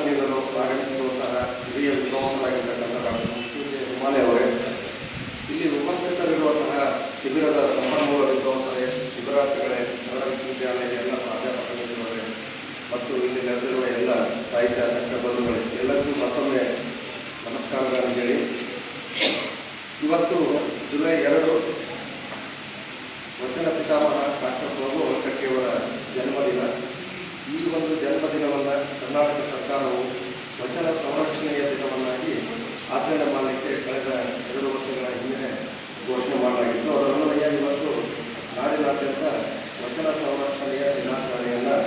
ನೀಡಲು ಆಗಮಿಸಿರುವಂತಹ ಹಿರಿಯ ವಿದ್ವಾಂಸರಾಗಿರ್ತಕ್ಕಂಥ ಡಾಕ್ಟರ್ ಮುಖ್ಯಮಂತ್ರಿ ಹಿಮಾಲಯ ಅವರೇ, ಇಲ್ಲಿ ಉಪಸ್ಥಿತರಿರುವಂತಹ ಶಿಬಿರದ ಸಂಪನ್ಮೂಲ ವಿದ್ವಾಂಸರೇ, ಶಿಬಿರಾರ್ಥಿಗಳೇ, ಕನ್ನಡ ವಿಶ್ವವಿದ್ಯಾಲಯದ ಎಲ್ಲ ಪ್ರಾಧ್ಯಾಪಕ ಮಿತ್ರರೇ ಮತ್ತು ಇಲ್ಲಿ ನಡೆದಿರುವ ಎಲ್ಲ ಸಾಹಿತ್ಯಾಸಕ್ತ ಬಂಧುಗಳೇ, ಎಲ್ಲರಿಗೂ ಮತ್ತೊಮ್ಮೆ ನಮಸ್ಕಾರಗಳನ್ನು ಹೇಳಿ, ಇವತ್ತು ಜುಲೈ 2 ವಚನ ಪಿತಾಮಹ ಡಾಕ್ಟರ್ ಪ್ರಭು ಹೊಳಕಟ್ಟಿಯವರ ಜನ್ಮದಿನ. ಈ ಒಂದು ಜನ್ಮದಿನವನ್ನು ಕರ್ನಾಟಕ ಸರ್ಕಾರವು ವಚನ ಸಂರಕ್ಷಣೆಯ ದಿನವನ್ನಾಗಿ ಆಚರಣೆ ಮಾಡಲಿಕ್ಕೆ ಕಳೆದ 2 ವರ್ಷಗಳ ಹಿಂದೆ ಘೋಷಣೆ ಮಾಡಲಾಗಿತ್ತು. ಅದರನ್ವಯ ಇವತ್ತು ನಾಡಿನಾದ್ಯಂತ ವಚನ ಸಂರಕ್ಷಣೆಯ ದಿನಾಚರಣೆಯನ್ನು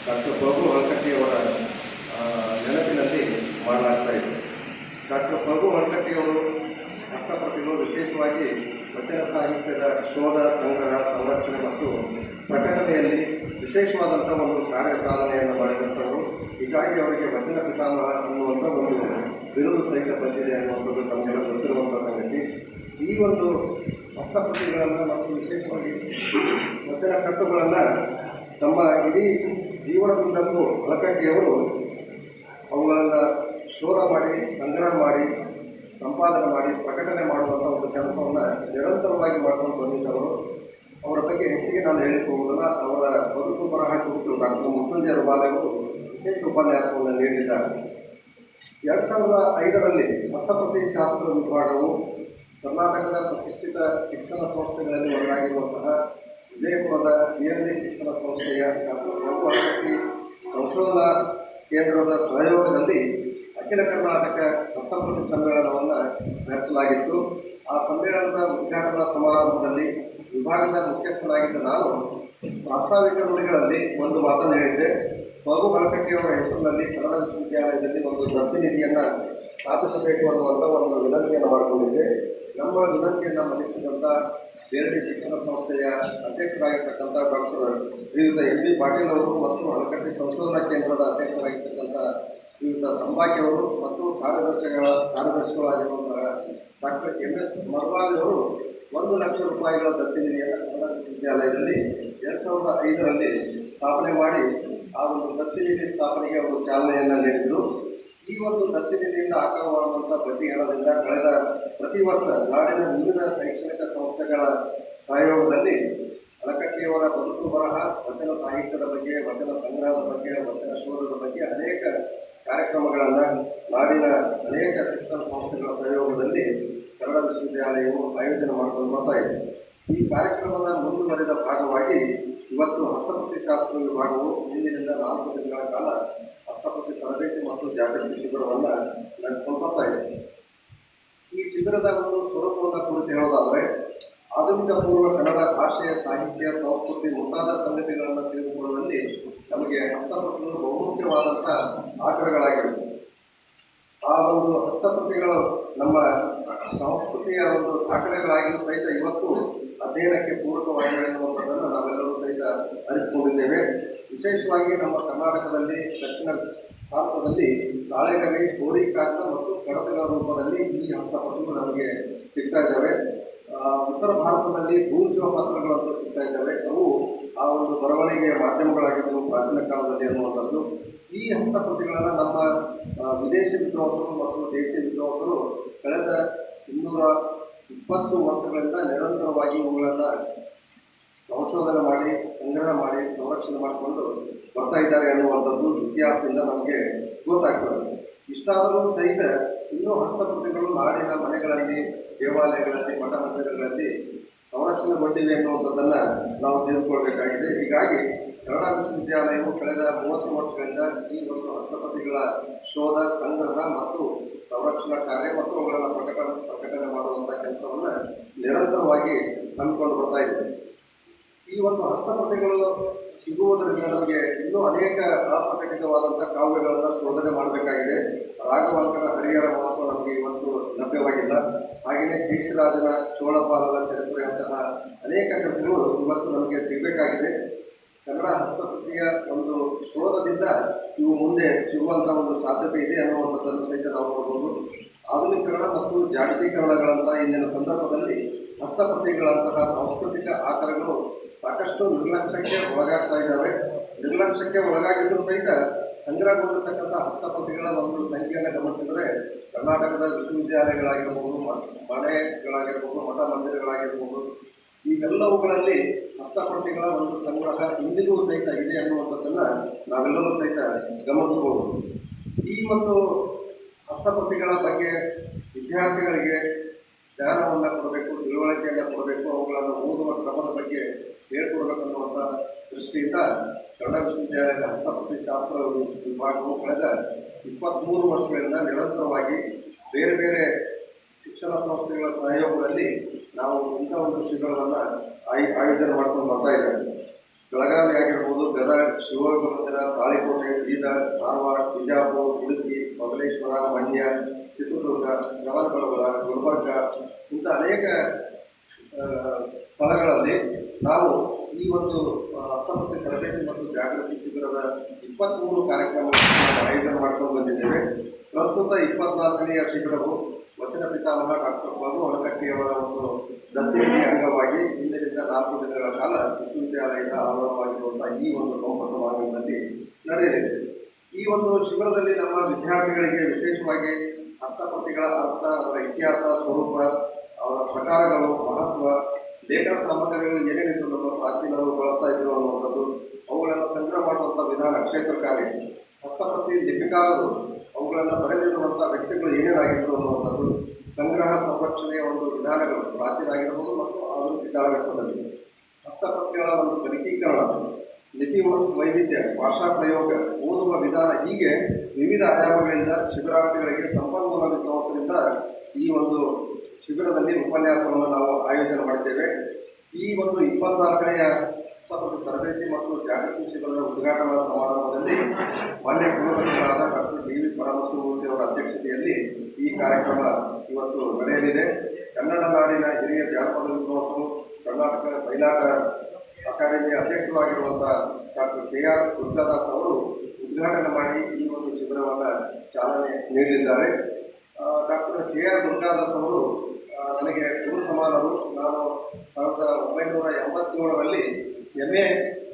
ಡಾಕ್ಟರ್ ಪ್ರಭು ಹೊಳಕಟ್ಟಿಯವರ ನೆನಪಿನಲ್ಲಿ ಮಾಡಲಾಗ್ತಾ ಇದೆ. ಡಾಕ್ಟರ್ ಪ್ರಭು ಹೊಳಕಟ್ಟಿಯವರು ಹಸ್ತಪ್ರತಿಗಳು ವಿಶೇಷವಾಗಿ ವಚನ ಸಾಹಿತ್ಯದ ಶೋಧ, ಸಂಗ್ರಹ, ಸಂರಕ್ಷಣೆ ಮತ್ತು ಪ್ರಕಟಣೆಯಲ್ಲಿ ವಿಶೇಷವಾದಂಥ ಒಂದು ಕಾರ್ಯ ಸಾಧನೆಯನ್ನು ಮಾಡಿದಂಥವರು. ಹೀಗಾಗಿ ಅವರಿಗೆ ವಚನ ಪಿತಾಮಹ ಅನ್ನುವಂಥ ಒಂದು ಬಿರುದು ಸಹಿತ ಬಂದಿದೆ ಅನ್ನುವಂಥದ್ದು ತಮಗೆಲ್ಲ ಗೊತ್ತಿರುವಂಥ ಸಂಗತಿ. ಈ ಒಂದು ಹಸ್ತಪ್ರತಿಗಳನ್ನು ಮತ್ತು ವಿಶೇಷವಾಗಿ ವಚನ ಕಟ್ಟುಗಳನ್ನು ತಮ್ಮ ಇಡೀ ಜೀವನದುದ್ದಕ್ಕೂ ಹೊಳಕಟ್ಟಿಯವರು ಅವುಗಳನ್ನು ಶೋಧ ಮಾಡಿ, ಸಂಗ್ರಹ ಮಾಡಿ, ಸಂಪಾದನೆ ಮಾಡಿ, ಪ್ರಕಟಣೆ ಮಾಡುವಂಥ ಒಂದು ಕೆಲಸವನ್ನು ನಿರಂತರವಾಗಿ ಮಾಡ್ಕೊಂಡು ಬಂದಿದ್ದವರು. ಅವರ ಬಗ್ಗೆ ಹೆಚ್ಚಿಗೆ ನಾನು ಹೇಳಿಕ್ಕೆ ಹೋಗೋದಿಲ್ಲ. ಅವರ ಬದುಕು ಬರಹ ಕುರಿತು ಡಾಕ್ಟರ್ ಮುಖ್ಯಮಂತ್ರಿ ಅವರು ವಿಶೇಷ ಉಪನ್ಯಾಸವನ್ನು ನೀಡಿದ್ದಾರೆ. 2005ರಲ್ಲಿ ಹಸ್ತಪ್ರತಿ ಶಾಸ್ತ್ರ ವಿಭಾಗವು ಕರ್ನಾಟಕದ ಪ್ರತಿಷ್ಠಿತ ಶಿಕ್ಷಣ ಸಂಸ್ಥೆಗಳಲ್ಲಿ ಒಂದಾಗಿರುವಂತಹ ವಿಜಯಪುರದ PLD ಶಿಕ್ಷಣ ಸಂಸ್ಥೆಯ ಡಾಕ್ಟರ್ ಪ್ರಭು ಹೊಳಕಟ್ಟಿ ಸಂಶೋಧನಾ ಕೇಂದ್ರದ ಸಹಯೋಗದಲ್ಲಿ ಅಖಿಲ ಕರ್ನಾಟಕ ಹಸ್ತಪ್ರತಿ ಸಮ್ಮೇಳನವನ್ನು ನಡೆಸಲಾಗಿತ್ತು. ಆ ಸಮ್ಮೇಳನದ ಉದ್ಘಾಟನಾ ಸಮಾರಂಭದಲ್ಲಿ ವಿಭಾಗದ ಮುಖ್ಯಸ್ಥನಾಗಿದ್ದ ನಾನು ಪ್ರಾಸ್ತಾವಿಕ ನುಡಿಗಳಲ್ಲಿ ಒಂದು ಮಾತನ್ನು ಹೇಳಿದ್ದೆ. ಪ್ರಭು ಹೊಳಕಟ್ಟಿಯವರ ಹೆಸರಿನಲ್ಲಿ ಕನ್ನಡ ವಿಶ್ವವಿದ್ಯಾಲಯದಲ್ಲಿ ಒಂದು ಪ್ರತಿನಿಧಿಯನ್ನು ಸ್ಥಾಪಿಸಬೇಕು ಅನ್ನುವಂಥ ಒಂದು ವಿನಂತಿಯನ್ನು ಮಾಡಿಕೊಂಡಿದ್ದೆ. ನಮ್ಮ ವಿನಂತಿಯನ್ನು ಮನ್ನಿಸಿದಂಥ PLD ಶಿಕ್ಷಣ ಸಂಸ್ಥೆಯ ಅಧ್ಯಕ್ಷರಾಗಿರ್ತಕ್ಕಂಥ ಡಾಕ್ಟರ್ ಶ್ರೀಯುತ MB ಪಾಟೀಲ್ ಅವರು ಮತ್ತು ಹೊಳಕಟ್ಟಿ ಸಂಶೋಧನಾ ಕೇಂದ್ರದ ಅಧ್ಯಕ್ಷರಾಗಿರ್ತಕ್ಕಂಥ ಶ್ರೀಯುತ ತಂಬಾಕಿಯವರು ಮತ್ತು ಕಾರ್ಯದರ್ಶಿಗಳಾಗಿರುವಂತಹ ಡಾಕ್ಟರ್ MS ಮರ್ವಾವಿ ಅವರು 1 ಲಕ್ಷ ರೂಪಾಯಿಗಳ ದತ್ತಿನಿಧಿಯನ್ನು ಕನ್ನಡ ವಿಶ್ವವಿದ್ಯಾಲಯದಲ್ಲಿ 2005ರಲ್ಲಿ ಸ್ಥಾಪನೆ ಮಾಡಿ ಆ ಒಂದು ದತ್ತಿನಿಧಿ ಸ್ಥಾಪನೆಗೆ ಅವರು ಚಾಲನೆಯನ್ನು ನೀಡಿದರು. ಈ ಒಂದು ದತ್ತಿನಿಧಿಯಿಂದ ಆಕಾರವಾಗುವಂಥ ಬಡ್ಡಿ ಹಣದಿಂದ ಕಳೆದ ಪ್ರತಿ ವರ್ಷ ನಾಡಿನ ವಿವಿಧ ಶೈಕ್ಷಣಿಕ ಸಂಸ್ಥೆಗಳ ಸಹಯೋಗದಲ್ಲಿ ಹೊಳಕಟ್ಟಿಯವರ ಬದುಕು ಬರಹ, ವಚನ ಸಾಹಿತ್ಯದ ಬಗ್ಗೆ, ವಚನ ಸಂಗ್ರಹದ ಬಗ್ಗೆ, ವಚನ ಶೋಧದ ಬಗ್ಗೆ ಅನೇಕ ಕಾರ್ಯಕ್ರಮಗಳನ್ನು ನಾಡಿನ ಅನೇಕ ಶಿಕ್ಷಣ ಸಂಸ್ಥೆಗಳ ಸಹಯೋಗದಲ್ಲಿ ಕನ್ನಡ ವಿಶ್ವವಿದ್ಯಾಲಯವು ಆಯೋಜನೆ ಮಾಡಿಕೊಂಡು ಬರ್ತಾ ಇದೆ. ಈ ಕಾರ್ಯಕ್ರಮದ ಮುಂದುವರೆದ ಭಾಗವಾಗಿ ಇವತ್ತು ಹಸ್ತಪ್ರತಿ ಶಾಸ್ತ್ರ ವಿಭಾಗವು ಇಂದಿನಿಂದ 4 ದಿನಗಳ ಕಾಲ ಹಸ್ತಪ್ರತಿ ತರಬೇತಿ ಮತ್ತು ಜಾಗೃತಿ ಶಿಬಿರವನ್ನು ನಡೆಸಿಕೊಂಡು ಬರ್ತಾ ಇದೆ. ಈ ಶಿಬಿರದ ಒಂದು ಸ್ವರೂಪವನ್ನು ಕುರಿತು ಹೇಳೋದಾದರೆ, ಆಧುನಿಕ ಪೂರ್ವ ಕನ್ನಡ ಭಾಷೆಯ ಸಾಹಿತ್ಯ, ಸಂಸ್ಕೃತಿ ಮುಂತಾದ ಸಂಗತಿಗಳನ್ನು ತಿಳಿದುಕೊಳ್ಳುವಲ್ಲಿ ನಮಗೆ ಹಸ್ತಪ್ರತಿಗಳು ಬಹುಮುಖ್ಯವಾದಂಥ ಆಕರಗಳಾಗಿರುತ್ತವೆ. ಆ ಒಂದು ಹಸ್ತಪ್ರತಿಗಳು ನಮ್ಮ ಸಂಸ್ಕೃತಿಯ ಒಂದು ದಾಖಲೆಗಳಾಗಿಯೂ ಸಹಿತ ಇವತ್ತು ಅಧ್ಯಯನಕ್ಕೆ ಪೂರಕವಾಗಿವೆ ಎನ್ನುವಂಥದ್ದನ್ನು ನಾವೆಲ್ಲರೂ ಸಹಿತ ಅರಿತುಕೊಂಡಿದ್ದೇವೆ. ವಿಶೇಷವಾಗಿ ನಮ್ಮ ಕರ್ನಾಟಕದಲ್ಲಿ, ದಕ್ಷಿಣ ಭಾರತದಲ್ಲಿ ತಾಳೆಗರಿ, ಕೋರಿಕಾಗ್ದ ಮತ್ತು ಕಡತಗಳ ರೂಪದಲ್ಲಿ ಈ ಹಸ್ತಪ್ರತಿಗಳು ನಮಗೆ ಸಿಗ್ತಾ ಇದ್ದಾವೆ. ಉತ್ತರ ಭಾರತದಲ್ಲಿ ಭೂರ್ಜುವ ಪತ್ರಗಳಂತ ಸಿಗ್ತಾ ಇದ್ದಾವೆ. ಅವು ಆ ಒಂದು ಬರವಣಿಗೆಯ ಮಾಧ್ಯಮಗಳಾಗಿದ್ದವು ಪ್ರಾಚೀನ ಕಾಲದಲ್ಲಿ ಅನ್ನುವಂಥದ್ದು. ಈ ಹಸ್ತಪ್ರತಿಗಳನ್ನು ನಮ್ಮ ವಿದೇಶಿ ವಿದ್ವಾಂಸರು ಮತ್ತು ದೇಶೀಯ ವಿದ್ವಾಂಸರು ಕಳೆದ 220 ವರ್ಷಗಳಿಂದ ನಿರಂತರವಾಗಿ ಇವುಗಳನ್ನು ಸಂಶೋಧನೆ ಮಾಡಿ, ಸಂಗ್ರಹ ಮಾಡಿ, ಸಂರಕ್ಷಣೆ ಮಾಡಿಕೊಂಡು ಬರ್ತಾ ಇದ್ದಾರೆ ಅನ್ನುವಂಥದ್ದು ಇತಿಹಾಸದಿಂದ ನಮಗೆ ಗೊತ್ತಾಗ್ತದೆ. ಇಷ್ಟಾದರೂ ಸಹಿತ ಇನ್ನೂ ಹಸ್ತಪ್ರತಿಗಳು ನಾಡಿನ ಮನೆಗಳಲ್ಲಿ, ದೇವಾಲಯಗಳಲ್ಲಿ, ಮಠ ಮಂದಿರಗಳಲ್ಲಿ ಸಂರಕ್ಷಣೆಗೊಂಡಿವೆ ಎನ್ನುವಂಥದ್ದನ್ನು ನಾವು ತಿಳಿದುಕೊಳ್ಬೇಕಾಗಿದೆ. ಹೀಗಾಗಿ ಕನ್ನಡ ವಿಶ್ವವಿದ್ಯಾಲಯವು ಕಳೆದ 30 ವರ್ಷಗಳಿಂದ ಈ ಒಂದು ಹಸ್ತಪ್ರತಿಗಳ ಶೋಧ, ಸಂಗ್ರಹ ಮತ್ತು ಸಂರಕ್ಷಣಾ ಕಾರ್ಯ ಮತ್ತು ಅವುಗಳನ್ನು ಪ್ರಕಟಣೆ ಮಾಡುವಂಥ ಕೆಲಸವನ್ನು ನಿರಂತರವಾಗಿ ಹಮ್ಮಿಕೊಂಡು ಬರ್ತಾ ಇದೆ. ಈ ಒಂದು ಹಸ್ತಪ್ರತಿಗಳು ಸಿಗುವುದರಿಂದ ನಮಗೆ ಇನ್ನೂ ಅನೇಕ ಅಪ್ರಕಟಿತವಾದಂಥ ಕಾವ್ಯಗಳನ್ನು ಶೋಧನೆ ಮಾಡಬೇಕಾಗಿದೆ. ರಾಘವಾಂಕನ ಹರಿಹರ ಮಾತು ನಮಗೆ ಇವತ್ತು ಲಭ್ಯವಾಗಿಲ್ಲ. ಹಾಗೆಯೇ ಕೇಶಿರಾಜನ ಚೋಳಪಾಲನ ಚರಿತ್ರೆಯಂತಹ ಅನೇಕ ಕೃತಿಗಳು ಇವತ್ತು ನಮಗೆ ಸಿಗಬೇಕಾಗಿದೆ. ಕನ್ನಡ ಹಸ್ತಪ್ರತಿಯ ಒಂದು ಶೋಧದಿಂದ ಇವು ಮುಂದೆ ಸಿಗುವಂಥ ಒಂದು ಸಾಧ್ಯತೆ ಇದೆ ಅನ್ನುವಂಥದ್ದನ್ನು ಸಹಿತ ನಾವು ನೋಡ್ಬೋದು. ಆಧುನೀಕರಣ ಮತ್ತು ಜಾಗತೀಕರಣಗಳಂಥ ಇಂದಿನ ಸಂದರ್ಭದಲ್ಲಿ ಹಸ್ತಪ್ರತಿಗಳಂತಹ ಸಾಂಸ್ಕೃತಿಕ ಆಕರಗಳು ಸಾಕಷ್ಟು ನಿರ್ಲಕ್ಷ್ಯಕ್ಕೆ ಒಳಗಾಗ್ತಾ ಇದ್ದಾವೆ. ನಿರ್ಲಕ್ಷ್ಯಕ್ಕೆ ಒಳಗಾಗಿದ್ದರೂ ಸಹಿತ ಸಂಗ್ರಹಗೊಂಡಿರ್ತಕ್ಕಂಥ ಹಸ್ತಪ್ರತಿಗಳ ಒಂದು ಸಂಖ್ಯೆಯನ್ನು ಗಮನಿಸಿದರೆ ಕರ್ನಾಟಕದ ವಿಶ್ವವಿದ್ಯಾಲಯಗಳಾಗಿರ್ಬೋದು, ಮನೆಗಳಾಗಿರ್ಬೋದು, ಮಠ ಮಂದಿರಗಳಾಗಿರ್ಬೋದು, ಇವೆಲ್ಲವುಗಳಲ್ಲಿ ಹಸ್ತಪ್ರತಿಗಳ ಒಂದು ಸಂಗ್ರಹ ಇಂದಿಗೂ ಸಹಿತ ಇದೆ ಅನ್ನುವಂಥದ್ದನ್ನು ನಾವೆಲ್ಲರೂ ಸಹಿತ ಗಮನಿಸಬಹುದು. ಈ ಒಂದು ಹಸ್ತಪ್ರತಿಗಳ ಬಗ್ಗೆ ವಿದ್ಯಾರ್ಥಿಗಳಿಗೆ ಜ್ಞಾನವನ್ನು ಕೊಡಬೇಕು, ತಿಳುವಳಿಕೆಯನ್ನು ಕೊಡಬೇಕು, ಅವುಗಳನ್ನು ಓದುವ ಕ್ರಮದ ಬಗ್ಗೆ ಹೇಳ್ಕೊಡ್ಬೇಕನ್ನುವಂಥ ದೃಷ್ಟಿಯಿಂದ ಕನ್ನಡ ವಿಶ್ವವಿದ್ಯಾಲಯದ ಹಸ್ತಪ್ರತಿ ಶಾಸ್ತ್ರ ವಿಭಾಗವು ಕಳೆದ 23 ವರ್ಷಗಳಿಂದ ನಿರಂತರವಾಗಿ ಬೇರೆ ಬೇರೆ ಶಿಕ್ಷಣ ಸಂಸ್ಥೆಗಳ ಸಹಯೋಗದಲ್ಲಿ ನಾವು ಇಂಥ ಒಂದು ಶಿಬಿರವನ್ನು ಆಯೋಜನೆ ಮಾಡ್ಕೊಂಡು ಬರ್ತಾ ಇದ್ದೇವೆ. ಬೆಳಗಾವಿ ಆಗಿರ್ಬೋದು, ಗದಗ, ಶಿವಮೊಗ್ಗ ಮಂದಿರ, ತಾಳಿಕೋಟೆ, ಬೀದರ್, ಧಾರವಾಡ, ಬಿಜಾಪುರ, ಉಡುಪಿ, ಬಬಲೇಶ್ವರ, ಮಂಡ್ಯ, ಚಿತ್ರದುರ್ಗ, ಶ್ರವಣಬೆಳಗೊಳ, ಗುಲ್ಬರ್ಗ ಇಂಥ ಅನೇಕ ಸ್ಥಳಗಳಲ್ಲಿ ನಾವು ಈ ಒಂದು ಹಸ್ತಪ್ರತಿ ತರಬೇತಿ ಮತ್ತು ಜಾಗೃತಿ ಶಿಬಿರದ 23 ಕಾರ್ಯಕ್ರಮಗಳನ್ನು ಆಯೋಜನೆ ಮಾಡ್ಕೊಂಡು ಬಂದಿದ್ದೇವೆ. ಪ್ರಸ್ತುತ 24ನೆಯ ಶಿಬಿರವು ವಚನ ಪಿತಾಮಹ ಡಾಕ್ಟರ್ ಬಾಬು ಅಣಕಟ್ಟಿಯವರ ಒಂದು ದತ್ತಿನಿಧಿ ಅಂಗವಾಗಿ ಇಂದಿನಿಂದ 4 ದಿನಗಳ ಕಾಲ ವಿಶ್ವವಿದ್ಯಾಲಯದ ಆವರಣವಾಗಿರುವಂತಹ ಈ ಒಂದು ಲೋಕ ಸಮಾಗಮದಲ್ಲಿ ನಡೆಯಲಿದೆ. ಈ ಒಂದು ಶಿಬಿರದಲ್ಲಿ ನಮ್ಮ ವಿದ್ಯಾರ್ಥಿಗಳಿಗೆ ವಿಶೇಷವಾಗಿ ಹಸ್ತಪ್ರತಿಗಳ ಅರ್ಥ, ಅದರ ಇತಿಹಾಸ, ಸ್ವರೂಪ, ಅವರ ಪ್ರಕಾರಗಳು, ಮಹತ್ವ, ಲೇಖನ ಸಾಮಗ್ರಿಗಳು ಏನೇನಿತ್ತು ನಮ್ಮ ಪ್ರಾಚೀನರು ಬಳಸ್ತಾ ಇದ್ರು ಅನ್ನುವಂಥದ್ದು, ಅವುಗಳನ್ನು ಸಂಗ್ರಹ ಮಾಡುವಂಥ ವಿಧಾನ ಕ್ಷೇತ್ರಕಾರಿ, ಹಸ್ತಪ್ರತಿ ಲಿಪಿಕಾರರು ಅವುಗಳನ್ನು ಬರೆದಿರುವಂಥ ವ್ಯಕ್ತಿಗಳು ಏನೇನಾಗಿದ್ರು ಅನ್ನುವಂಥದ್ದು, ಸಂಗ್ರಹ ಸಂರಕ್ಷಣೆಯ ಒಂದು ವಿಧಾನಗಳು ಪ್ರಾಚೀನ ಆಗಿರ್ಬೋದು ಮತ್ತು ಆಧುನಿಕ ಕಾಲಘಟ್ಟದಲ್ಲಿ, ಹಸ್ತಪ್ರತಿಗಳ ಒಂದು ಗಣಕೀಕರಣ, ಲಿಪಿ ವೈವಿಧ್ಯ, ಭಾಷಾ ಪ್ರಯೋಗ, ಓದುವ ವಿಧಾನ, ಹೀಗೆ ವಿವಿಧ ಆಯಾಮಗಳಿಂದ ಶಿಬಿರಾರ್ಥಿಗಳಿಗೆ ಸಂಪನ್ಮೂಲ ವಿದ್ವಾಂಸರಿಂದ ಈ ಒಂದು ಶಿಬಿರದಲ್ಲಿ ಉಪನ್ಯಾಸವನ್ನು ನಾವು ಆಯೋಜನೆ ಮಾಡಿದ್ದೇವೆ. ಈ ಒಂದು 24ನೆಯ ಹಸ್ತಪ್ರತಿ ತರಬೇತಿ ಮತ್ತು ಜಾಗೃತಿ ಶಿಬಿರದ ಉದ್ಘಾಟನಾ ಸಮಾರಂಭದಲ್ಲಿ ಮಾನ್ಯ ಕುಲಪತಿಗಳಾದ ಡಾಕ್ಟರ್ ಡಿ ವಿ ಪರಮಶಿವಮೂರ್ತಿ ಅವರ ಅಧ್ಯಕ್ಷತೆಯಲ್ಲಿ ಈ ಕಾರ್ಯಕ್ರಮ ಇವತ್ತು ನಡೆಯಲಿದೆ. ಕನ್ನಡ ನಾಡಿನ ಹಿರಿಯ ಜಾನಪದ ವಿದ್ವಾಂಸರು, ಕರ್ನಾಟಕ ಬಯಲಾಟ ಅಕಾಡೆಮಿಯ ಅಧ್ಯಕ್ಷರಾಗಿರುವಂಥ ಡಾಕ್ಟರ್ ಕೆ.ಆರ್. ದುರ್ಗಾದಾಸ್ ಅವರು ಉದ್ಘಾಟನೆ ಮಾಡಿ ಈ ಒಂದು ಶಿಬಿರವನ್ನು ಚಾಲನೆ ನೀಡಲಿದ್ದಾರೆ. Doctor KR. ದುರ್ಗಾದಾಸ್ ಅವರು ನನಗೆ ಗುರು ಸಮಾನರು. ನಾನು 1987ರಲ್ಲಿ MA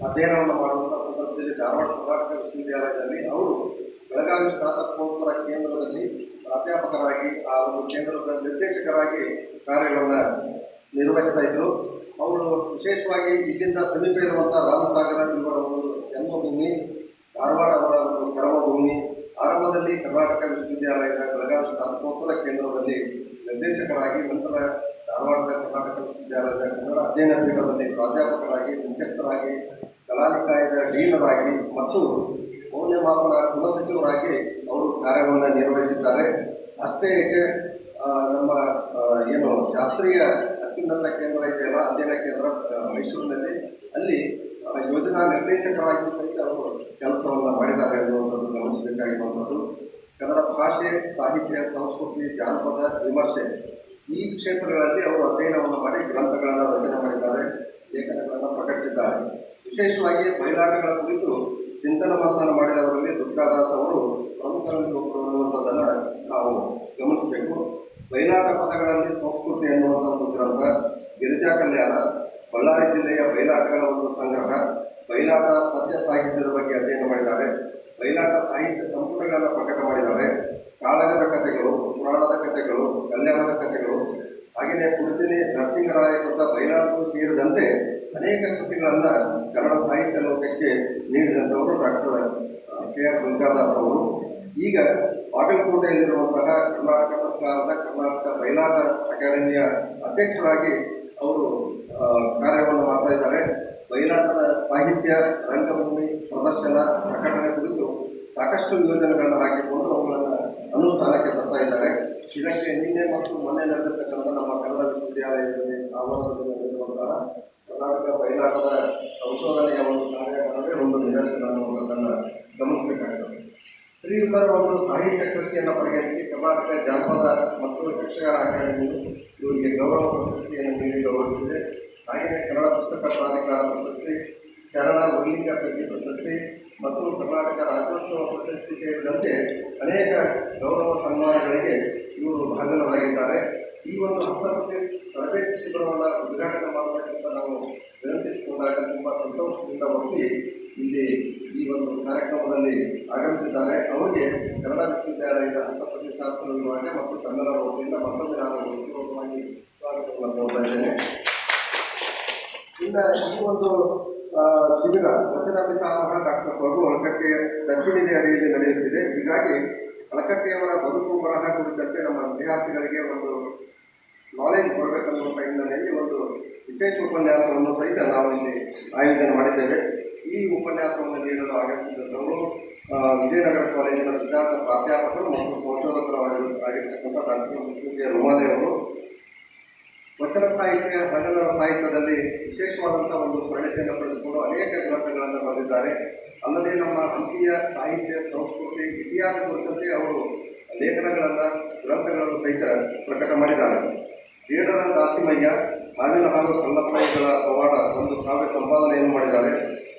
ಅಧ್ಯಯನವನ್ನು ಮಾಡುವಂಥ ಸಂದರ್ಭದಲ್ಲಿ ಧಾರವಾಡ ಕರ್ನಾಟಕ ವಿಶ್ವವಿದ್ಯಾಲಯದಲ್ಲಿ ಅವರು ಬೆಳಗಾವಿ ಸ್ನಾತಕೋತ್ತರ ಕೇಂದ್ರದಲ್ಲಿ ಪ್ರಾಧ್ಯಾಪಕರಾಗಿ, ಆ ಒಂದು ಕೇಂದ್ರದ ನಿರ್ದೇಶಕರಾಗಿ ಕಾರ್ಯಗಳನ್ನು ನಿರ್ವಹಿಸ್ತಾ ಇದ್ದರು. ಅವರು ವಿಶೇಷವಾಗಿ ಇಲ್ಲಿಂದ ಸಮೀಪ ಇರುವಂಥ ರಾಮಸಾಗರ ಇವರ ಒಂದು ಜನ್ಮಭೂಮಿ, ಧಾರವಾಡ ಅವರ ಒಂದು ಕರ್ಮಭೂಮಿ. ಆರಂಭದಲ್ಲಿ ಕರ್ನಾಟಕ ವಿಶ್ವವಿದ್ಯಾಲಯದ ಬೆಳಗಾವಿ ಸ್ನಾತಕೋತ್ತರ ಕೇಂದ್ರದಲ್ಲಿ ನಿರ್ದೇಶಕರಾಗಿ, ನಂತರ ಧಾರವಾಡದ ಕರ್ನಾಟಕ ವಿಶ್ವವಿದ್ಯಾಲಯದ ಕನ್ನಡ ಅಧ್ಯಯನ ಪೀಠದಲ್ಲಿ ಪ್ರಾಧ್ಯಾಪಕರಾಗಿ, ಮುಖ್ಯಸ್ಥರಾಗಿ, ಕಲಾನಿಕಾಯದ ಡೀನರಾಗಿ ಮತ್ತು ಮೌಲ್ಯಮಾಪನ ಕುಲಸಚಿವರಾಗಿ ಅವರು ಕಾರ್ಯವನ್ನು ನಿರ್ವಹಿಸಿದ್ದಾರೆ. ಅಷ್ಟೇ ಏಕೆ ನಮ್ಮ ಏನು ಶಾಸ್ತ್ರೀಯ ಅತ್ಯುನ್ನತ ಕೇಂದ್ರ ಇದೆಯಲ್ಲ, ಅಧ್ಯಯನ ಕೇಂದ್ರ ಮೈಸೂರಿನಲ್ಲಿ, ಅಲ್ಲಿ ಯೋಜನಾ ನಿರ್ದೇಶಕರಾಗಿ ಸಹಿತ ಅವರು ಕೆಲಸವನ್ನು ಮಾಡಿದ್ದಾರೆ ಅನ್ನುವಂಥದ್ದು ಗಮನಿಸಬೇಕಾಗಿರುವಂಥದ್ದು. ಕನ್ನಡ ಭಾಷೆ, ಸಾಹಿತ್ಯ, ಸಂಸ್ಕೃತಿ, ಜಾನಪದ, ವಿಮರ್ಶೆ ಈ ಕ್ಷೇತ್ರಗಳಲ್ಲಿ ಅವರು ಅಧ್ಯಯನವನ್ನು ಮಾಡಿ ಗ್ರಂಥಗಳನ್ನು ರಚನೆ ಮಾಡಿದ್ದಾರೆ, ಲೇಖನಗಳನ್ನು ಪ್ರಕಟಿಸಿದ್ದಾರೆ. ವಿಶೇಷವಾಗಿ ಬಯಲಾಟಗಳ ಕುರಿತು ಚಿಂತನ ಮಂಥನ ಮಾಡಿದವರಲ್ಲಿ ದುರ್ಗಾದಾಸ್ ಅವರು ಪ್ರಮುಖರಲ್ಲಿ ಒಬ್ಬರು ಅನ್ನುವಂಥದ್ದನ್ನು ನಾವು ಗಮನಿಸಬೇಕು. ಬಯಲಾಟ ಪದಗಳಲ್ಲಿ ಸಂಸ್ಕೃತಿ ಅನ್ನುವಂಥ ಒಂದು ಗ್ರಂಥ, ಗಿರಿಜಾ ಕಲ್ಯಾಣ, ಬಳ್ಳಾರಿ ಜಿಲ್ಲೆಯ ಬಯಲಾಟಗಳ ಒಂದು ಸಂಗ್ರಹ, ಬಯಲಾಟ ಪದ್ಯ ಸಾಹಿತ್ಯದ ಬಗ್ಗೆ ಅಧ್ಯಯನ ಮಾಡಿದ್ದಾರೆ, ಬಯಲಾಟ ಸಾಹಿತ್ಯ ಸಂಪುಟಗಳನ್ನು ಪ್ರಕಟ ಮಾಡಿದ್ದಾರೆ, ಕಾಳಗದ ಕಥೆಗಳು, ಪುರಾಣದ ಕಥೆಗಳು, ಕಲ್ಯಾಣದ ಕಥೆಗಳು, ಹಾಗೆಯೇ ಕುರುತಿನಿ ನರಸಿಂಹರಾಯ ಕೃತ ಬಯಲಾಟಗಳು ಸೇರಿದಂತೆ ಅನೇಕ ಕೃತಿಗಳನ್ನು ಕನ್ನಡ ಸಾಹಿತ್ಯ ಲೋಕಕ್ಕೆ ನೀಡಿದಂಥವರು ಡಾಕ್ಟರ್ ಕೆ.ಆರ್. ದುರ್ಗಾದಾಸ್ ಅವರು. ಈಗ ಬಾಗಲಕೋಟೆಯಲ್ಲಿರುವಂತಹ ಕರ್ನಾಟಕ ಸರ್ಕಾರದ ಕರ್ನಾಟಕ ಬಯಲಾಟ ಅಕಾಡೆಮಿಯ ಅಧ್ಯಕ್ಷರಾಗಿ ಅವರು ಕಾರ್ಯವನ್ನು ಮಾಡ್ತಾ ಇದ್ದಾರೆ. ಬಯಲಾಟದ ಸಾಹಿತ್ಯ, ರಂಗಭೂಮಿ, ಪ್ರದರ್ಶನ, ಪ್ರಕಟಣೆ ಕುರಿತು ಸಾಕಷ್ಟು ಯೋಜನೆಗಳನ್ನು ಹಾಕಿಕೊಂಡು ಅವುಗಳನ್ನು ಅನುಷ್ಠಾನಕ್ಕೆ ತರ್ತಾ ಇದ್ದಾರೆ. ಇದಕ್ಕೆ ನಿನ್ನೆ ಮತ್ತು ಮೊನ್ನೆ ನಡೆದಿರ್ತಕ್ಕಂಥ ನಮ್ಮ ಕನ್ನಡ ವಿಶ್ವವಿದ್ಯಾಲಯದಲ್ಲಿ ಆವರಣದಲ್ಲಿ ನಡೆದಿರುವಂತಹ ಕರ್ನಾಟಕ ಬಯಲಾಟದ ಸಂಶೋಧನೆಯ ಒಂದು ಕಾರ್ಯಾಗಾರವೇ ಒಂದು ನಿದರ್ಶನ ಅನ್ನುವುದನ್ನು ಗಮನಿಸಬೇಕಾಗುತ್ತದೆ. ಶ್ರೀಯುತರ ಒಂದು ಸಾಹಿತ್ಯ ಕೃಷಿಯನ್ನು ಪರಿಗಣಿಸಿ ಕರ್ನಾಟಕ ಜಾನಪದ ಮತ್ತು ಯಕ್ಷಗಾನ ಅಕಾಡೆಮಿಯು ಇವರಿಗೆ ಗೌರವ ಪ್ರಶಸ್ತಿಯನ್ನು ನೀಡಿ ಗೌರವಿಸಿದೆ. ಹಾಗೆಯೇ ಕನ್ನಡ ಪುಸ್ತಕ ಪ್ರಾಧಿಕಾರ ಪ್ರಶಸ್ತಿ, ಶರಣ ಉಲ್ಲಿಂಗ ಪ್ರತಿ ಪ್ರಶಸ್ತಿ ಮತ್ತು ಕರ್ನಾಟಕ ರಾಜ್ಯೋತ್ಸವ ಪ್ರಶಸ್ತಿ ಸೇರಿದಂತೆ ಅನೇಕ ಗೌರವ ಸನ್ಮಾನಗಳಿಗೆ ಇವರು ಭಾಜನರಾಗಿದ್ದಾರೆ. ಈ ಒಂದು ಹಸ್ತಪ್ರತಿ ತರಬೇತಿ ಶಿಬಿರವನ್ನು ಉದ್ಘಾಟನೆ ಮಾಡಬೇಕಂತ ನಾವು ವಿನಂತಿಸಿಕೊಂಡಾಗ ತುಂಬ ಸಂತೋಷದಿಂದ ಒಪ್ಪಿ ಇಲ್ಲಿ ಈ ಒಂದು ಕಾರ್ಯಕ್ರಮದಲ್ಲಿ ಆಗಮಿಸಿದ್ದಾರೆ. ಅವರಿಗೆ ಕನ್ನಡ ವಿಶ್ವವಿದ್ಯಾಲಯದ ಹಸ್ತಪತಿ ಶಾಸ್ತ್ರ ವಿಭಾಗ ಮತ್ತು ಕನ್ನಡ ವತಿಯಿಂದ ಮತ್ತೊಮ್ಮೆ ನಾನು ಪೂರ್ವಕವಾಗಿ ಸ್ವಾಗತವನ್ನು ಕೋರ್ತಾ ಇದ್ದೇನೆ. ಇನ್ನು ಈ ಒಂದು ಶಿಬಿರ ವಚನ ಪಿತಾಮಹ ಡಾಕ್ಟರ್ ಪ್ರಭು ಅಳಕಟ್ಟೆಯ ದತ್ತಿನಿಧಿ ಅಡಿಯಲ್ಲಿ ನಡೆಯುತ್ತಿದೆ. ಹೀಗಾಗಿ ಅಳಕಟ್ಟೆಯವರ ಬದುಕು ಬರಹ ಕುರಿತಂತೆ ನಮ್ಮ ವಿದ್ಯಾರ್ಥಿಗಳಿಗೆ ಒಂದು ನಾಲೆಜ್ ಕೊಡಬೇಕನ್ನುವ ಹಿನ್ನೆಲೆಯಲ್ಲಿ ಒಂದು ವಿಶೇಷ ಉಪನ್ಯಾಸವನ್ನು ಸಹಿತ ನಾವು ಇಲ್ಲಿ ಆಯೋಜನೆ ಮಾಡಿದ್ದೇವೆ. ಈ ಉಪನ್ಯಾಸವನ್ನು ನೀಡಲು ಆಗಮಿಸಿದ್ದವರು ವಿಜಯನಗರ ಕಾಲೇಜಿನ ವಿದ್ಯಾರ್ಥಿ ಪ್ರಾಧ್ಯಾಪಕರು ಮತ್ತು ಸಂಶೋಧಕರಾಗಿರ್ತಕ್ಕಂಥ ಡಾಕ್ಟರ್ ಮೃತ್ಯುಂಜಯ ರುಮಾಲೆ ಅವರು ವಚನ ಸಾಹಿತ್ಯ, ಕನ್ನಡ ಸಾಹಿತ್ಯದಲ್ಲಿ ವಿಶೇಷವಾದಂಥ ಒಂದು ಪರಿಣತಿಯನ್ನು ಪಡೆದುಕೊಂಡು ಅನೇಕ ಗ್ರಂಥಗಳನ್ನು ಬರೆದಿದ್ದಾರೆ. ಅಲ್ಲದೆ ನಮ್ಮ ಹಂಪಿಯ ಸಾಹಿತ್ಯ, ಸಂಸ್ಕೃತಿ, ಇತಿಹಾಸ ಕುರಿತಂತೆ ಅವರು ಲೇಖನಗಳನ್ನು, ಗ್ರಂಥಗಳನ್ನು ಸಹಿತ ಪ್ರಕಟ ಮಾಡಿದ್ದಾರೆ. ಜೇಡರ ದಾಸಿಮಯ್ಯ, ಹಾವಿನ ಹಾಗೂ ಕಲ್ಲಪ್ಪಯ್ಯಗಳ ಪವಾಡ ಒಂದು ಕಾವ್ಯ ಸಂಪಾದನೆಯನ್ನು ಮಾಡಿದ್ದಾರೆ.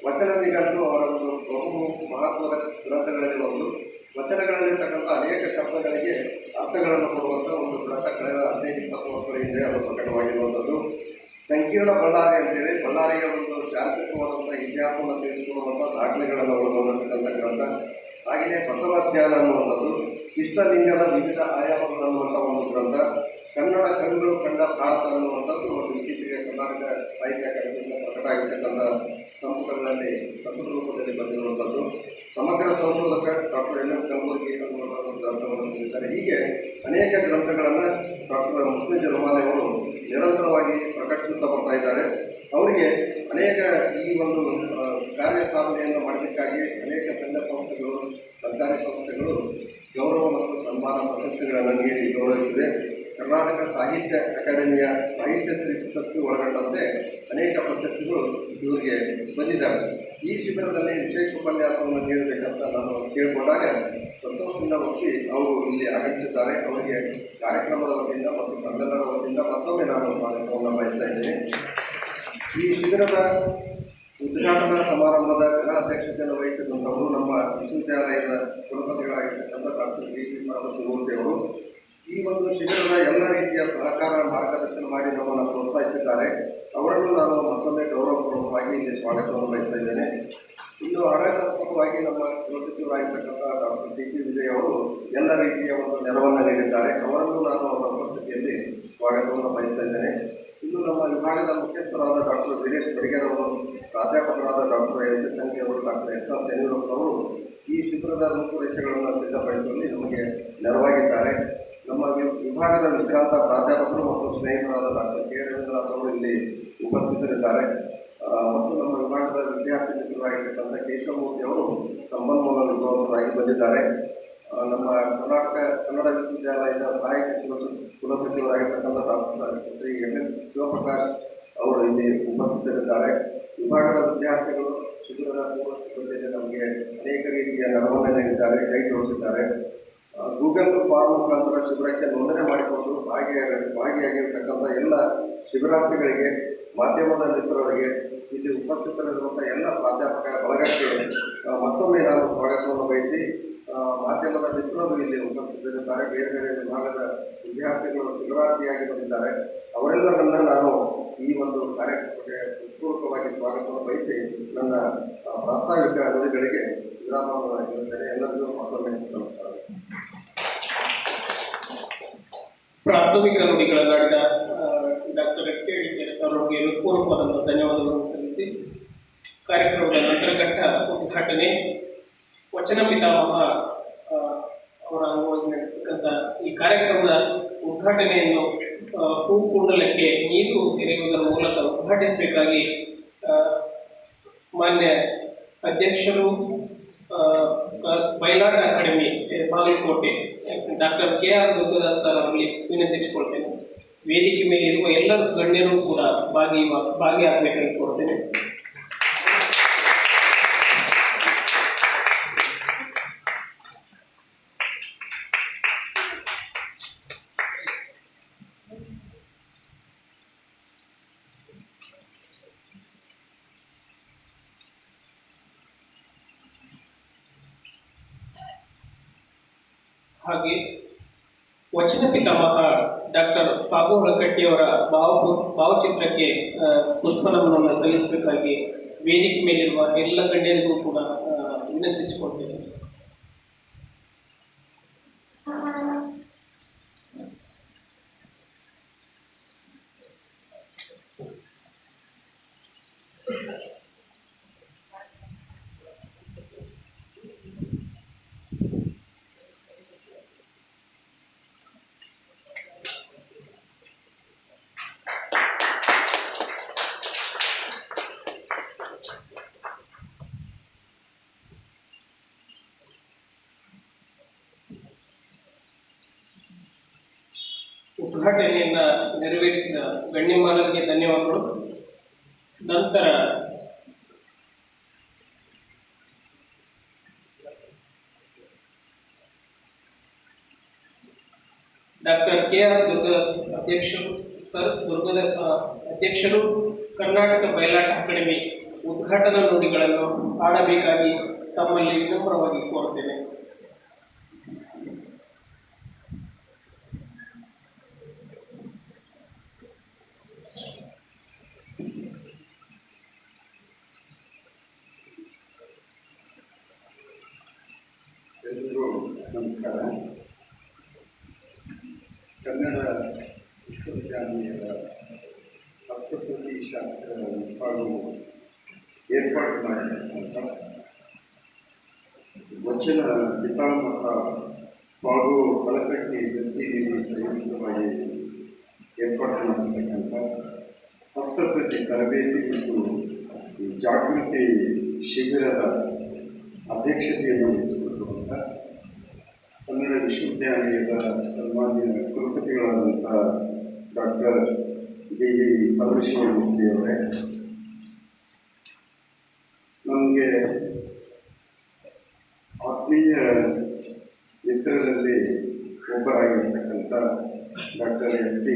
ವಚನ ನಿಘಂಟು ಅವರ ಒಂದು ಬಹು ಮಹತ್ವದ ಗ್ರಂಥಗಳಲ್ಲಿ ಒಂದು. ವಚನಗಳಲ್ಲಿರ್ತಕ್ಕಂಥ ಅನೇಕ ಶಬ್ದಗಳಿಗೆ ಅರ್ಥಗಳನ್ನು ಕೊಡುವಂಥ ಒಂದು ಗ್ರಂಥ ಕಳೆದ 15-20 ವರ್ಷಗಳ ಹಿಂದೆ ಅದು ಪ್ರಕಟವಾಗಿರುವಂಥದ್ದು. ಸಂಕೀರ್ಣ ಬಳ್ಳಾರಿ ಅಂತೇಳಿ ಬಳ್ಳಾರಿಯ ಒಂದು ಚಾರಿತ್ರಿಕವಾದಂಥ ಇತಿಹಾಸವನ್ನು ತಿಳಿಸಿಕೊಡುವಂಥ ದಾಖಲೆಗಳನ್ನು ಒಳಗೊಂಡಿರ್ತಕ್ಕಂಥ ಗ್ರಂಥ. ಹಾಗೆಯೇ ಬಸವಾಧ್ಯಾನ ಅನ್ನುವಂಥದ್ದು, ಇಷ್ಟಲಿಂಗದ ವಿವಿಧ ಆಯಾಮಗಳು ಅನ್ನುವಂಥ ಒಂದು ಗ್ರಂಥ. ಕನ್ನಡ ಕಣ್ಣು ಕಂಡ ಭಾರತ ಅನ್ನುವಂಥದ್ದು ಒಂದು ಇತ್ತೀಚೆಗೆ ಕರ್ನಾಟಕ ಸಾಹಿತ್ಯ ಅಕಾಡೆಮಿಯಿಂದ ಪ್ರಕಟ ಆಗಿರ್ತಕ್ಕಂಥ ಸಂಪುಟಗಳಲ್ಲಿ ಸಂಪುಟ ರೂಪದಲ್ಲಿ ಬಂದಿರುವಂಥದ್ದು. ಸಮಗ್ರ ಸಂಶೋಧಕ ಡಾಕ್ಟರ್ ಎಂ ಕಲಬುರ್ಗಿ ಅನ್ನುವಂಥ ಒಂದು ಗ್ರಂಥವನ್ನು ತಿಳಿದ್ದಾರೆ. ಹೀಗೆ ಅನೇಕ ಗ್ರಂಥಗಳನ್ನು ಡಾಕ್ಟರ್ ಮೃತ್ಯುಂಜಯ ರುಮಾಲೆ ಅವರು ನಿರಂತರವಾಗಿ ಪ್ರಕಟಿಸುತ್ತಾ ಬರ್ತಾ ಇದ್ದಾರೆ. ಅವರಿಗೆ ಅನೇಕ ಈ ಒಂದು ಕಾರ್ಯ ಸಾಧನೆಯನ್ನು ಮಾಡಲಿಕ್ಕಾಗಿ ಅನೇಕ ಸಂಘ ಸಂಸ್ಥೆಗಳು, ಸರ್ಕಾರಿ ಸಂಸ್ಥೆಗಳು ಗೌರವ ಮತ್ತು ಸನ್ಮಾನ ಪ್ರಶಸ್ತಿಗಳನ್ನು ನೀಡಿ ಗೌರವಿಸಿದೆ. ಕರ್ನಾಟಕ ಸಾಹಿತ್ಯ ಅಕಾಡೆಮಿಯ ಸಾಹಿತ್ಯ ಶ್ರೀ ಪ್ರಶಸ್ತಿ ಒಳಗೊಂಡಂತೆ ಅನೇಕ ಪ್ರಶಸ್ತಿಗಳು ಇವರಿಗೆ ಬಂದಿದ್ದಾವೆ. ಈ ಶಿಬಿರದಲ್ಲಿ ವಿಶೇಷ ಉಪನ್ಯಾಸವನ್ನು ನೀಡಬೇಕಂತ ನಾನು ಕೇಳಿಕೊಂಡಾಗ ಸಂತೋಷದಿಂದ ಒಪ್ಪಿ ಅವರು ಇಲ್ಲಿ ಆಗಮಿಸಿದ್ದಾರೆ. ಅವರಿಗೆ ಕಾರ್ಯಕ್ರಮದ ವತಿಯಿಂದ ಮತ್ತು ತಮ್ಮೆಲ್ಲರ ವತಿಯಿಂದ ಮತ್ತೊಮ್ಮೆ ನಾನು ಸ್ವಾಗತವನ್ನು ಬಯಸ್ತಾ ಇದ್ದೇನೆ. ಈ ಶಿಬಿರದ ಉದ್ಘಾಟನಾ ಸಮಾರಂಭದ ಘನ ಅಧ್ಯಕ್ಷತೆಯನ್ನು ವಹಿಸಿದಂಥವರು ನಮ್ಮ ವಿಶ್ವವಿದ್ಯಾಲಯದ ಕುಲಪತಿಗಳಾಗಿರ್ತಕ್ಕಂಥ ಡಾಕ್ಟರ್ ಡಿ ಶಿವಮೂರ್ತಿ ಅವರು. ಈ ಒಂದು ಶಿಬಿರದ ಎಲ್ಲ ರೀತಿಯ ಸಹಕಾರ, ಮಾರ್ಗದರ್ಶನ ಮಾಡಿ ನಮ್ಮನ್ನು ಪ್ರೋತ್ಸಾಹಿಸಿದ್ದಾರೆ. ಅವರನ್ನು ನಾನು ಮತ್ತೊಮ್ಮೆ ಗೌರವಪೂರ್ವಕವಾಗಿ ಇಲ್ಲಿ ಸ್ವಾಗತವನ್ನು ಬಯಸ್ತಾ ಇದ್ದೇನೆ. ಇನ್ನು ಆಡಳಿತಾತ್ಮಕವಾಗಿ ನಮ್ಮ ಗೃಹ ಸಚಿವರಾಗಿರ್ತಕ್ಕಂಥ ಡಾಕ್ಟರ್ ಟಿ ಪಿ ವಿಜಯ್ ಅವರು ಎಲ್ಲ ರೀತಿಯ ಒಂದು ನೆರವನ್ನು ನೀಡಿದ್ದಾರೆ. ಅವರನ್ನು ನಾನು ಅವರ ಉಪಸ್ಥಿತಿಯಲ್ಲಿ ಸ್ವಾಗತವನ್ನು ಬಯಸ್ತಾ ಇದ್ದೇನೆ. ಇನ್ನು ನಮ್ಮ ವಿಭಾಗದ ಮುಖ್ಯಸ್ಥರಾದ ಡಾಕ್ಟರ್ ವೀರೇಶ್ ಬಡಿಗೇರ್ ಅವರು, ಪ್ರಾಧ್ಯಾಪಕರಾದ ಡಾಕ್ಟರ್ ಎಸ್ ಎಸ್ ಅಂಗಿ ಅವರು, ಡಾಕ್ಟರ್ ಎಸ್ ಆರ್ ತೆನೂರವರು ಈ ಶಿಬಿರದ ರೂಪುರೇಷೆಗಳನ್ನು ಸಿದ್ಧಪಡಿಸುವಲ್ಲಿ ನಮಗೆ ನೆರವಾಗಿದ್ದಾರೆ. ನಮ್ಮ ವಿಭಾಗದ ವಿಶ್ರಾಂತ ಪ್ರಾಧ್ಯಾಪಕರು ಮತ್ತು ಸ್ನೇಹಿತರಾದ ಡಾಕ್ಟರ್ ಕೆ ರವೀಂದ್ರನಾಥ್ ಅವರು ಇಲ್ಲಿ ಉಪಸ್ಥಿತರಿದ್ದಾರೆ. ಮತ್ತು ನಮ್ಮ ವಿಭಾಗದ ವಿದ್ಯಾರ್ಥಿ ಮಿತ್ರರಾಗಿರ್ತಕ್ಕಂಥ ಕೇಶವಮೂರ್ತಿ ಅವರು ಸಂಪನ್ಮೂಲ ವಿದ್ವಾಂಸರಾಗಿ ಬಂದಿದ್ದಾರೆ. ನಮ್ಮ ಕರ್ನಾಟಕ ಕನ್ನಡ ವಿಶ್ವವಿದ್ಯಾಲಯದ ಸಹಾಯಕ ಕುಲಸಚಿವರಾಗಿರ್ತಕ್ಕಂಥ doctor Shri M S Shivaprakash ಅವರು ಇಲ್ಲಿ ಉಪಸ್ಥಿತರಿದ್ದಾರೆ. ವಿಭಾಗದ ವಿದ್ಯಾರ್ಥಿಗಳು ಶಿಬಿರದ ಪೂರ್ವ ಸಿದ್ಧತೆಯಲ್ಲಿ ನಮಗೆ ಅನೇಕ ರೀತಿಯ ನೆರವನ್ನು ನೀಡಿದ್ದಾರೆ, ಕೈ ಜೋಡಿಸಿದ್ದಾರೆ. ಗೂಗಲ್ ಫಾರ್ಮ್ ಮುಖಾಂತರ ಶಿಬಿರಕ್ಕೆ ನೋಂದಣಿ ಮಾಡಿಕೊಂಡು ಭಾಗಿಯಾಗಿರ್ತಕ್ಕಂಥ ಎಲ್ಲ ಶಿಬಿರಾರ್ಥಿಗಳಿಗೆ, ಮಾಧ್ಯಮದ ಮಿತ್ರರಿಗೆ, ಇಲ್ಲಿ ಉಪಸ್ಥಿತರಿರುವಂಥ ಎಲ್ಲ ಪ್ರಾಧ್ಯಾಪಕ ಬಳಗಕ್ಕೆ ಮತ್ತೊಮ್ಮೆ ನಾನು ಸ್ವಾಗತವನ್ನು ಬಯಸಿ, ಮಾಧ್ಯಮದ ಮಿತ್ರರು ಇಲ್ಲಿ ಉಪಸ್ಥಿತರಿದ್ದಾರೆ, ಬೇರೆ ಬೇರೆ ವಿಭಾಗದ ವಿದ್ಯಾರ್ಥಿಗಳು ಶಿಬಿರಾರ್ಥಿಯಾಗಿ ಬಂದಿದ್ದಾರೆ. ಅವರೆಲ್ಲರನ್ನ ನಾನು ಈ ಒಂದು ಕಾರ್ಯಕ್ರಮಕ್ಕೆ ಹೃತ್ಪೂರ್ವಕವಾಗಿ ಸ್ವಾಗತವನ್ನು ಬಯಸಿ ನನ್ನ ಪ್ರಾಸ್ತಾವಿಕ ನುಡಿಗಳಿಗೆ ವಿರಾಮವನ್ನು ನೀಡುತ್ತೇನೆ. ಎಲ್ಲರಿಗೂ ಮತ್ತೊಮ್ಮೆ ನಮಸ್ಕಾರ. ಪ್ರಾಸ್ತಾವಿಕ ನುಡಿಗಳನ್ನಾಡಿದ ಡಾಕ್ಟರ್ ಎಸ್ ಕೆ ಡಿ ಅವರಿಗೆ ಹೃತ್ಪೂರ್ವಕವಾದ ಧನ್ಯವಾದಗಳನ್ನು ಸಲ್ಲಿಸಿ ಕಾರ್ಯಕ್ರಮದ ನಂತರ ಘಟ್ಟ ಉದ್ಘಾಟನೆ ವಚನ ಪಿತಾಮಹ ಅವರ ಅಂಗವಾಗಿ ನಡೆಸತಕ್ಕಂಥ ಈ ಕಾರ್ಯಕ್ರಮದ ಉದ್ಘಾಟನೆಯನ್ನು ಹೂಕುಂಡಲಕ್ಕೆ ನೀರು ಎರೆಯುವುದರ ಮೂಲಕ ಉದ್ಘಾಟಿಸಬೇಕಾಗಿ ಮಾನ್ಯ ಅಧ್ಯಕ್ಷರು Bayalata academy Bagalkote doctor K R Durgadas sir ಅವರಲ್ಲಿ ವಿನಂತಿಸಿಕೊಳ್ತೇನೆ. ವೇದಿಕೆ ಮೇಲೆ ಇರುವ ಎಲ್ಲ ಗಣ್ಯರು ಕೂಡ ಭಾಗಿಯಾಗಬೇಕಾಗಿ ಕೊಡ್ತೇನೆ. ಹಾಗೆ ವಚನ ಪಿತಾಮಹ ಡಾಕ್ಟರ್ ಫಾಗು ಅಳಕಟ್ಟಿಯವರ ಭಾವಚಿತ್ರಕ್ಕೆ ಪುಷ್ಪನಮನವನ್ನು ಸಲ್ಲಿಸಬೇಕಾಗಿ ವೇದಿಕೆ ಮೇಲಿರುವ ಎಲ್ಲ ಗಣ್ಯರಿಗೂ ಕೂಡ ವಿನಂತಿಸಿಕೊಳ್ತೇನೆ. ಉದ್ಘಾಟನೆಯನ್ನು ನೆರವೇರಿಸಿದ ಗಣ್ಯಮಾನರಿಗೆ ಧನ್ಯವಾದಗಳು. ನಂತರ ಡಾಕ್ಟರ್ KR ದುರ್ಗದಾಸ್ ಅಧ್ಯಕ್ಷರು ಕರ್ನಾಟಕ ಬಯಲಾಟ ಅಕಾಡೆಮಿ ಉದ್ಘಾಟನಾ ನುಡಿಗಳನ್ನು ಆಡಬೇಕಾಗಿ ತಮ್ಮಲ್ಲಿ ವಿನಮ್ರವಾಗಿ ಕೋರುತ್ತೇನೆ. ಎಲ್ಲರಿಗೂ ನಮಸ್ಕಾರ. ಕನ್ನಡ ವಿಶ್ವವಿದ್ಯಾನಿಲಯದ ಹಸ್ತಪ್ರತಿ ಶಾಸ್ತ್ರ ವಿಭಾಗವು ಏರ್ಪಾಡು ಮಾಡಿರ್ತಕ್ಕಂಥ ವಚನ ಪಿತಾಮಹ ಹಾಗೂ ಬಲಕಟ್ಟಿ ದತ್ತಿನಿಧಿ ಸಂಯುಕ್ತವಾಗಿ ಏರ್ಪಾಡು ಮಾಡಿರ್ತಕ್ಕಂಥ ಹಸ್ತಪ್ರತಿ ತರಬೇತಿ ಮತ್ತು ಜಾಗೃತಿ ಶಿಬಿರದ ಅಧ್ಯಕ್ಷತೆಯನ್ನು ವಹಿಸಿಕೊಳ್ಳುವಂಥ ಕನ್ನಡ ವಿಶ್ವವಿದ್ಯಾನಿಲಯದ ಸನ್ಮಾನ್ಯ ಕುಲಪತಿಗಳಾದಂಥ ಡಾಕ್ಟರ್ DV ಪರಮೇಶ್ವರಮೂರ್ತಿಯವರೇ, ನಮಗೆ ಆತ್ಮೀಯ ಮಿತ್ರರಲ್ಲಿ ಒಬ್ಬರಾಗಿರ್ತಕ್ಕಂಥ ಡಾಕ್ಟರ್ FT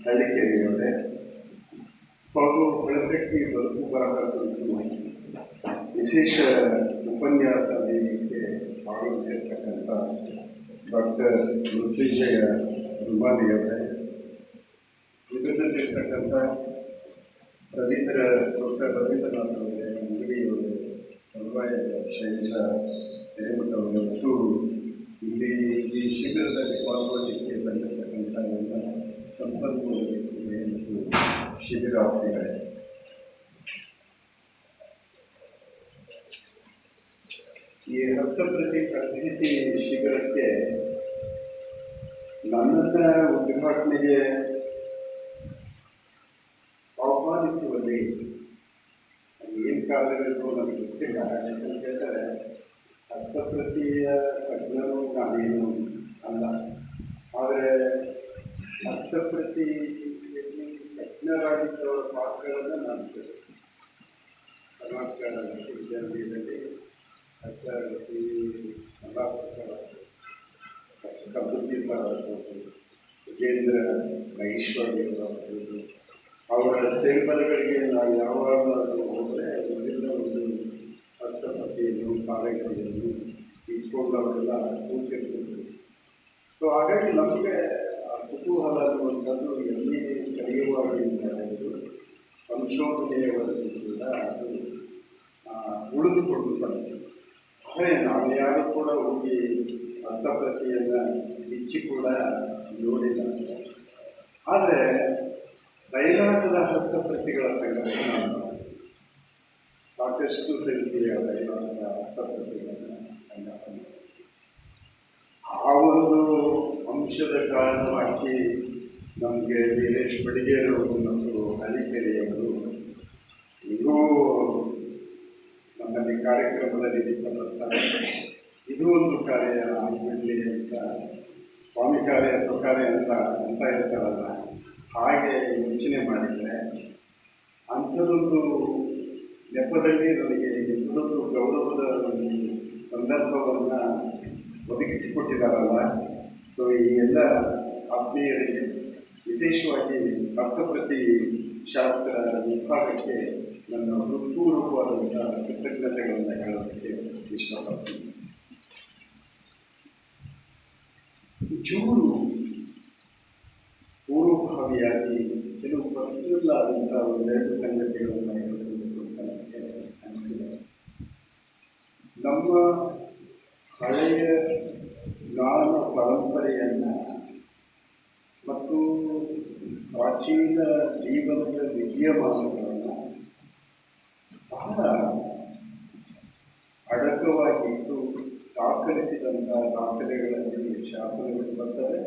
ಹಳ್ಳಿಕೇರಿಯವರೇ ಹಾಗೂ ಬೆಳಕಟ್ಟಿ ಬದುಕು ಬರಹ ಕುರಿತು ವಿಶೇಷ ಉಪನ್ಯಾಸ ವೇದಿಕೆ ಭಾಗವಹಿಸಿರ್ತಕ್ಕಂಥ ಡಾಕ್ಟರ್ ಮೃತ್ಯುಂಜಯ ರುಮಾಲಿಯವರೇ, ವಿಧದಲ್ಲಿರ್ತಕ್ಕಂಥ ಪ್ರೊಫೆಸರ್ ರವೀಂದ್ರನಾಥ್ ಅವರೇ, ಅಂಗಡಿಯವರೇ, ತರುವಾಯ ಶೈಲೇಶ ಹಿರೇಮಠವರೇ ಮತ್ತು ಇಲ್ಲಿ ಈ ಶಿಬಿರದಲ್ಲಿ ಪಾಲ್ಗೊಳ್ಳಲಿಕ್ಕೆ ಬಂದಿರತಕ್ಕಂಥ ಎಲ್ಲ ಸಂಪನ್ಮೂಲ ವ್ಯಕ್ತಿಗಳೇ ಮತ್ತು ಶಿಬಿರಾರ್ಥಿಗಳೇ, ಈ ಹಸ್ತಪ್ರತಿ ತರಬೇತಿ ಶಿಬಿರಕ್ಕೆ ನನ್ನನ್ನು ಉದ್ಘಾಟನೆಗೆ ಆಹ್ವಾನಿಸುವಲ್ಲಿ ಏನು ಕಾರಣಗಳು ನನಗೆ ಗೊತ್ತಿಲ್ಲ. ಯಾಕಂತ ಹೇಳಿದ್ರೆ ಹಸ್ತಪ್ರತಿಯ ತಜ್ಞರು ನಾನೇನು ಅಲ್ಲ. ಆದರೆ ಹಸ್ತಪ್ರತಿ ತಜ್ಞರಾಗಿದ್ದವರ ಪಾತ್ರಗಳನ್ನು ನಾನು ಕರ್ನಾಟಕ ವಿಶ್ವವಿದ್ಯಾನಿಲಯದಲ್ಲಿ doctor Mallapura sir, doctor Kabbutti sir ಆಗ್ಬೋದು, ವಿಜೇಂದ್ರ ಮಹೇಶ್ವರಿಯವರಾಗ್ಬೋದು, ಅವರ ಚೇಂಬರ್ಗಳಿಗೆ ನಾವು ಯಾವಾಗಲೂ ಹೋದರೆ ಅವರಿಂದ ಒಂದು ಹಸ್ತಪ್ರತಿಯನ್ನು ಕಾರ್ಯಕ್ರಮವನ್ನು ಇಟ್ಕೊಂಡು ಅವರೆಲ್ಲ ಕೂತಿರ್ತಿದ್ರು. ಸೊ ಹಾಗಾಗಿ ನಮಗೆ ಕುತೂಹಲ ಅನ್ನುವಂಥದ್ದು ಎಲ್ಲಿ ಕಲಿಯುವಾಗಿಂದ ಇದು ಸಂಶೋಧನೆಯವರೆಗೂ ಕೂಡ ಅದು ಉಳಿದುಕೊಂಡು ಬಂದಿದೆ. ಆದರೆ ನಾವು ಯಾರು ಕೂಡ ಹೋಗಿ ಹಸ್ತಪ್ರತಿಯನ್ನು ಬಿಚ್ಚಿ ಕೂಡ ನೋಡಿಲ್ಲ. ಆದರೆ ಬಯಲಾಟದ ಹಸ್ತಪ್ರತಿಗಳ ಸಂಘಟನೆ ನಾನು ಸಾಕಷ್ಟು ಸಂಖ್ಯೆಯ ಬಯಲಾಟದ ಹಸ್ತಪ್ರತಿಗಳನ್ನು ಸಂಘಟನೆ, ಆ ಒಂದು ಅಂಶದ ಕಾರಣವಾಗಿ ನಮಗೆ ವೀರೇಶ್ ಬಡಿಗೇರವರು ಮತ್ತು ಹಳ್ಳಿಕೆರೆಯವರು ಇದು ನಮ್ಮಲ್ಲಿ ಕಾರ್ಯಕ್ರಮದಲ್ಲಿ ಬರ್ತಾರೆ, ಇದು ಒಂದು ಕಾರ್ಯ ಆಗಿರಲಿ ಅಂತ, ಸ್ವಾಮಿ ಕಾರ್ಯ ಸ್ವಕಾರ್ಯ ಅಂತ ಇರ್ತಾರಲ್ಲ, ಹಾಗೆ ಯೋಚನೆ ಮಾಡಿದರೆ ಅಂಥದ್ದೊಂದು ನೆಪದಲ್ಲಿ ನನಗೆ ಇಂಥದೊಂದು ಗೌರವದ ಒಂದು ಸಂದರ್ಭವನ್ನು ಒದಗಿಸಿಕೊಟ್ಟಿದ್ದಾರಲ್ಲ. ಸೊ ಈ ಎಲ್ಲ ಆತ್ಮೀಯರಿಗೆ, ವಿಶೇಷವಾಗಿ ಹಸ್ತಪ್ರತಿ ಶಾಸ್ತ್ರ ವಿಭಾಗಕ್ಕೆ ನನ್ನ ಹೃತ್ಪೂರ್ವಕವಾದಂಥ ಕೃತಜ್ಞತೆಗಳನ್ನು ಹೇಳೋದಕ್ಕೆ ಇಷ್ಟಪಡ್ತೀನಿ. ಚೂರು ಪೂರ್ವಭಾವಿಯಾಗಿ ಕೆಲವು ಪರ್ಸನಲ್ ಆದಂಥ ಒಂದೆರಡು ಸಂಗತಿಗಳನ್ನು ಹೇಳಬೇಕು ಅಂತ ನನಗೆ ಮನಸ್ಸಿದೆ. ನಮ್ಮ ಹಳೆಯ ಜ್ಞಾನ ಪರಂಪರೆಯನ್ನು ಮತ್ತು ಪ್ರಾಚೀನ ಜೀವನದ ವಿದ್ಯಮಾನಗಳನ್ನು ಬಹಳ ಅಡಕವಾಗಿಟ್ಟು ದಾಖಲಿಸಿದಂಥ ದಾಖಲೆಗಳಲ್ಲಿ ಶಾಸನಗಳು ಬರ್ತವೆ,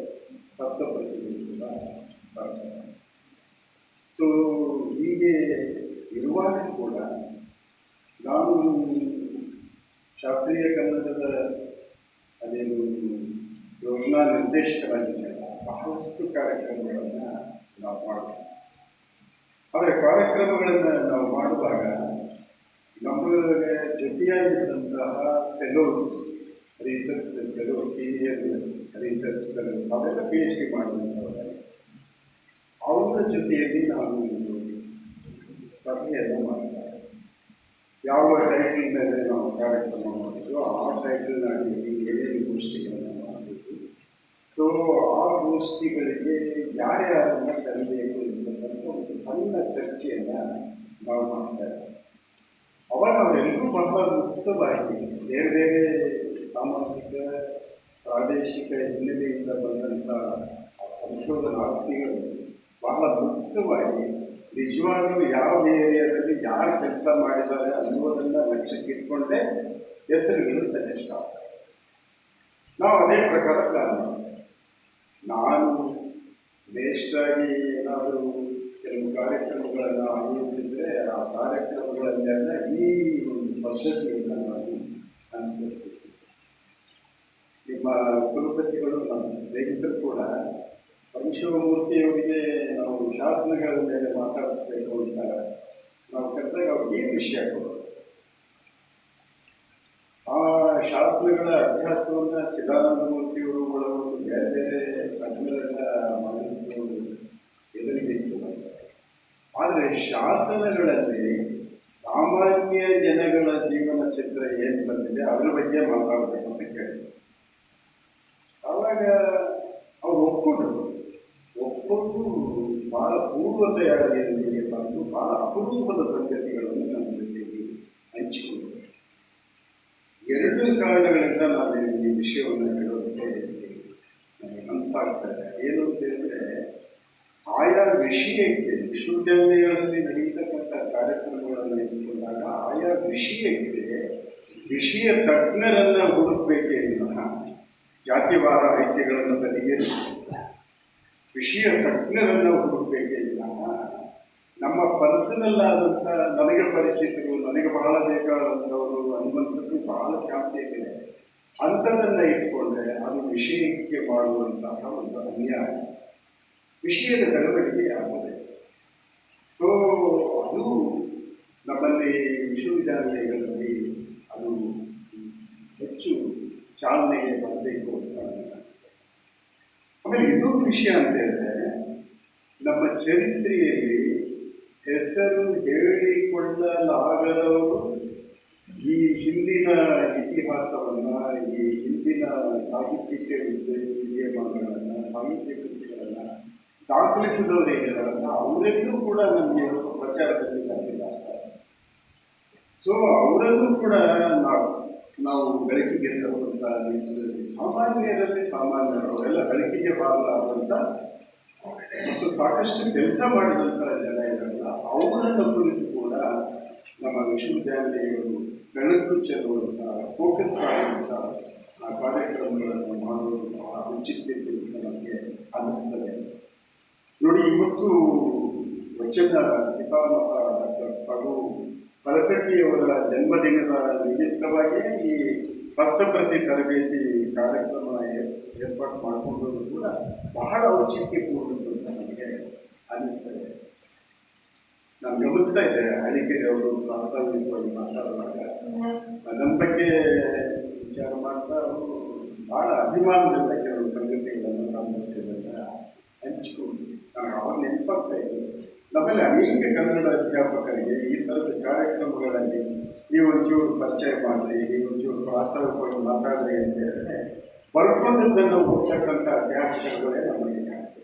ಹಸ್ತಪ್ರತಿಗಳು ಕೂಡ ಬರ್ತವೆ. ಸೊ ಹೀಗೆ ಇರುವಾಗ ಕೂಡ ನಾನು ಶಾಸ್ತ್ರೀಯ ಕನ್ನಡದ ಅದೇನು ಯೋಜನಾ ನಿರ್ದೇಶಕರಾಗಿದ್ದೆಲ್ಲ ಬಹಳಷ್ಟು ಕಾರ್ಯಕ್ರಮಗಳನ್ನು ನಾವು ಮಾಡ್ತೀವಿ. ಆದರೆ ಕಾರ್ಯಕ್ರಮಗಳನ್ನು ನಾವು ಮಾಡುವಾಗ ನಮಗೆ ಜೊತೆಯಾಗಿದ್ದಂತಹ fellows, research fellows, senior research fellows ಅವೆಲ್ಲ PhD ಮಾಡಿದಂಥವ್ರೆ. ಅವರ ಜೊತೆಯಲ್ಲಿ ನಾವು ಒಂದು ಸಭೆಯನ್ನು ಮಾಡ್ತಾರೆ. ಯಾವ ಟೈಟಲ್ ಮೇಲೆ ನಾವು ಕಾರ್ಯಕ್ರಮ ಮಾಡಿದ್ವು ಆ ಟೈಟಲ್ ಅಡಿಯಲ್ಲಿ ಏನೇನು ಗೋಷ್ಠಿಗಳನ್ನು ಮಾಡಬೇಕು, ಸೊ ಆ ಗೋಷ್ಠಿಗಳಿಗೆ ಯಾರ್ಯಾರನ್ನ ಕಲಿಬೇಕು ಎಂಬುದನ್ನು ಒಂದು ಸಣ್ಣ ಚರ್ಚೆಯನ್ನು ನಾವು ಮಾಡ್ತಾರೆ. ಅವಾಗ ಅವರೆಲ್ಲರೂ ಬಹಳ ಮುಕ್ತವಾಗಿ ಬೇರೆ ಬೇರೆ ಸಾಮಾಜಿಕ ಪ್ರಾದೇಶಿಕ ಹಿನ್ನೆಲೆಯಿಂದ ಬಂದಂಥ ಸಂಶೋಧನಾರ್ಥಿಗಳು ಬಹಳ ಮುಕ್ತವಾಗಿ ನಿಜವಾಗ್ಲೂ ಯಾವ ಏರಿಯಾದಲ್ಲಿ ಯಾರು ಕೆಲಸ ಮಾಡಿದ್ದಾರೆ ಅನ್ನೋದನ್ನು ಲಕ್ಷ್ಯಕ್ಕಿಟ್ಕೊಂಡೇ ಹೆಸರುಗಳು ಸಜೆಸ್ಟ್ ಆಗ್ತವೆ. ನಾವು ಅದೇ ಪ್ರಕಾರ ಪ್ಲಾನ್ ಮಾಡ್ತೇವೆ. ನಾನು ವೇಸ್ಟಾಗಿ ಏನಾದರೂ ಕೆಲವು ಕಾರ್ಯಕ್ರಮಗಳನ್ನು ಆಯೋಜಿಸಿದರೆ ಆ ಕಾರ್ಯಕ್ರಮಗಳನ್ನೆಲ್ಲ ಈ ಒಂದು ಪದ್ಧತಿಯನ್ನು ನಾನು ಅನುಸರಿಸಿದ್ದೆ. ನಿಮ್ಮ ಕುಲಪತಿಗಳು ನಮ್ಮ ಸ್ನೇಹಿತರು ಕೂಡ ಪರಮೇಶ್ವರಮೂರ್ತಿಯವರಿಗೆ ನಾವು ಶಾಸನಗಳ ಮೇಲೆ ಮಾತಾಡಿಸ್ಬೇಕು ಅಂತ ನಾವು ಕರೆದಾಗ ಅವ್ರಿಗೆ ಏನು ವಿಷಯ ಕೊಡೋದು, ಶಾಸನಗಳ ಅಭ್ಯಾಸವನ್ನು ಚಿದಾನಂದ ಮೂರ್ತಿಯವರುಗಳ ಬೇರೆ ಬೇರೆ ತಜ್ಞರೆಲ್ಲ ಮಾಡಿದ್ದು ಎದುರಿಗೆ ಇತ್ತು. ಆದರೆ ಶಾಸನಗಳಲ್ಲಿ ಸಾಮಾನ್ಯ ಜನಗಳ ಜೀವನ ಚಿತ್ರ ಏನು ಬಂದಿದೆ ಅದ್ರ ಬಗ್ಗೆ ಮಾತಾಡಬೇಕು ಅಂತ ಕೇಳಿದ್ರು. ಆವಾಗ ಅವ್ರು ಒಪ್ಪಿಕೊಂಡು ಭಾಳ ಪೂರ್ವತೆಯಾಗಿ ಬಂದು ಭಾಳ ಅಪರೂಪದ ಸಂಗತಿಗಳನ್ನು ನಮ್ಮ ಜೊತೆಗೆ ಹಂಚಿಕೊಂಡರು. ಎರಡು ಕಾರಣಗಳಿಂದ ನಾನು ಈ ವಿಷಯವನ್ನು ಹೇಳೋದಕ್ಕೆ ನನಗೆ ಮನಸ್ಸಾಗ್ತದೆ. ಏನು ಅಂತ ಹೇಳಿದ್ರೆ, ಆಯಾ ವಿಷಯಕ್ಕೆ ವಿಶ್ವವಿದ್ಯಾಲಯಗಳಲ್ಲಿ ನಡೆಯತಕ್ಕಂಥ ಕಾರ್ಯಕ್ರಮಗಳನ್ನು ಇಟ್ಟುಕೊಂಡಾಗ ಆಯಾ ವಿಷಯಕ್ಕೆ ವಿಷಯ ತಜ್ಞರನ್ನು ಹುಡುಕಬೇಕೇ ವಿನಃ ಜಾತಿವಾರ ಆಯ್ಕೆಗಳನ್ನು ಬದಿಗಿರಿಸಿ ವಿಷಯ ತಜ್ಞರನ್ನು ಹುಡುಕಬೇಕೇ ವಿನಃ ನಮ್ಮ ಪರ್ಸನಲ್ ಆದಂಥ ನನಗೆ ಪರಿಚಿತರು, ನನಗೆ ಬಹಳ ಬೇಕಾದಂಥವರು ಅನ್ನುವಂಥದ್ದು ಬಹಳ ಚಾಂತಿಯಾಗಿದೆ. ಅಂಥದ್ದನ್ನು ಇಟ್ಕೊಂಡ್ರೆ ಅದು ವಿಷಯಕ್ಕೆ ಮಾಡುವಂತಹ ಒಂದು ಅನ್ಯಾಯ, ವಿಷಯದ ಬೆಳವಣಿಗೆ ಆಗಿದೆ. ಸೊ ಅದು ನಮ್ಮಲ್ಲಿ ವಿಶ್ವವಿದ್ಯಾಲಯಗಳಲ್ಲಿ ಅದು ಹೆಚ್ಚು ಚಾಲನೆಗೆ ಬರಬೇಕು ಅಂತ ನನಗೆ ಅನಿಸ್ತದೆ. ಆಮೇಲೆ ಇನ್ನೊಂದು ವಿಷಯ ಅಂತ ಹೇಳಿದ್ರೆ, ನಮ್ಮ ಚರಿತ್ರೆಯಲ್ಲಿ ಹೆಸರು ಹೇಳಿಕೊಳ್ಳಲಾಗದವರು ಈ ಹಿಂದಿನ ಇತಿಹಾಸವನ್ನು, ಈ ಹಿಂದಿನ ಸಾಹಿತ್ಯಿಕ ವಿದ್ಯಮಾನಗಳನ್ನು, ಸಾಹಿತ್ಯ ಕೃತಿಗಳನ್ನು ದಾಖಲಿಸಿದವರು ಏನಿದಾರಲ್ಲ ಅವರೆಲ್ಲರೂ ಕೂಡ ನಮಗೆ ಪ್ರಚಾರದಲ್ಲಿ ಬಂದಿಲ್ಲ ಅಷ್ಟೇ. ಸೊ ಅವರಲ್ಲೂ ಕೂಡ ನಾವು ಬೆಳಕಿಗೆ ತರುವಂಥ ನಿಟ್ಟಿನಲ್ಲಿ ಸಾಮಾನ್ಯರಲ್ಲಿ ಸಾಮಾನ್ಯರು ಅವರೆಲ್ಲ ಬೆಳಕಿಗೆ ಬಾರಲಾದಂಥ ಮತ್ತು ಸಾಕಷ್ಟು ಕೆಲಸ ಮಾಡಿದಂಥ ಜನ ಇರಲ್ಲ, ಅವರನ್ನು ಕುರಿತು ಕೂಡ ನಮ್ಮ ವಿಶ್ವವಿದ್ಯಾಲಯಗಳು ಬೆಳಕು ಚೆಲ್ಲುವಂಥ ಫೋಕಸ್ ಆಗುವಂಥ ಕಾರ್ಯಕ್ರಮಗಳನ್ನು ಮಾಡುವುದು ಬಹಳ ಔಚಿತ್ಯತೆ ಅಂತ ನಮಗೆ ಅನ್ನಿಸ್ತದೆ. ನೋಡಿ, ಇವತ್ತು ವಚನ ಪಿತಾಮಹ ಡಾಕ್ಟರ್ ಫಗು ಫಲಕಟ್ಟಿಯವರ ಜನ್ಮದಿನದ ನಿಮಿತ್ತವಾಗಿ ಈ ಹಸ್ತಪ್ರತಿ ತರಬೇತಿ ಕಾರ್ಯಕ್ರಮ ಏರ್ಪಾಡು ಮಾಡಿಕೊಂಡು ಕೂಡ ಬಹಳ ಔಚಿತ್ಯಪೂರ್ಣದ್ದು ಅಂತ ನನಗೆ ಅನ್ನಿಸ್ತದೆ. ನಾನು ಗಮನಿಸ್ತಾ ಇದ್ದೆ, ಅಡಿಕೆರೆ ಅವರು ಪ್ರಾಸ್ತಾವಿಕವಾಗಿ ಮಾತಾಡುವಾಗ ನನ್ನ ಬಗ್ಗೆ ವಿಚಾರ ಮಾಡ್ತಾ ಅವರು ಭಾಳ ಅಭಿಮಾನದಿಂದ ಕೆಲವು ಸಂಗತಿಗಳನ್ನು ನಮ್ಮ ಜೊತೆಗೆಲ್ಲ ಹಂಚಿಕೊಂಡು ನನಗೆ ಅವಾಗ ನೆನಪಾಗ್ತಾ ಇದ್ದೆ. ನಮ್ಮಲ್ಲಿ ಅನೇಕ ಕನ್ನಡ ಅಧ್ಯಾಪಕರಿಗೆ ಈ ಥರದ ಕಾರ್ಯಕ್ರಮಗಳಲ್ಲಿ ನೀವೊಂಚೂರು ಪರಿಚಯ ಮಾಡಿರಿ, ನೀವೊಂಚೂರು ಪ್ರಾಸ್ತಾವಿಕವಾಗಿ ಮಾತಾಡ್ರಿ ಅಂತ ಹೇಳಿದ್ರೆ ಬರ್ಕೊಂಡದ್ದನ್ನು ಹೋಗ್ತಕ್ಕಂಥ ಅಧ್ಯಾಪಕರುಗಳೇ ನಮಗೆ ಜಾಸ್ತಿ.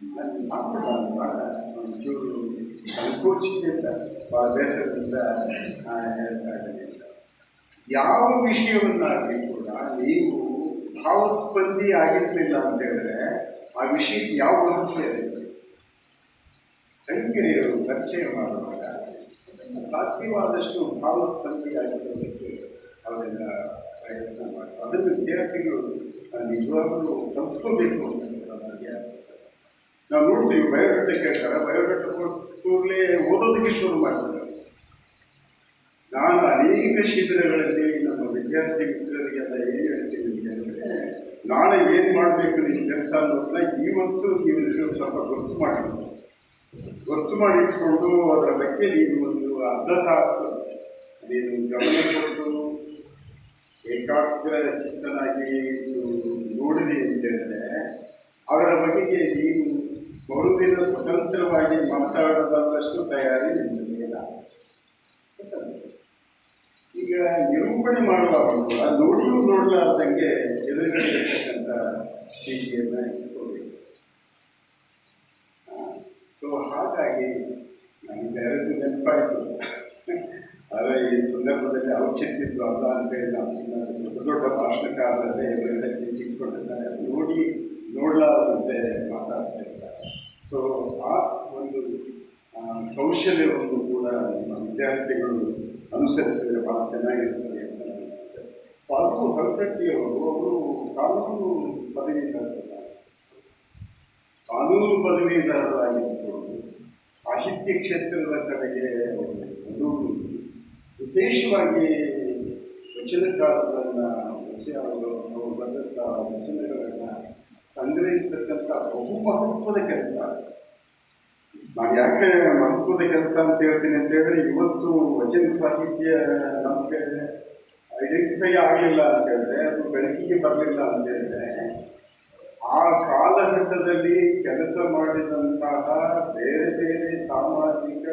ನಾನು ಭಾಳ ಒಂಚೂರು ಸಂಕೋಚದಿಂದ ಭಾಳ ಬೇಸರದಿಂದ ಹೇಳ್ತಾ ಇದ್ದೀನಿ. ಯಾವ ವಿಷಯವನ್ನಾಗಲಿ ಕೂಡ ನೀವು ಭಾವಸ್ಪಂದಿ ಆಗಿಸಲಿಲ್ಲ ಅಂತ ಹೇಳಿದ್ರೆ ಆ ವಿಷಯಕ್ಕೆ ಯಾವ ಮಹತ್ವ ಇರುತ್ತೆ. ಕಲಿಕೆಯರು ಪರಿಚಯ ಮಾಡುವಾಗ ಅದನ್ನು ಸಾಧ್ಯವಾದಷ್ಟು ಭಾವಸ್ಪಂದಿ ಆಗಿಸೋದಕ್ಕೆ ಅವರೆಲ್ಲ ಪ್ರಯತ್ನ ಮಾಡ್ತಾರೆ. ಅದನ್ನು ವಿದ್ಯಾರ್ಥಿಗಳು ನಿಜವಾಗಲೂ ಕಲ್ತ್ಕೋಬೇಕು ಅಂತ ನನಗೆ ಅನಿಸ್ತದೆ. ನಾವು ನೋಡ್ತೀವಿ, ಬಯೋಡೇಟಾ ಕೇಳ್ತಾರೆ, ಬಯೋಡೇಟಾ ಕೂಡಲೇ ಓದೋದಕ್ಕೆ ಶುರು ಮಾಡ್ತಾರೆ. ನಾನು ಅನೇಕ ಶಿಬಿರಗಳಲ್ಲಿ ನಮ್ಮ ವಿದ್ಯಾರ್ಥಿ ಮಿತ್ರರಿಗೆಲ್ಲ ಏನು ಹೇಳ್ತೀನಿ ಅಂತಂದರೆ, ನಾಳೆ ಏನು ಮಾಡಬೇಕು ನಿಮ್ಮ ಕೆಲಸ ಅನ್ನೋದನ್ನ ಇವತ್ತು ನೀವು ಸ್ವಲ್ಪ ಗೊತ್ತು ಮಾಡಿಟ್ಕೊಂಡು ಅದರ ಬಗ್ಗೆ ನೀವು ಒಂದು ಅರ್ಧ ತಾಸು ನೀನು ಗಮನ ಕೊಟ್ಟು ಏಕಾಗ್ರ ಚಿತ್ತನಾಗಿ ನೋಡಿದೆ ಅಂತ ಹೇಳಿದ್ರೆ ಅದರ ಬಗೆಗೆ ನೀವು ಮರುದಿನ ಸ್ವತಂತ್ರವಾಗಿ ಮಾತಾಡಬಲ್ಲಷ್ಟು ತಯಾರಿ ನಿಮ್ಮ ಜೊತೆಗಿಲ್ಲ. ಈಗ ನಿರೂಪಣೆ ಮಾಡುವಾಗ ಕೂಡ ನೋಡಿಯೂ ನೋಡಲಾರ್ದಂಗೆ ಎದುರುಗಡೆ ಇರ್ತಕ್ಕಂಥ ಚೀಟಿಯನ್ನು ಇಟ್ಕೋಬೇಕು. ಸೊ ಹಾಗಾಗಿ ನನಗೆ ಯಾರಿಗೂ ನೆನಪಾಯಿತು. ಆದರೆ ಈ ಸಂದರ್ಭದಲ್ಲಿ ಔಚಿತ್ಯದ್ದು ಅಲ್ಲ ಅಂತೇಳಿ ನಾವು ಸುಮ್ಮನೆ ದೊಡ್ಡ ದೊಡ್ಡ ಭಾಷಣಕಾರರಲ್ಲೇ ಎದುರುಗಡೆ ಚೀಟಿ ಇಟ್ಕೊಂಡಿದ್ದಾರೆ, ನೋಡಲಾರದಂತೆ ಮಾತಾಡ್ತಾ ಇದ್ದಾರೆ. ಸೊ ಆ ಒಂದು ಕೌಶಲ್ಯವನ್ನು ಕೂಡ ನಮ್ಮ ವಿದ್ಯಾರ್ಥಿಗಳು ಅನುಸರಿಸಿದರೆ ಭಾಳ ಚೆನ್ನಾಗಿರ್ತದೆ ಅಂತ ನನಗೆ. ಪಾಲ್ಗೂ ಹಲ್ಕಟ್ಟಿಯವರು ಅವರು ಕಾನೂನು ಪದವೀಧರರಾಗಿದ್ದು ಸಾಹಿತ್ಯ ಕ್ಷೇತ್ರದ ಕಡೆಗೆ ಒಂದು ವಿಶೇಷವಾಗಿ ವಚನಕಾರರನ್ನು ಅವರು ಬರೆದಂಥ ವಚನಗಳನ್ನು ಸಂಗ್ರಹಿಸತಕ್ಕಂಥ ಬಹು ಮಹತ್ವದ ಕೆಲಸ. ನಾನು ಯಾಕೆ ಮಹತ್ವದ ಕೆಲಸ ಅಂತ ಹೇಳ್ತೀನಿ ಅಂತ ಹೇಳಿದ್ರೆ, ಇವತ್ತು ವಚನ ಸಾಹಿತ್ಯ ನಮಗೆ ಐಡೆಂಟಿಫೈ ಆಗಲಿಲ್ಲ ಅಂತ ಹೇಳಿದ್ರೆ, ಅದು ಬೆಳಕಿಗೆ ಬರಲಿಲ್ಲ ಅಂತ ಹೇಳಿದ್ರೆ, ಆ ಕಾಲಘಟ್ಟದಲ್ಲಿ ಕೆಲಸ ಮಾಡಿದಂತಹ ಬೇರೆ ಬೇರೆ ಸಾಮಾಜಿಕ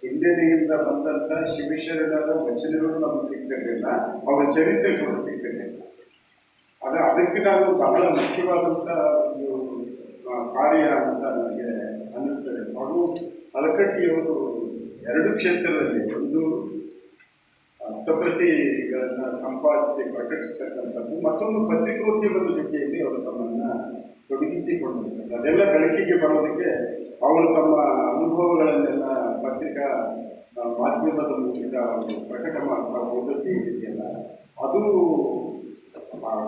ಹಿನ್ನೆಲೆಯಿಂದ ಬಂದಂಥ ಶಿವಶರಣರ ವಚನಗಳು ನಮಗೆ ಸಿಗ್ತಿರಲಿಲ್ಲ, ಅವರ ಚರಿತ್ರೆಗಳು ಸಿಗ್ತಿರಲಿಲ್ಲ. ಅದಕ್ಕೆ ನಾನು ಬಹಳ ಮುಖ್ಯವಾದಂಥ ಒಂದು ಕಾರ್ಯ ಅಂತ ನನಗೆ ಅನ್ನಿಸ್ತದೆ. ಹಾಗೂ ಹಲಕಟ್ಟಿಯವರು ಎರಡು ಕ್ಷೇತ್ರದಲ್ಲಿ, ಒಂದು ಹಸ್ತಪ್ರತಿಗಳನ್ನು ಸಂಪಾದಿಸಿ ಪ್ರಕಟಿಸ್ತಕ್ಕಂಥದ್ದು, ಮತ್ತೊಂದು ಪತ್ರಿಕೋದ್ಯಮದ ಜೊತೆಯಲ್ಲಿ ಅವರು ತಮ್ಮನ್ನು ತೊಡಗಿಸಿಕೊಂಡಿರ್ತಾರೆ. ಅದೆಲ್ಲ ಬೆಳಕಿಗೆ ಬರೋದಕ್ಕೆ ಅವರು ತಮ್ಮ ಅನುಭವಗಳನ್ನೆಲ್ಲ ಪತ್ರಿಕಾ ಮಾಧ್ಯಮದ ಮೂಲಕ ಅವರು ಪ್ರಕಟ ಮಾಡ್ತಾ ಹೋದದ್ದು ಇದೆಯಲ್ಲ, ಅದು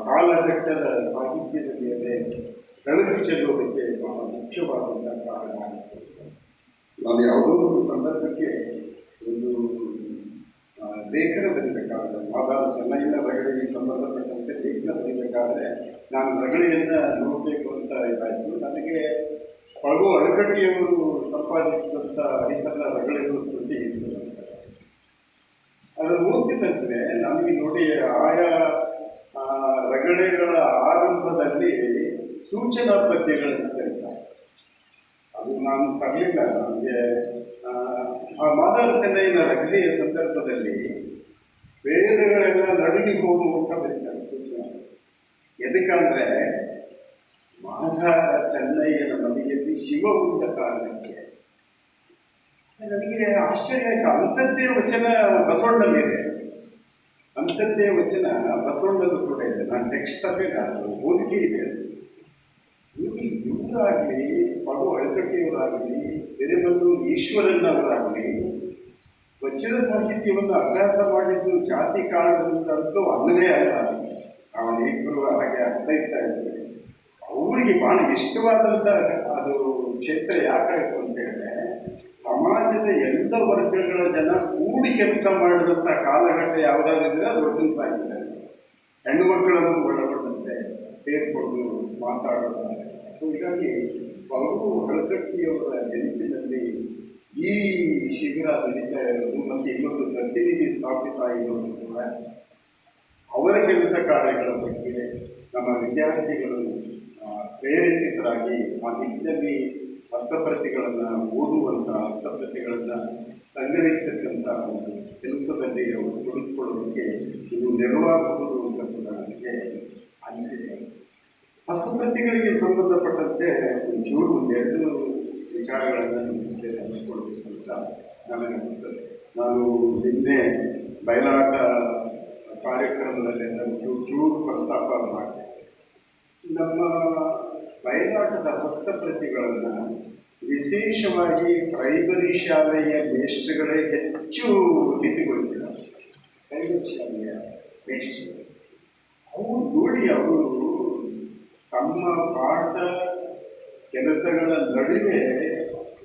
ಕಾಲಘಟ್ಟದ ಸಾಹಿತ್ಯದ ಮೇಲೆ ಬೆಳಕು ಚೆಲ್ಲೋದಕ್ಕೆ ಬಹಳ ಮುಖ್ಯವಾದಂಥ ಕಾರಣ. ನಾನು ಯಾವುದೋ ಒಂದು ಸಂದರ್ಭಕ್ಕೆ ಒಂದು ಲೇಖನ ಬರೀಬೇಕಾದ್ರೆ, ಮಾದಾರ ಚೆನ್ನೈನ ರಗಳೆಗೆ ಸಂಬಂಧಪಟ್ಟಂತೆ ಲೇಖನ ಬರೀಬೇಕಾದ್ರೆ ನಾನು ರಗಳೆಯನ್ನು ನೋಡಬೇಕು ಅಂತ ಇದಾಯಿತು. ನನಗೆ ಪಳಗು ಅಳಕಟ್ಟಿಯವರು ಸಂಪಾದಿಸಿದಂಥ ಹರಿಹರ ರಗಳೆಗಳು ಕೃತಿ ಇತ್ತು. ಅದನ್ನು ಓದ್ತಿದ್ದಂತೆ ನನಗೆ ನೋಡಿ ಆಯಾ ರಗಳೆಗಳ ಆರಂಭದಲ್ಲಿ ಸೂಚನಾ ಪದ್ಯಗಳನ್ನು ಕರೀತಾರೆ. ಅದು ನಾನು ತರಲಿಲ್ಲ. ನನಗೆ ಆ ಮಾದಾರ ಚೆನ್ನೈನ ರಗಳೆಯ ಸಂದರ್ಭದಲ್ಲಿ ವೇದಗಳೆಲ್ಲ ನಡುಗಿ ಹೋದು ಅಂತ ಬರೀತಾರೆ ಸೂಚನಾ. ಎದಕ್ಕಂದ್ರೆ ಮಾದಾರ ಚೆನ್ನಯ್ಯನ ಮನೆಯಲ್ಲಿ ಶಿವ ಉಂಟ ಕಾರಣಕ್ಕೆ. ನನಗೆ ಆಶ್ಚರ್ಯ ಆಯಿತು. ಅಂಥದ್ದೇ ವಚನ ಬಸವಣ್ಣಲ್ಲಿದೆ, ಅಂಥದ್ದೇ ವಚನ ಬಸವಣ್ಣದು ಕೂಡ ಇದೆ. ನಾನು ಟೆಕ್ಸ್ಟ್ ತರಬೇಕಾದ್ರು ಓದಿಕೆ ಇದೆ. ಇವರಾಗಲಿ, ಪಗು ಅಳಕಟ್ಟಿಯವರಾಗಲಿ, ಹಿರೇಮಲ್ಲೂರು ಈಶ್ವರನ್ನವರಾಗಲಿ ವಚನ ಸಾಹಿತ್ಯವನ್ನು ಅಭ್ಯಾಸ ಮಾಡಿದ್ದು ಜಾತಿ ಕಾರಣದಿಂದಂತೂ ಅಲ್ಲವೇ ಅಲ್ಲ. ನಾವು ಅನೇಕರು ಹಾಗೆ ಅರ್ಥೈಸ್ತಾ ಇದ್ದೇವೆ. ಅವರಿಗೆ ಭಾಳ ಇಷ್ಟವಾದಂಥ ಅದು ಕ್ಷೇತ್ರ ಯಾಕಾಯಿತು ಅಂತ ಹೇಳಿದ್ರೆ, ಸಮಾಜದ ಎಲ್ಲ ವರ್ಗಗಳ ಜನ ಕೂಡಿ ಕೆಲಸ ಮಾಡಿದಂಥ ಕಾಲಘಟ್ಟ ಯಾವುದಾದ್ರಿದ್ರೆ ಅದು ವಚನ ಸಾಹಿತ್ಯ. ಹೆಣ್ಣು ಮಕ್ಕಳನ್ನು ಒಳಗೊಂಡಂತೆ ಸೇರಿಕೊಂಡು ಮಾತಾಡೋದು. ಸೊ ಹೀಗಾಗಿ ಅವರು ಹಳಕಟ್ಟಿಯವರ ನೆನಪಿನಲ್ಲಿ ಈ ಶಿಬಿರ ನಡೀತಾ ಇರೋದು ಮತ್ತು ಇನ್ನೊಂದು ಪ್ರತಿನಿಧಿ ಸ್ಥಾಪಿತ ಆಗಿರೋದು ಕೂಡ ಅವರ ಕೆಲಸ ಕಾರ್ಯಗಳ ಬಗ್ಗೆ ನಮ್ಮ ವಿದ್ಯಾರ್ಥಿಗಳು ಪ್ರೇರೇಪಿತರಾಗಿ ಆ ನಿಟ್ಟಿನಲ್ಲಿ ಹಸ್ತಪ್ರತಿಗಳನ್ನು ಓದುವಂಥ, ಹಸ್ತಪ್ರತಿಗಳನ್ನು ಸಂಗ್ರಹಿಸ್ತಕ್ಕಂಥ ಒಂದು ಕೆಲಸದಲ್ಲಿ ಅವರು ತೊಡಗಿಕೊಳ್ಳೋದಕ್ಕೆ ಇದು ನೆರವಾಗಬಹುದು ಅಂತ ಕೂಡ ನನಗೆ ಅನಿಸಿದೆ. ಹಸ್ತಪ್ರತಿಗಳಿಗೆ ಸಂಬಂಧಪಟ್ಟಂತೆ ಒಂಚೂರು ಒಂದೆರಡು ವಿಚಾರಗಳನ್ನು ನಿಮ್ಮ ಜೊತೆ ಹಂಚಿಕೊಳ್ಬೇಕು ಅಂತ ನನಗೆ ಅನಿಸ್ತದೆ. ನಾನು ನಿನ್ನೆ ಬಯಲಾಟ ಕಾರ್ಯಕ್ರಮದಲ್ಲಿ ಚೂರು ಪ್ರಸ್ತಾಪ ಮಾಡಿದೆ. ನಮ್ಮ ಬಯಲಾಟದ ಹಸ್ತಪ್ರತಿಗಳನ್ನು ವಿಶೇಷವಾಗಿ ಪ್ರೈಮರಿ ಶಾಲೆಯ ಮೇಷ್ಟ್ರುಗಳೇ ಹೆಚ್ಚು ಲಿಪಿಗೊಳಿಸಿದ್ದಾರೆ. ಪ್ರೈಮರಿ ಶಾಲೆಯ ಮೇಷ್ಟ್ರುಗಳು ಅವರು ನೋಡಿ ಅವರು ತಮ್ಮ ಪಾಠ ಕೆಲಸಗಳ ನಡುವೆ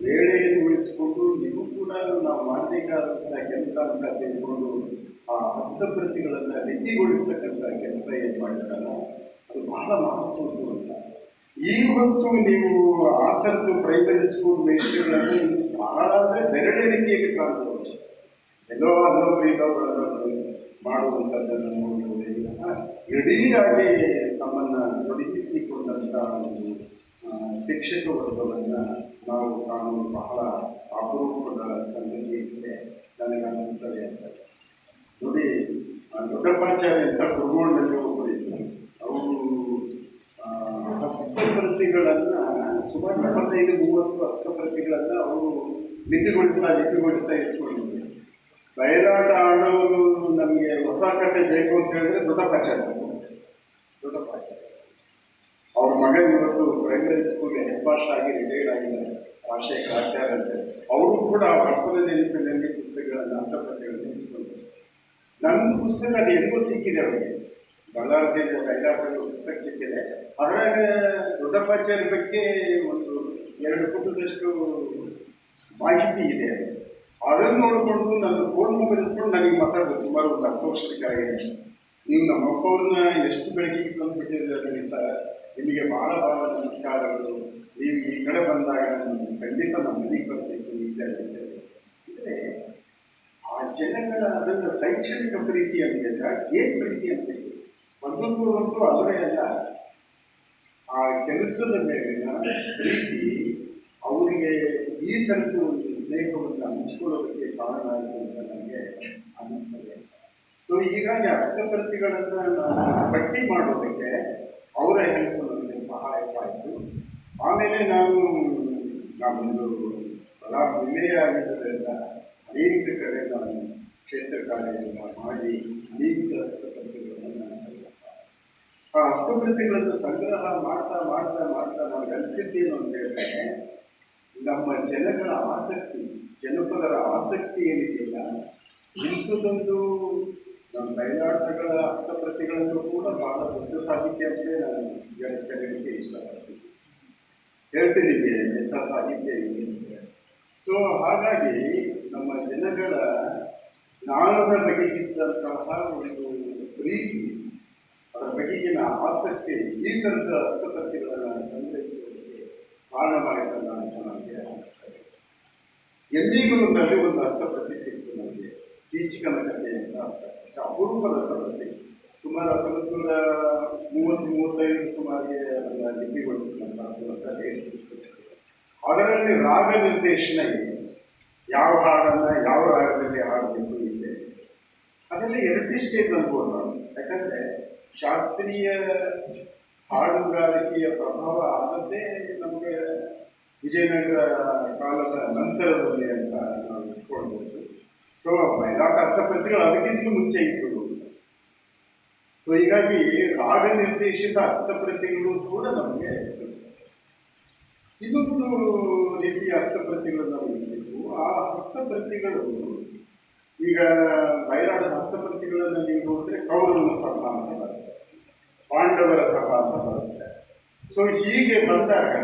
ವೇಳೆಯನ್ನು ಉಳಿಸಿಕೊಂಡು ಇದು ಕೂಡ ನಾವು ಮಾಡಬೇಕಾದಂಥ ಕೆಲಸ ಅಂತ ತಿಳ್ಕೊಂಡು ಆ ಹಸ್ತಪ್ರತಿಗಳನ್ನು ಲಿಪಿಗೊಳಿಸ್ತಕ್ಕಂಥ ಕೆಲಸ ಏನು ಮಾಡಿದಾರಲ್ಲ ಅದು ಬಹಳ ಮಹತ್ವದ್ದು ಅಂತ. ಈ ಹೊತ್ತು ನೀವು ಆ ಥರದ್ದು ಪ್ರೈಮರಿ ಸ್ಕೂಲ್ ಮೇಷ್ಟ್ರುಗಳಲ್ಲಿ ಬಹಳ ಅಂದರೆ ಬೆರಳೆಣಿಕೆಗೆ ಕಾಣ್ಬೋದು. ಎಲ್ಲೋ ಇನ್ನೊಬ್ಬರು ಮಾಡುವಂಥದ್ದನ್ನು ನೋಡ್ಬೋದು. ಇಡೀಯಾಗಿ ತಮ್ಮನ್ನು ತೊಡಗಿಸಿಕೊಂಡಂಥ ಒಂದು ಶಿಕ್ಷಕ ವರ್ಗವನ್ನು ನಾವು ಕಾಣುವುದು ಬಹಳ ಅಪರೂಪದ ಸಂಗತಿ ಇದೆ ನನಗೆ ಅನ್ನಿಸ್ತದೆ ಅಂತ. ನೋಡಿ, ದೊಡ್ಡಪ್ಪಾಚಾರ್ಯ ಅಂತ ಕುರುಗೋಡಿನಲ್ಲಿ ಒಬ್ಬರಿದ್ದರು. ಅವರು ಹಸ್ತಪ್ರತಿಗಳನ್ನು ಸುಮಾರು 25-30 ಹಸ್ತಪ್ರತಿಗಳನ್ನು ಅವರು ಲಿಪಿಗೊಳಿಸ್ತಾ ಇಟ್ಕೊಂಡಿದ್ರು. ಬಯಲಾಟ ಆಡೋದು ನಮಗೆ ಹೊಸ ಕಥೆ ಬೇಕು ಅಂತ ಹೇಳಿದ್ರೆ ದೊಡ್ಡಪ್ಪಾಚಾರ್ಯ ಅವ್ರ ಮಗ ಇವತ್ತು ಪ್ರೈಮರಿ ಸ್ಕೂಲ್ಗೆ ಹೆಡ್ ಮಾಸ್ಟರ್ ಆಗಿ ರಿಟೈರ್ಡ್ ಆಗಿದ್ದಾರೆ, ರಾಜಶೇಖರ ಆಚಾರ್ಯ ಅಂತ. ಅವರು ಕೂಡ ಹಬ್ಬದ ನೆನಪಿನಲ್ಲಿ ಪುಸ್ತಕಗಳನ್ನು ಹಸ್ತಪ್ರತಿಗಳನ್ನು ಇಟ್ಕೊಂಡಿದ್ದಾರೆ. ನನ್ನ ಪುಸ್ತಕ ಅದು ಎಲ್ಲೋ ಸಿಕ್ಕಿದೆ ಅವರಿಗೆ, ಬಳ್ಳಾರಿ ಜಿಲ್ಲೆ ಬಯಲಾಟದ ಪುಸ್ತಕ ಸಿಕ್ಕಿದೆ. ಅದರಾಗ ದೊಡ್ಡಪ್ಪಾಚಾರ್ಯ ಬಗ್ಗೆ ಒಂದು 2 ಪುಟದಷ್ಟು ಮಾಹಿತಿ ಇದೆ. ಅದನ್ನು ನೋಡಿಕೊಂಡು ನನ್ನ ಫೋನ್ ಮೊಬೈಲಿಸ್ಕೊಂಡು ನನಗೆ ಮಾತಾಡೋದು ಸುಮಾರು ಒಂದು 10 ವರ್ಷದ ಕೆಳಗೆ. ನೀವು ನಮ್ಮ ಅಪ್ಪವ್ರನ್ನ ಎಷ್ಟು ಬೆಳಕಿಗೆ ತಂದುಬಿಟ್ಟಿದ್ದೀರಿ ಸರ್, ನಿಮಗೆ ಭಾಳ ನಮಸ್ಕಾರಗಳು. ನೀವು ಈ ಕಡೆ ಬಂದಾಗ ಖಂಡಿತ ನಮ್ಮ ಮನೆಗೆ ಬರಬೇಕು ಇತ್ಯಾದಿ. ಅಂದರೆ ಆ ಜನಗಳ ಅದನ್ನು ಶೈಕ್ಷಣಿಕ ಪ್ರೀತಿ ಅಂತಿಲ್ಲ, ಏನು ಪ್ರೀತಿ ಅಂತಿಲ್ಲ, ಒಂದೊಂದು ಅಲ್ಲವೇ ಅಲ್ಲ. ಆ ಕೆಲಸದ ಮೇಲಿನ ಪ್ರೀತಿ ಅವರಿಗೆ ಈ ಥರದ್ದು ಒಂದು ಸ್ನೇಹವನ್ನು ಹಂಚ್ಕೊಳ್ಳೋದಕ್ಕೆ ಕಾರಣ ಆಯಿತು ಅಂತ ನನಗೆ ಅನ್ನಿಸ್ತದೆ. ಸೊ ಹೀಗಾಗಿ ಹಸ್ತಪ್ರತಿಗಳನ್ನು ನಾನು ಪಟ್ಟಿ ಮಾಡೋದಕ್ಕೆ ಅವರ ಹೆಲ್ಪ್ ನನಗೆ ಸಹಾಯಕವಾಯಿತು. ಆಮೇಲೆ ನಾನೊಂದು ಬಳ್ಳಾರಿ ಜಿಲ್ಲೆಯೇ ಆಗಿದ್ದರಿಂದ ಅನೇಕ ಕಡೆ ನಾನು ಕ್ಷೇತ್ರ ಕಾರ್ಯವನ್ನು ಮಾಡಿ ಅನೇಕ ಹಸ್ತಪ್ರತಿಗಳನ್ನು ನಾನು ಸಂಗ್ರಹ ಆ ಹಸ್ತಪ್ರತಿಗಳನ್ನು ಸಂಗ್ರಹ ಮಾಡ್ತಾ ನನಗೆ ಅನಿಸಿದ್ದೇನು ಅಂತ ಹೇಳಿದ್ರೆ, ನಮ್ಮ ಜನಗಳ ಆಸಕ್ತಿ, ಜನಪದರ ಆಸಕ್ತಿ ಏನಿದೆಯಲ್ಲ, ಇಂಥದ್ದೊಂದು ನಮ್ಮ ಬಯಲಾಟಗಳ ಹಸ್ತಪ್ರತಿಗಳನ್ನು ಕೂಡ ಬಹಳ ದೊಡ್ಡ ಸಾಹಿತ್ಯ ಅಂತ ನಾನು ಕರೆಯಲಿಕ್ಕೆ ಇಷ್ಟಪಡ್ತೀನಿ. ಹೇಳ್ತಿದ್ದೀವಿ ಎಂಥ ಸಾಹಿತ್ಯ ಇದೆ ಅಂತ. ಸೊ ಹಾಗಾಗಿ ನಮ್ಮ ಜನಗಳ ಜ್ಞಾನದ ಬಗೆಗಿದ್ದಂತಹ ಒಂದು ಪ್ರೀತಿ, ಅದರ ಬಗೆಗಿನ ಆಸಕ್ತಿ ಈ ಥರದ ಹಸ್ತಪ್ರತಿಗಳನ್ನು ಸಂಗ್ರಹಿಸುವುದಕ್ಕೆ ಕಾರಣವಾಯಿತಲ್ಲ ಅಂತ ನನಗೆ ಅನಿಸ್ತದೆ. ಎಲ್ಲಿಗೂನಲ್ಲಿ ಒಂದು ಹಸ್ತಪ್ರತಿ ಸಿಕ್ತು ನನಗೆ, ಕೀಚಕನ ಕಥೆ ಅಂತ ಹಸ್ತಪ್ರತಿ, ಅಪರೂಪದ ಹಸ್ತಪ್ರತಿ. ಸುಮಾರು 1930-35 ಸುಮಾರಿಗೆ ಅದನ್ನು ಲಿಪಿಗೊಳಿಸಿದಂಥದ್ದು ಅಂತ ಹೇಳ್ತಿರ್ತದೆ. ಅದರಲ್ಲಿ ರಾಗ ನಿರ್ದೇಶನ ಇದೆ, ಯಾವ ಹಾಡನ್ನು ಯಾವ ರಾಗದಲ್ಲಿ ಹಾಡಬೇಕು ಇದೆ. ಅದರಲ್ಲಿ 2 ಸ್ಟೇಜ್ ಅನ್ಬೋದು ನಾವು. ಯಾಕಂದರೆ ಶಾಸ್ತ್ರೀಯ ಹಾಡುಗಾರಿಕೆಯ ಪ್ರಭಾವ ಆದದ್ದೇ ನಮಗೆ ವಿಜಯನಗರ ಕಾಲದ ನಂತರದಲ್ಲಿ ಅಂತ ನಾವು ಇಟ್ಕೊಳ್ಬೋದು. ಸೊ ಬಯಲಾಟ ಹಸ್ತಪ್ರತಿಗಳು ಅದಕ್ಕಿಂತ ಮುಂಚೆ ಇತ್ತು. ಸೊ ಹೀಗಾಗಿ ರಾಗ ನಿರ್ದೇಶಿತ ಹಸ್ತಪ್ರತಿಗಳು ಕೂಡ ನಮಗೆ ಸಿಗ್ತವೆ. ಇನ್ನೊಂದು ರೀತಿಯ ಹಸ್ತಪ್ರತಿಗಳು ನಮಗೆ ಸಿಕ್ಕು. ಆ ಹಸ್ತಪ್ರತಿಗಳು ಈಗ ಬಯಲಾಟದ ಹಸ್ತಪ್ರತಿಗಳನ್ನು ನೀವು ನೋಡಿದ್ರೆ ಕೌರವನ ಸಭಾ ಅಂತ ಬರುತ್ತೆ, ಪಾಂಡವರ ಸಭಾ ಅಂತ ಬರುತ್ತೆ. ಸೊ ಹೀಗೆ ಬಂದಾಗ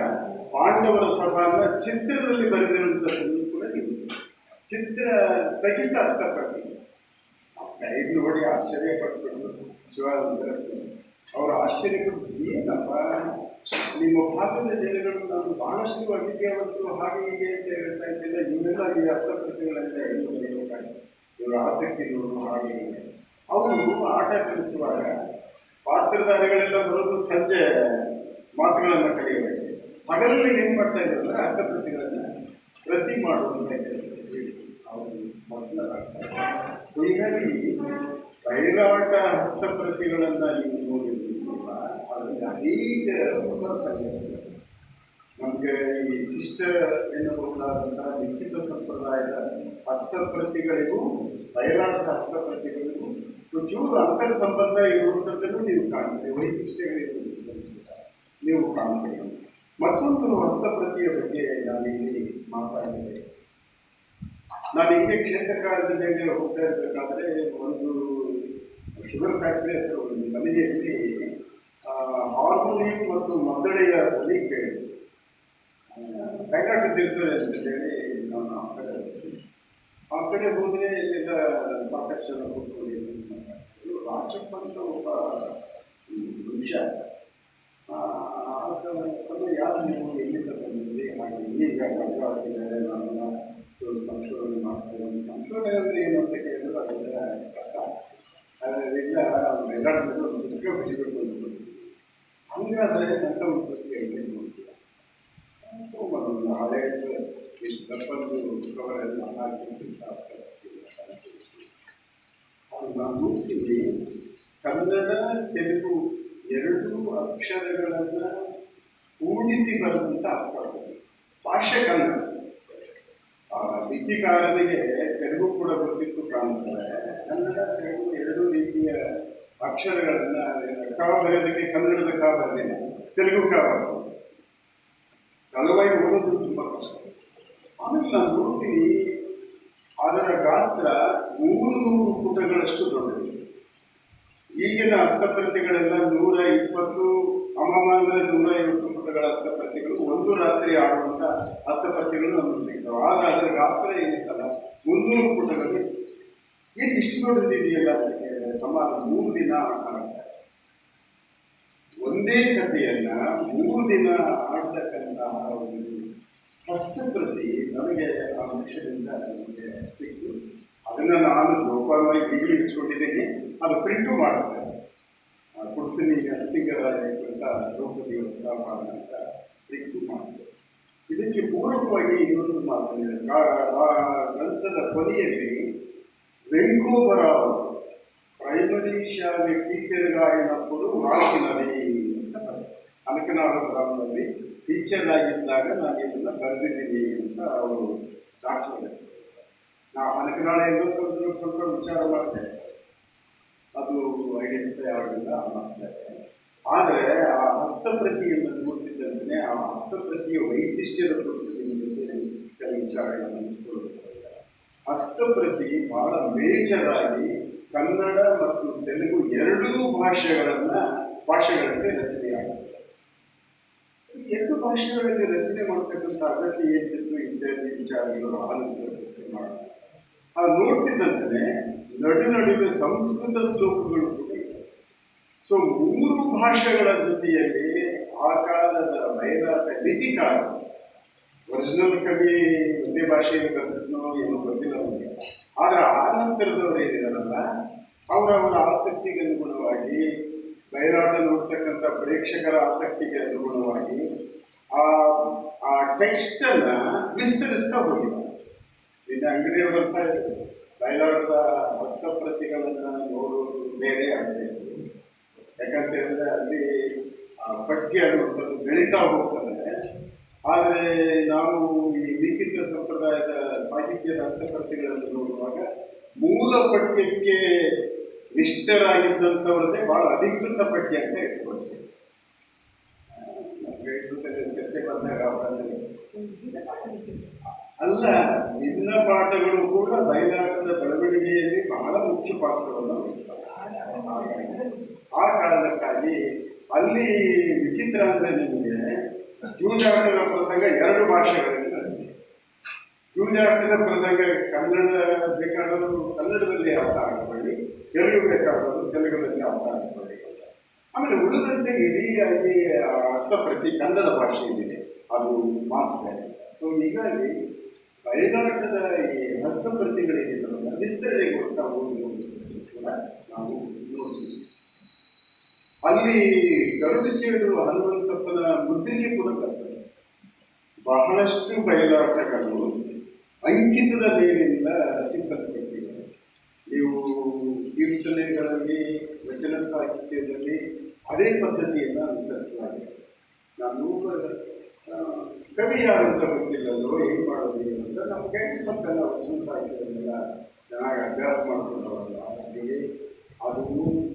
ಪಾಂಡವರ ಸಭಾನ ಚಿತ್ರದಲ್ಲಿ ಬರೆದಿರುವಂಥದ್ದು ಕೂಡ ನೀವು ಚಿತ್ರ ಸಹಿತ ಹಸ್ತಪ್ರತಿ ಇದು ನೋಡಿ ಆಶ್ಚರ್ಯಪಟ್ಬಿಟ್ಟು ಅವರು ಆಶ್ಚರ್ಯಪಟ್ಟು, ಏನಪ್ಪ ನಿಮ್ಮ ಭಾಗದ ಜನಗಳು ನಾನು ಬಹಳಷ್ಟು ಅವಿದ್ಯಾವಂತರು ಹಾಗೆ ಹೀಗೆ ಅಂತ ಹೇಳ್ತಾ ಇದ್ದಿಲ್ಲ, ಇವರೆಲ್ಲ ಈ ಹಸ್ತಪ್ರತಿಗಳೆಲ್ಲ ಏನು ಬರೆಯಬೇಕಾಗಿ ಇವರು ಆಸಕ್ತಿ ನೋಡು ಹಾಗೆ ಹೀಗೆ. ಅವರು ಆಟ ಕಲಿಸುವಾಗ ಪಾತ್ರಧಾರಿಗಳೆಲ್ಲ ಬರೋದು ಸಂಜೆ ಮಾತುಗಳನ್ನು ಕಲಿಯಬೇಕು. ಹಗಲಲ್ಲಿ ಏನು ಮಾಡ್ತಾ ಇದ್ದಾರೆ ಹಸ್ತಪ್ರತಿಗಳನ್ನು ಪ್ರತಿ ಮಾಡುವಂಥ ಕೆಲಸ ಅವರು ಮೊದಲಾಗ್ತಾರೆ. ಹೀಗಾಗಿ ಬಯಲಾಟ ಹಸ್ತಪ್ರತಿಗಳನ್ನು ನೀವು ನೋಡಿದ್ದೀರಲ್ಲ, ಅದರಲ್ಲಿ ಈಗ ಹೊಸ ಸಂಗತಿ ನಮಗೆ ಈ ಸಿಸ್ಟರ್ ಎನ್ನಬಹುದಾದಂಥ ಲಿಖಿತ ಸಂಪ್ರದಾಯದ ಹಸ್ತಪ್ರತಿಗಳಿಗೂ ಬಯಲಾಟದ ಹಸ್ತಪ್ರತಿಗಳಿಗೂ ಚೂರು ಅಂತರ್ ಸಂಬಂಧ ಇರುವಂಥದ್ದನ್ನು ನೀವು ಕಾಣ್ತೀರಿ, ವೈಶಿಷ್ಟ್ಯಗಳಿರುವುದನ್ನು ನೀವು ಕಾಣ್ತೀರಿ. ಮತ್ತೊಂದು ಹಸ್ತಪ್ರತಿಯ ಬಗ್ಗೆ ನಾನಿಲ್ಲಿ ಮಾತಾಡಿದೆ. ನಾನು ಹಿಂಗೆ ಕ್ಷೇತ್ರ ಕಾರ್ಯದಲ್ಲಿ ಹೋಗ್ತಾ ಇರಬೇಕಾದ್ರೆ ಒಂದು ಶುಗರ್ ಫ್ಯಾಕ್ಟ್ರಿ ಹತ್ರ ಒಂದು ಮನೆಯಲ್ಲಿ ಹಾರ್ಮೋನಿಯಂ ಮತ್ತು ಮದ್ದಳೆಯ ಧ್ವನಿ ಕೇಳಿಸಿದೆ. ಬಯಲಾಟದಿರ್ತಾರೆ ಅಂತೇಳಿ ನಾನು ಆ ಕಡೆ ಹೋದರೆ ಇಲ್ಲೆಲ್ಲ ಸಾಕಷ್ಟು ಜನ ಕೂತ್ಕೊಂಡು ರಾಜಪ್ಪ ಅಂತ ಒಬ್ಬ ಮನುಷ್ಯ ಯಾರು ನೀವು ಎಲ್ಲಿಂದ ಬಂದಿದ್ರಿ, ಹಾಗೆ ಈಗ ಮದುವೆ ಆಗಿದ್ದಾರೆ, ನಾನು ಸಂಶೋಧನೆ ಮಾಡ್ತೇನೆ. ಸಂಶೋಧನೆ ಅಂದರೆ ಏನು ಅಂತ ಕೇಳಿದ್ರೆ ಅದೆಲ್ಲ ಕಷ್ಟ. ಅದರಿಂದ ಬಯಲಾಟದಲ್ಲಿ ಒಂದು ಪುಸ್ತಕ ಬರೀಬೇಕು ಅಂತ ಹಂಗಾದರೆ ಅಂತ ಒಂದು ಪುಸ್ತಕ ಇದೆ ನೋಡ್ತೀರ. ಹಳೆ ಇಷ್ಟು ದಪ್ಪದ್ದು ಕವರೆಲ್ಲ ಹಾಕಿಂತ ನಾನು ನೋಡ್ತೀನಿ. ಕನ್ನಡ ತೆಲುಗು ಎರಡೂ ಅಕ್ಷರಗಳನ್ನು ಕೂಡಿಸಿ ಬರುವಂಥ ಹಸ್ತಪ್ರತಿ ಭಾಷೆ ಕನ್ನಡ. ಲಿಪಿಕಾರನಿಗೆ ತೆಲುಗು ಕೂಡ ಗೊತ್ತಿತ್ತು ಕಾಣಿಸ್ತಾರೆ. ಕನ್ನಡ ತೆಲುಗು ಎರಡೂ ರೀತಿಯ ಅಕ್ಷರಗಳನ್ನು ಕ ಬರೆಯೋದಕ್ಕೆ ಕನ್ನಡದ ಕ ಬರಲಿಲ್ಲ, ತೆಲುಗು ಕ ಬರ್ತದೆ. ಸಲುವಾಗಿ ಓದೋದು ತುಂಬ ಕಷ್ಟ. ಆಮೇಲೆ ನಾನು ನೋಡ್ತೀನಿ ಅದರ ಗಾತ್ರ 300 ಪುಟಗಳಷ್ಟು ದೊಡ್ಡದು. ಈಗಿನ ಹಸ್ತಪ್ರತಿಗಳೆಲ್ಲ 120 ಅಮಾಮಾನ 150 ಪುಟಗಳ ಹಸ್ತಪ್ರತಿಗಳು, ಒಂದು ರಾತ್ರಿ ಆಡುವಂಥ ಹಸ್ತಪ್ರತಿಗಳು ನಮಗೆ ಸಿಗ್ತವೆ. ಆಗ ಅದರ ಗಾತ್ರ ಏನಿತ್ತಲ್ಲ 300 ಪುಟಗಳು. ಏನು ಇಷ್ಟು ದೊಡ್ಡದಿದೆಯಲ್ಲ ಅಂತ ಕೇಳಿದ್ರೆ ತಮ್ಮ 3 ದಿನ ಆಡ್ತಾರೆ. ಒಂದೇ ಕಥೆಯನ್ನ 3 ದಿನ ಆಡ್ತಕ್ಕಂತಹ ಒಂದು ಹಸ್ತಪ್ರತಿ ನನಗೆ ಆ ಮನುಷ್ಯರಿಂದ ನನಗೆ ಸಿಕ್ತು. ಅದನ್ನು ನಾನು ಜೋಪಾನವಾಗಿ ಈಗಲೂ ಇಟ್ಕೊಂಡಿದ್ದೀನಿ. ಅದು ಪ್ರಿಂಟು ಮಾಡಿಸ್ತೇನೆ. ಕೊಡ್ತೀನಿ ನರಸಿಂಗರಾಯ ಅಂತ ದ್ರೌಪದಿ ವಸ್ತ್ರಾಪಹರಣ ಅಂತ ಪ್ರಿಂಟು ಮಾಡಿಸ್ತೇನೆ. ಇದಕ್ಕೆ ಪೂರಕವಾಗಿ ಇನ್ನೊಂದು ಮಾತನಾಡಿದೆ. ಆ ಗ್ರಂಥದ ಕೊನೆಯಲ್ಲಿ ವೆಂಕೋಬರಾವ್ ಪ್ರೈಮರಿ ಶಾಲೆ ಟೀಚರ್ಗಾಯನప్పుడు ರಾಸಿನದಿ ಅಂತ ಅನಕನಾಡ ಗ್ರಾಮದಲ್ಲಿ ಟೀಚರ್ ಆಗಿದ್ದಾಗ ನಾನು ಇದನ್ನು ಬರೆದಿದ್ದೀನಿ ಅಂತ ಅವರು ದಾಖಲೆ. ನಾವು ಅನಕನಾಡ ಎಲ್ಲೋ ಸ್ವಲ್ಪ ವಿಚಾರ ಮಾಡ್ತೇವೆ, ಅದು ಐಡೆಂಟಿಫೈ ಆಗಲಿಲ್ಲ ಮಾಡ್ತಾರೆ. ಆದರೆ ಆ ಹಸ್ತಪ್ರತಿಯನ್ನು ನೋಡ್ತಿದ್ದಂತೆ ಆ ಹಸ್ತಪ್ರತಿಯ ವೈಶಿಷ್ಟ್ಯದ ಕುರಿತು ನಿಮ್ಮ ಜೊತೆ ಕೆಲವು ವಿಚಾರಗಳನ್ನು ಹಂಚಿಕೊಳ್ಳುತ್ತಾರೆ. ಹಸ್ತಪ್ರತಿ ಬಹಳ ಮೇಜರಾಗಿ ಕನ್ನಡ ಮತ್ತು ತೆಲುಗು ಎರಡೂ ಭಾಷೆಗಳಲ್ಲಿ ರಚನೆಯಾಗುತ್ತೆ. ಎರಡು ಭಾಷೆಗಳಲ್ಲಿ ರಚನೆ ಮಾಡ್ತಕ್ಕಂಥ ಅಗತ್ಯ ಏನಿತ್ತು ಇತ್ಯಾದಿ ವಿಚಾರಗಳು ಆನಂತರ ಚರ್ಚೆ ಮಾಡೋಣ. ಅದು ನೋಡ್ತಿದ್ದಂತೆ ನಡುವೆ ಸಂಸ್ಕೃತ ಶ್ಲೋಕಗಳು ಕೂಡ ಇದೆ. ಸೊ 3 ಭಾಷೆಗಳ ಜೊತೆಯಲ್ಲಿ ಆ ಕಾಲದ ಬಯಲಾಟ ಲಿಪಿಕಾರ, ಒರಿಜಿನಲ್ ಕವಿ ಒಂದೇ ಭಾಷೆಯಲ್ಲಿ ಬರೆದಿದ್ನೋ ಏನೋ ಗೊತ್ತಿಲ್ಲ ನಮಗೆ. ಆದರೆ ಆ ನಂತರದವರು ಏನಿದಾರಲ್ಲ ಅವರವರ ಆಸಕ್ತಿಗೆ ಅನುಗುಣವಾಗಿ ಬಯಲಾಟ ನೋಡ್ತಕ್ಕಂಥ ಪ್ರೇಕ್ಷಕರ ಆಸಕ್ತಿಗೆ ಅನುಗುಣವಾಗಿ ಆ ಟೆಕ್ಸ್ಟನ್ನು ವಿಸ್ತರಿಸ್ತಾ ಹೋಗಿದ್ದಾರೆ. ಇನ್ನು ಅಂಗಡಿಯವರು ಬರ್ತಾ ಇದ್ರು, ಬಯಲಾಟದ ಹಸ್ತಪ್ರತಿಗಳನ್ನು ನೋಡೋದು ಬೇರೆ ಆಗಬೇಕು. ಯಾಕಂತ ಹೇಳಿದ್ರೆ ಅಲ್ಲಿ ಪಠ್ಯ ಅನ್ನುವಂಥದ್ದು ಬೆಳೀತಾ ಹೋಗ್ತದೆ. ಆದರೆ ನಾವು ಈ ಲಿಖಿತ ಸಂಪ್ರದಾಯದ ಸಾಹಿತ್ಯದ ಹಸ್ತಪ್ರತಿಗಳನ್ನು ನೋಡುವಾಗ ಮೂಲ ಪಠ್ಯಕ್ಕೆ ನಿಷ್ಠರಾಗಿದ್ದಂಥವ್ರದ್ದೇ ಬಹಳ ಅಧಿಕೃತ ಪಠ್ಯ ಅಂತ ಇಟ್ಕೊಳ್ತೇವೆ. ಚರ್ಚೆ ಬಂದಾಗ ಅಲ್ಲ, ವಿಭಿನ್ನ ಪಾಠಗಳು ಕೂಡ ಬಯಲಾಟದ ಬೆಳವಣಿಗೆಯಲ್ಲಿ ಬಹಳ ಮುಖ್ಯ ಪಾತ್ರವನ್ನು ವಹಿಸ್ತವೆ. ಆ ಕಾರಣಕ್ಕಾಗಿ ಅಲ್ಲಿ ವಿಚಿತ್ರ ಅಂದರೆ ನಿಮಗೆ ಜೂಜಾಟದ ಪ್ರಸಂಗ 2 ಭಾಷೆಗಳಲ್ಲಿ ನಡೆಸಿದೆ. ಜೂಜಾಟದ ಪ್ರಸಂಗ ಕನ್ನಡ ಬೇಕಾದವರು ಕನ್ನಡದಲ್ಲಿ ಅರ್ಥ ಆಗಿಕೊಳ್ಳಿ, ತೆಲುಗು ಬೇಕಾದವರು ತೆಲುಗುದಲ್ಲಿ ಅರ್ಥ ಆಗಿಕೊಳ್ಳಿ. ಆಮೇಲೆ ಉಳಿದಂತೆ ಇಡೀಯಾಗಿ ಹಸ್ತಪ್ರತಿ ಕನ್ನಡ ಭಾಷೆಯಲ್ಲಿದೆ, ಅದು ಮಾತ್ರ. ಸೊ ಹೀಗಾಗಿ ಬಯಲಾಟದ ಈ ಹಸ್ತಪ್ರತಿಗಳೇನಿದ್ದಾವಲ್ಲ ವಿಸ್ತರಣೆಗೊಳ್ತಾ ಹೋಗುವುದು ಕೂಡ ನಾವು ನೋಡ್ತೀವಿ. ಅಲ್ಲಿ ಗರುಡಚೇಡು ಹನುಮಂತಪ್ಪನ ಮುದ್ರಿಕೆ ಕೂಡ ಬರ್ತದೆ. ಬಹಳಷ್ಟು ಬಯಲಾಟಗಳು ಅಂಕಿತದ ಮೇಲಿಂದ ರಚಿಸಲ್ಪಟ್ಟಿವೆ. ನೀವು ಕೀರ್ತನೆಗಳಲ್ಲಿ, ವಚನ ಸಾಹಿತ್ಯದಲ್ಲಿ ಅದೇ ಪದ್ಧತಿಯನ್ನು ಅನುಸರಿಸಲಾಗಿದೆ. ನಾನು ಕವಿ ಯಾರಂತ ಗೊತ್ತಿಲ್ಲದೋ ಏನು ಮಾಡೋದು ಅಂತ ನಮಗೆ ಸ್ವಲ್ಪ ವಚನ ಸಾಹಿತ್ಯದನ್ನೆಲ್ಲ ಚೆನ್ನಾಗಿ ಅಭ್ಯಾಸ ಮಾಡ್ಕೊಂಡವಲ್ಲ. ಹಾಗೆ ಅದು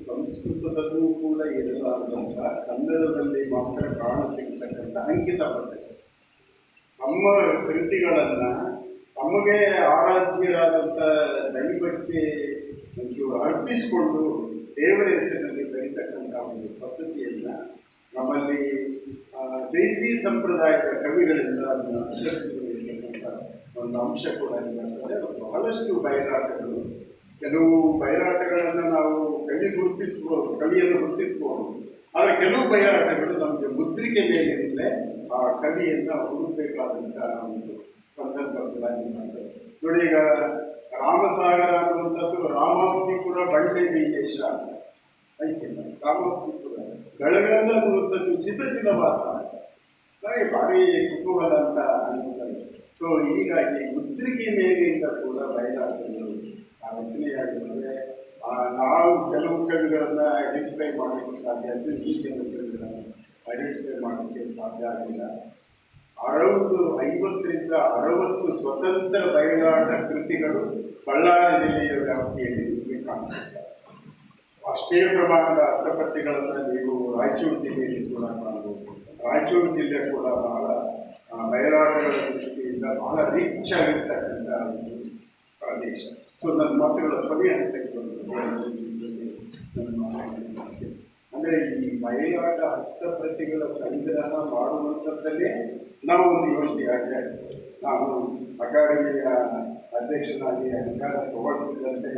ಸಂಸ್ಕೃತದಲ್ಲೂ ಕೂಡ ಇರಲಾರ್ದಂಥ ಕನ್ನಡದಲ್ಲಿ ಮಾತ್ರ ಕಾಣಸಿಗ್ತಕ್ಕಂಥ ಅಂಕಿತ ಪದ್ಧತಿ. ನಮ್ಮ ಕೃತಿಗಳನ್ನು ತಮಗೆ ಆರಾಧ್ಯರಾದಂಥ ದೈವಕ್ಕೆ ಒಂಚೂರು ಅರ್ಪಿಸಿಕೊಂಡು ದೇವರ ಹೆಸರಿನಲ್ಲಿ ಬರೀತಕ್ಕಂಥ ಒಂದು ಪದ್ಧತಿಯನ್ನು ನಮ್ಮಲ್ಲಿ ದೇಸಿ ಸಂಪ್ರದಾಯದ ಕವಿಗಳಿಂದ ಅದನ್ನು ಅನುಸರಿಸಿಕೊಂಡಿರ್ತಕ್ಕಂಥ ಒಂದು ಅಂಶ ಕೂಡ ಇರ್ತದೆ. ಬಹಳಷ್ಟು ಬಯಲಾಟಗಳು, ಕೆಲವು ಬಯಲಾಟಗಳನ್ನು ನಾವು ಕವಿಯನ್ನು ಗುರುತಿಸ್ಬೋದು, ಆದರೆ ಕೆಲವು ಬಯಲಾಟಗಳು ನಮಗೆ ಮುದ್ರಿಕೆ ಮೇಲಿಂದಲೇ ಆ ಕವಿಯನ್ನು ಹುಡುಕಬೇಕಾದಂಥ ಒಂದು ಸಂದರ್ಭ ಬದಲಾಗಿದೆ. ನೋಡಿ, ಈಗ ರಾಮಸಾಗರ ಅನ್ನುವಂಥದ್ದು ರಾಮಾವತಿಪುರ ಬಂಡೆ ಬೀರೇಶ ಐಕ್ಯಲ್ಲ, ರಾಮಾವತಿಪುರ ಬೆಳಗಾವಿ ಅನ್ನುವಂಥದ್ದು ಸಿದ್ಧವಾಸ. ನನಗೆ ಭಾರಿ ಕುತೂಹಲ ಅಂತ ಅನಿಸ್ತದೆ. ಸೊ ಹೀಗಾಗಿ ಮುದ್ರಿಕೆ ಮೇಲಿಂದ ಕೂಡ ಬಯಲಾಟಗಳು ರಚನೆಯಾಗಿರುತ್ತದೆ. ನಾವು ಕೆಲವು ಕವಿಗಳನ್ನು ಐಡೆಂಟಿಫೈ ಮಾಡಲಿಕ್ಕೆ ಸಾಧ್ಯ ಆಯಿತು, ಈ ಕೆಲವು ಕವಿಗಳನ್ನು ಐಡೆಂಟಿಫೈ ಮಾಡಲಿಕ್ಕೆ ಸಾಧ್ಯ ಆಗಿಲ್ಲ. 50ರಿಂದ 60 ಸ್ವತಂತ್ರ ಬಯಲಾಟ ಕೃತಿಗಳು ಬಳ್ಳಾರಿ ಜಿಲ್ಲೆಯ ವ್ಯಾಪ್ತಿಯಲ್ಲಿ ನಿಮಗೆ ಕಾಣಿಸುತ್ತವೆ. ಅಷ್ಟೇ ಪ್ರಮಾಣದ ಹಸ್ತಪ್ರತಿಗಳನ್ನು ನೀವು ರಾಯಚೂರು ಜಿಲ್ಲೆಯಲ್ಲಿ ಕೂಡ ಕಾಣಬಹುದು. ರಾಯಚೂರು ಜಿಲ್ಲೆ ಕೂಡ ಬಹಳ ಬಯಲಾಟಗಳ ದೃಷ್ಟಿಯಿಂದ ಬಹಳ ರಿಚ್ ಆಗಿರ್ತಕ್ಕಂಥ ಒಂದು ಪ್ರದೇಶ. ಸೊ ನನ್ನ ಮಾತುಗಳ ಕೊನೆಯ ಹಂತಕ್ಕೆ ಅಂದರೆ ಈ ಬಯಲಾಟ ಹಸ್ತಪ್ರತಿಗಳ ಸಂಗ್ರಹ ಮಾಡುವಂಥದ್ದಲ್ಲೇ ನಾವು ಒಂದು ಯೋಜನೆಯಾಗಿದೆ. ನಾನು ಅಕಾಡೆಮಿಯ ಅಧ್ಯಕ್ಷನಾಗಿ ಅಧಿಕಾರ ತಗೊಳ್ತಿದ್ದಂತೆ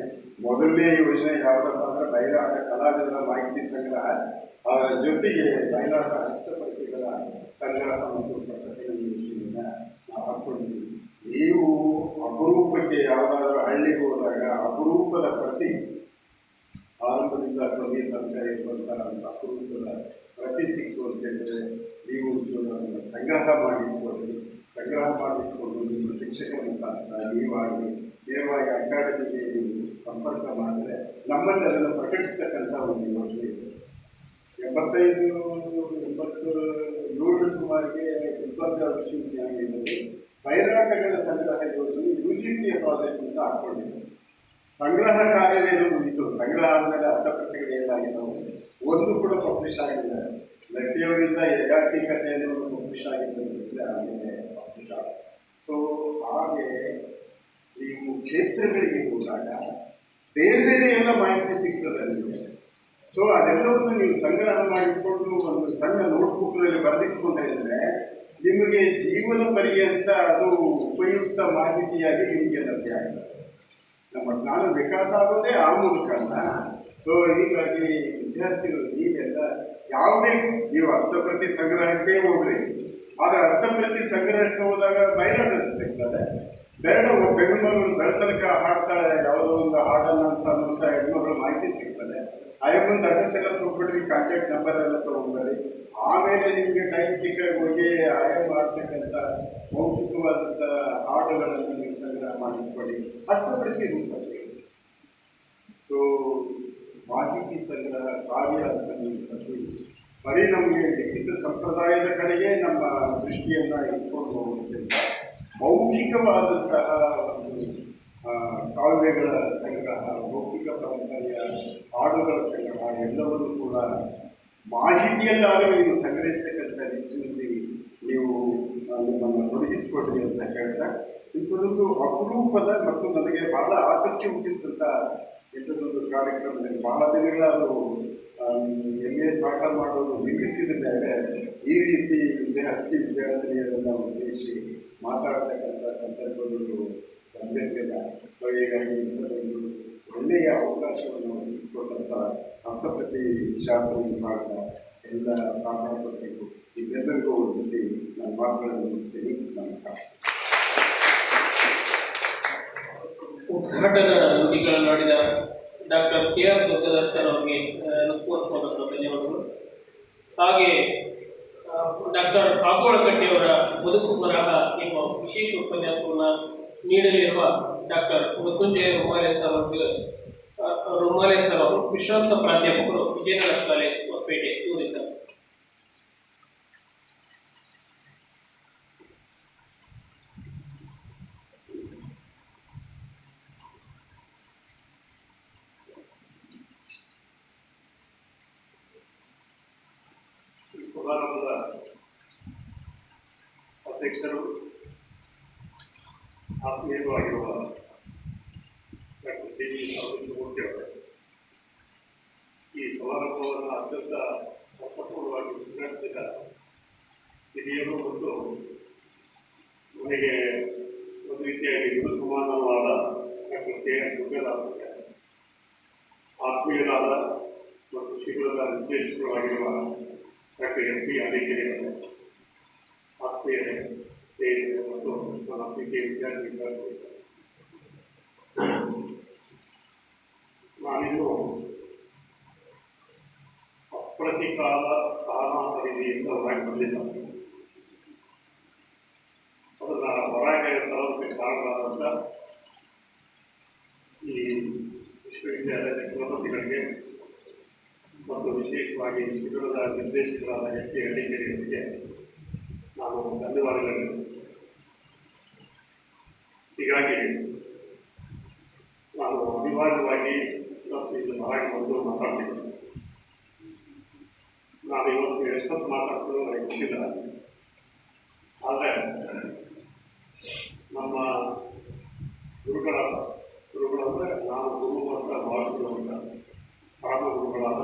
ಮೊದಲನೇ ಯೋಜನೆ ಯಾವುದಪ್ಪ ಅಂದರೆ ಬಯಲಾಟ ಕಲಾವಿದರ ಮಾಹಿತಿ ಸಂಗ್ರಹ, ಅದರ ಜೊತೆಗೆ ಬಯಲಾಟ ಹಸ್ತಪ್ರತಿಗಳ ಸಂಗ್ರಹ ಮತ್ತು ಪ್ರಕಟಣೆ ಯೋಜನೆಯನ್ನು ನಾವು ಹಾಕ್ಕೊಂಡಿದ್ದೀವಿ. ನೀವು ಅಪರೂಪಕ್ಕೆ ಯಾವುದಾದ್ರೂ ಹಳ್ಳಿಗೆ ಹೋದಾಗ ಅಪರೂಪದ ಪ್ರತಿ ಆರಂಭದಿಂದ ಕೊನೆಯ ತನಕ ಇರುವಂಥ ಅಪರೂಪದ ಪ್ರತಿ ಸಿಕ್ತು ಅಂತೇಳಿದರೆ ನೀವು ಅದನ್ನು ಸಂಗ್ರಹ ಮಾಡಿಕೊಂಡು ನಿಮ್ಮ ಶಿಕ್ಷಕರ ಮುಖಾಂತರ ನೀವಾಗಿ ನೇರವಾಗಿ ಅಕಾಡೆಮಿಗೆ ಸಂಪರ್ಕ ಮಾಡಿದರೆ ನಮ್ಮಲ್ಲಿ ಅದನ್ನು ಪ್ರಕಟಿಸ್ತಕ್ಕಂಥ ಒಂದು ಯೋಜನೆ ಇದೆ. 87 ಸುಮಾರಿಗೆ ವಿದ್ವಾಂಸ ವಿಶ್ವವಿದ್ಯಾಲಯದಲ್ಲಿ ಬಯಲಾಟಗಳ ಸಂಗ್ರಹ ಯೋಜನೆ UGC ಪ್ರಾಜೆಕ್ಟ್ನಿಂದ ಹಾಕ್ಕೊಂಡಿದೆ. ಸಂಗ್ರಹ ಕಾರ್ಯವೇನು ಮುಗಿತು. ಸಂಗ್ರಹ ಆದಮೇಲೆ ಹಸ್ತಪ್ರತಿಗಳು ಏನಾಗಿದ್ದವು ಒಂದು ಕೂಡ ಪಬ್ಲಿಷ್ ಆಗಿಲ್ಲ. ಲಟ್ಟಿಯವರಿಂದ ಯಗಾತಿ ಕಥೆಯನ್ನು ಪಬ್ಲಿಷ್ ಆಗಿದ್ದರೆ ಆಮೇಲೆ ಪಬ್ಲಿಷ್ ಆಗ. ಸೊ ಹಾಗೆ ನೀವು ಕ್ಷೇತ್ರಗಳಿಗೆ ಹೋದಾಗ ಬೇರೆ ಬೇರೆ ಎಲ್ಲ ಮಾಹಿತಿ ಸಿಗ್ತದೆ ನಿಮಗೆ. ಸೊ ಅದೆಲ್ಲವನ್ನು ನೀವು ಸಂಗ್ರಹ ಮಾಡಿಕೊಂಡು ಒಂದು ಸಣ್ಣ ನೋಟ್ಬುಕ್ನಲ್ಲಿ ಬರೆದಿಟ್ಕೊಂಡಿದ್ರೆ ನಿಮಗೆ ಜೀವನ ಪರ್ಯಂತ ಅದು ಉಪಯುಕ್ತ ಮಾಹಿತಿಯಾಗಿ ನಿಮಗೆ ಲಭ್ಯ ಆಗ್ತದೆ. ನಮ್ಮ ಜ್ಞಾನ ವಿಕಾಸ ಆಗೋದೇ ಆ ಮೂಲಕಲ್ಲ. ಸೊ ಹೀಗಾಗಿ ವಿದ್ಯಾರ್ಥಿಗಳು ನೀವೆಲ್ಲ ಯಾವುದೇ ನೀವು ಹಸ್ತಪ್ರತಿ ಸಂಗ್ರಹಕ್ಕೆ ಹೋಗ್ರಿ, ಆದರೆ ಹಸ್ತಪ್ರತಿ ಸಂಗ್ರಹಕ್ಕೆ ಹೋದಾಗ ಬಯಲಾಟದ ಸಿಗ್ತದೆ. ಹೆಣ್ಣುಮಗಳು ಬೆಳತನಕ ಹಾಡ್ತಾಳೆ ಯಾವುದೋ ಒಂದು ಹಾಡನ್ನು ಅಂತ ಹೆಣ್ಮಗಳು ಮಾಹಿತಿ ಸಿಗ್ತದೆ. ಆಯಮ್ಮಂದು ಅಡ್ರೆಸ್ ಎಲ್ಲ ತೊಗೊಂಡ್ಬಿಡ್ರಿ, ಕಾಂಟ್ಯಾಕ್ಟ್ ನಂಬರ್ ಎಲ್ಲ ತೊಗೊಂಡ್ಬರ್ರಿ. ಆಮೇಲೆ ನಿಮಗೆ ಟೈಮ್ ಸಿಕ್ಕಾಗ ಹೋಗಿ ಆಯಮ್ಮ ಆಡ್ತಕ್ಕಂಥ ಮೌಖಿಕವಾದಂಥ ಹಾಡುಗಳನ್ನು ನೀವು ಸಂಗ್ರಹ ಮಾಡಿಕೊಳ್ಳಿ ಹಸ್ತಪ್ರತಿ ರೂಪದಲ್ಲಿ. ಸೊ ಮಾಹಿತಿ ಸಂಗ್ರಹ ಕಾರ್ಯ ಅಂತ ಬರೀ ನಮಗೆ ಲಿಖಿತ ಸಂಪ್ರದಾಯದ ಕಡೆಗೆ ನಮ್ಮ ದೃಷ್ಟಿಯನ್ನು ಇಟ್ಕೊಂಡು ಹೋಗೋದ್ರಿಂದ ಮೌಖಿಕವಾದಂತಹ ಒಂದು ಕಾವ್ಯಗಳ ಸಂಗ್ರಹ, ಮೌಖಿಕ ಪರಂಪರೆಯ ಹಾಡುಗಳ ಸಂಗ್ರಹ ಎಲ್ಲವನ್ನೂ ಕೂಡ ಮಾಹಿತಿಯಲ್ಲಾದರೂ ನೀವು ಸಂಗ್ರಹಿಸ್ತಕ್ಕಂಥ ನಿಟ್ಟಿನಲ್ಲಿ ನೀವು ನಿಮ್ಮನ್ನು ತೊಡಗಿಸಿಕೊಡ್ರಿ ಅಂತ ಹೇಳ್ತಾ, ಇಂಥದ್ದೊಂದು ಅಪರೂಪದ ಮತ್ತು ನನಗೆ ಬಹಳ ಆಸಕ್ತಿ ಹುಟ್ಟಿಸಿದಂಥ ಇಂಥದ್ದೊಂದು ಕಾರ್ಯಕ್ರಮದಲ್ಲಿ ಬಹಳ ದಿನಗಳಾದರೂ MA ಪಾಠ ಮಾಡೋದು ನಿಲ್ಲಿಸಿದ ಮೇಲೆ ಈ ರೀತಿ ವಿದ್ಯಾರ್ಥಿನಿಯರನ್ನು ಉದ್ದೇಶಿಸಿ ಮಾತಾಡ್ತಕ್ಕಂಥ ಸಂದರ್ಭಗಳು ಬಂದಿರಲಿಲ್ಲ. ಹೀಗಾಗಿ ಇಂಥದ್ದೊಂದು ಒಳ್ಳೆಯ ಅವಕಾಶವನ್ನು ಒದಗಿಸಿಕೊಟ್ಟಂಥ ಹಸ್ತಪ್ರತಿ ಶಾಸ್ತ್ರ ವಿಭಾಗದ ಎಲ್ಲ ಪ್ರಾಧ್ಯಾಪಕರಿಗೂ ಇದೆಲ್ಲರಿಗೂ ಒದಗಿಸಿ ನಾನು ಮಾತುಗಳನ್ನು ಮುಗಿಸ್ತೀನಿ. ನಮಸ್ಕಾರ. ಉದ್ಘಾಟನಾ ನುಡಿಗಳನ್ನಾಡಿದ ಡಾಕ್ಟರ್ KR ದುರ್ಗದಾಸ್ ಸರ್ ಅವರಿಗೆ ಹೃತ್ಪೂರ್ವಕವಾದ ಧನ್ಯವಾದಗಳು. ಹಾಗೆ ಡಾಕ್ಟರ್ ಕಾಗೋಳಕಟ್ಟಿಯವರ ಬದುಕು ಬರಹ ಎಂಬ ವಿಶೇಷ ಉಪನ್ಯಾಸವನ್ನು ನೀಡಲಿರುವ ಡಾಕ್ಟರ್ ಮೃತ್ಯುಂಜಯ ರುಮಾಲೆ ಸರ್ ಅವರು ವಿಶ್ರಾಂತ ಪ್ರಾಧ್ಯಾಪಕರು, ವಿಜಯನಗರ ಕಾಲೇಜ್ ಹೊಸಪೇಟೆ. ಸಮಾರಂಭದ ಅಧ್ಯಕ್ಷರು ಆತ್ಮೀಯರು ಆಗಿರುವ ಡಾಕ್ಟರ್ ಟಿ.ವಿ. ನರಸಿಂಹಮೂರ್ತಿ ಅವರೇ, ಈ ಸಮಾರಂಭವನ್ನು ಅತ್ಯಂತ ಅರ್ಥಪೂರ್ಣವಾಗಿ ಉದ್ಘಾಟಿಸಿದ ಹಿರಿಯರು ಮತ್ತು ನನಗೆ ಒಂದು ರೀತಿಯಾಗಿ ಗುರು ಸಮಾನವಾದ ಡಾಕ್ಟರ್ ಕೆ.ಎನ್. ದುರ್ಗದಾಸ್ ಆತ್ಮೀಯರಾದ ಮತ್ತು ಶಿಬಿರದ ನಿರ್ದೇಶಕರಾಗಿರುವ ಡಾಕ್ಟರ್ ಎಂ.ಪಿ. ಅಲಿಕೆರೆ ಆತ್ಮೀಯರೇ, ಸ್ನೇಹಿತರೆ ಮತ್ತು ನನ್ನ ಪ್ರೀತಿಯ ವಿದ್ಯಾರ್ಥಿಗಳು, ನಾನಿನ್ನು ಅಪ್ರತಿಕಾಲ ಸಹನಾ ಪರಿಧಿಯಿಂದ ಹೊರಗೆ ಬಂದಿಲ್ಲ. ಅದನ್ನು ಹೊರಗೆ ತರೋದಕ್ಕೆ ಕಾರಣವಾದಂಥ ಈ ವಿಶ್ವವಿದ್ಯಾಲಯದ ಕುಲಪತಿಗಳಿಗೆ ಮತ್ತು ವಿಶೇಷವಾಗಿ ಶಿಬಿರದ ನಿರ್ದೇಶಕರಾದ ಎಂ.ಪಿ. ಅಲಿಕೆರೆಯವರಿಗೆ ನಾನು ಧನ್ಯವಾದಗಳನ್ನು. ಹೀಗಾಗಿ ನಾನು ಅನಿವಾರ್ಯವಾಗಿ ಇಲ್ಲಿ ಹೊರಗೆ ಬಂದು ಮಾತಾಡ್ತೀನಿ. ನಾನು ಇವತ್ತು ಎಷ್ಟೊತ್ತು ಮಾತಾಡ್ತೀನಿ ನನಗೆ ಗೊತ್ತಿಲ್ಲ. ಆದರೆ ನಮ್ಮ ಗುರುಗಳಂದರೆ ನಾನು ಗುರು ಅಂತ ಭಾವಿಸಿರುವಂಥ ಪರಮ ಗುರುಗಳಾದ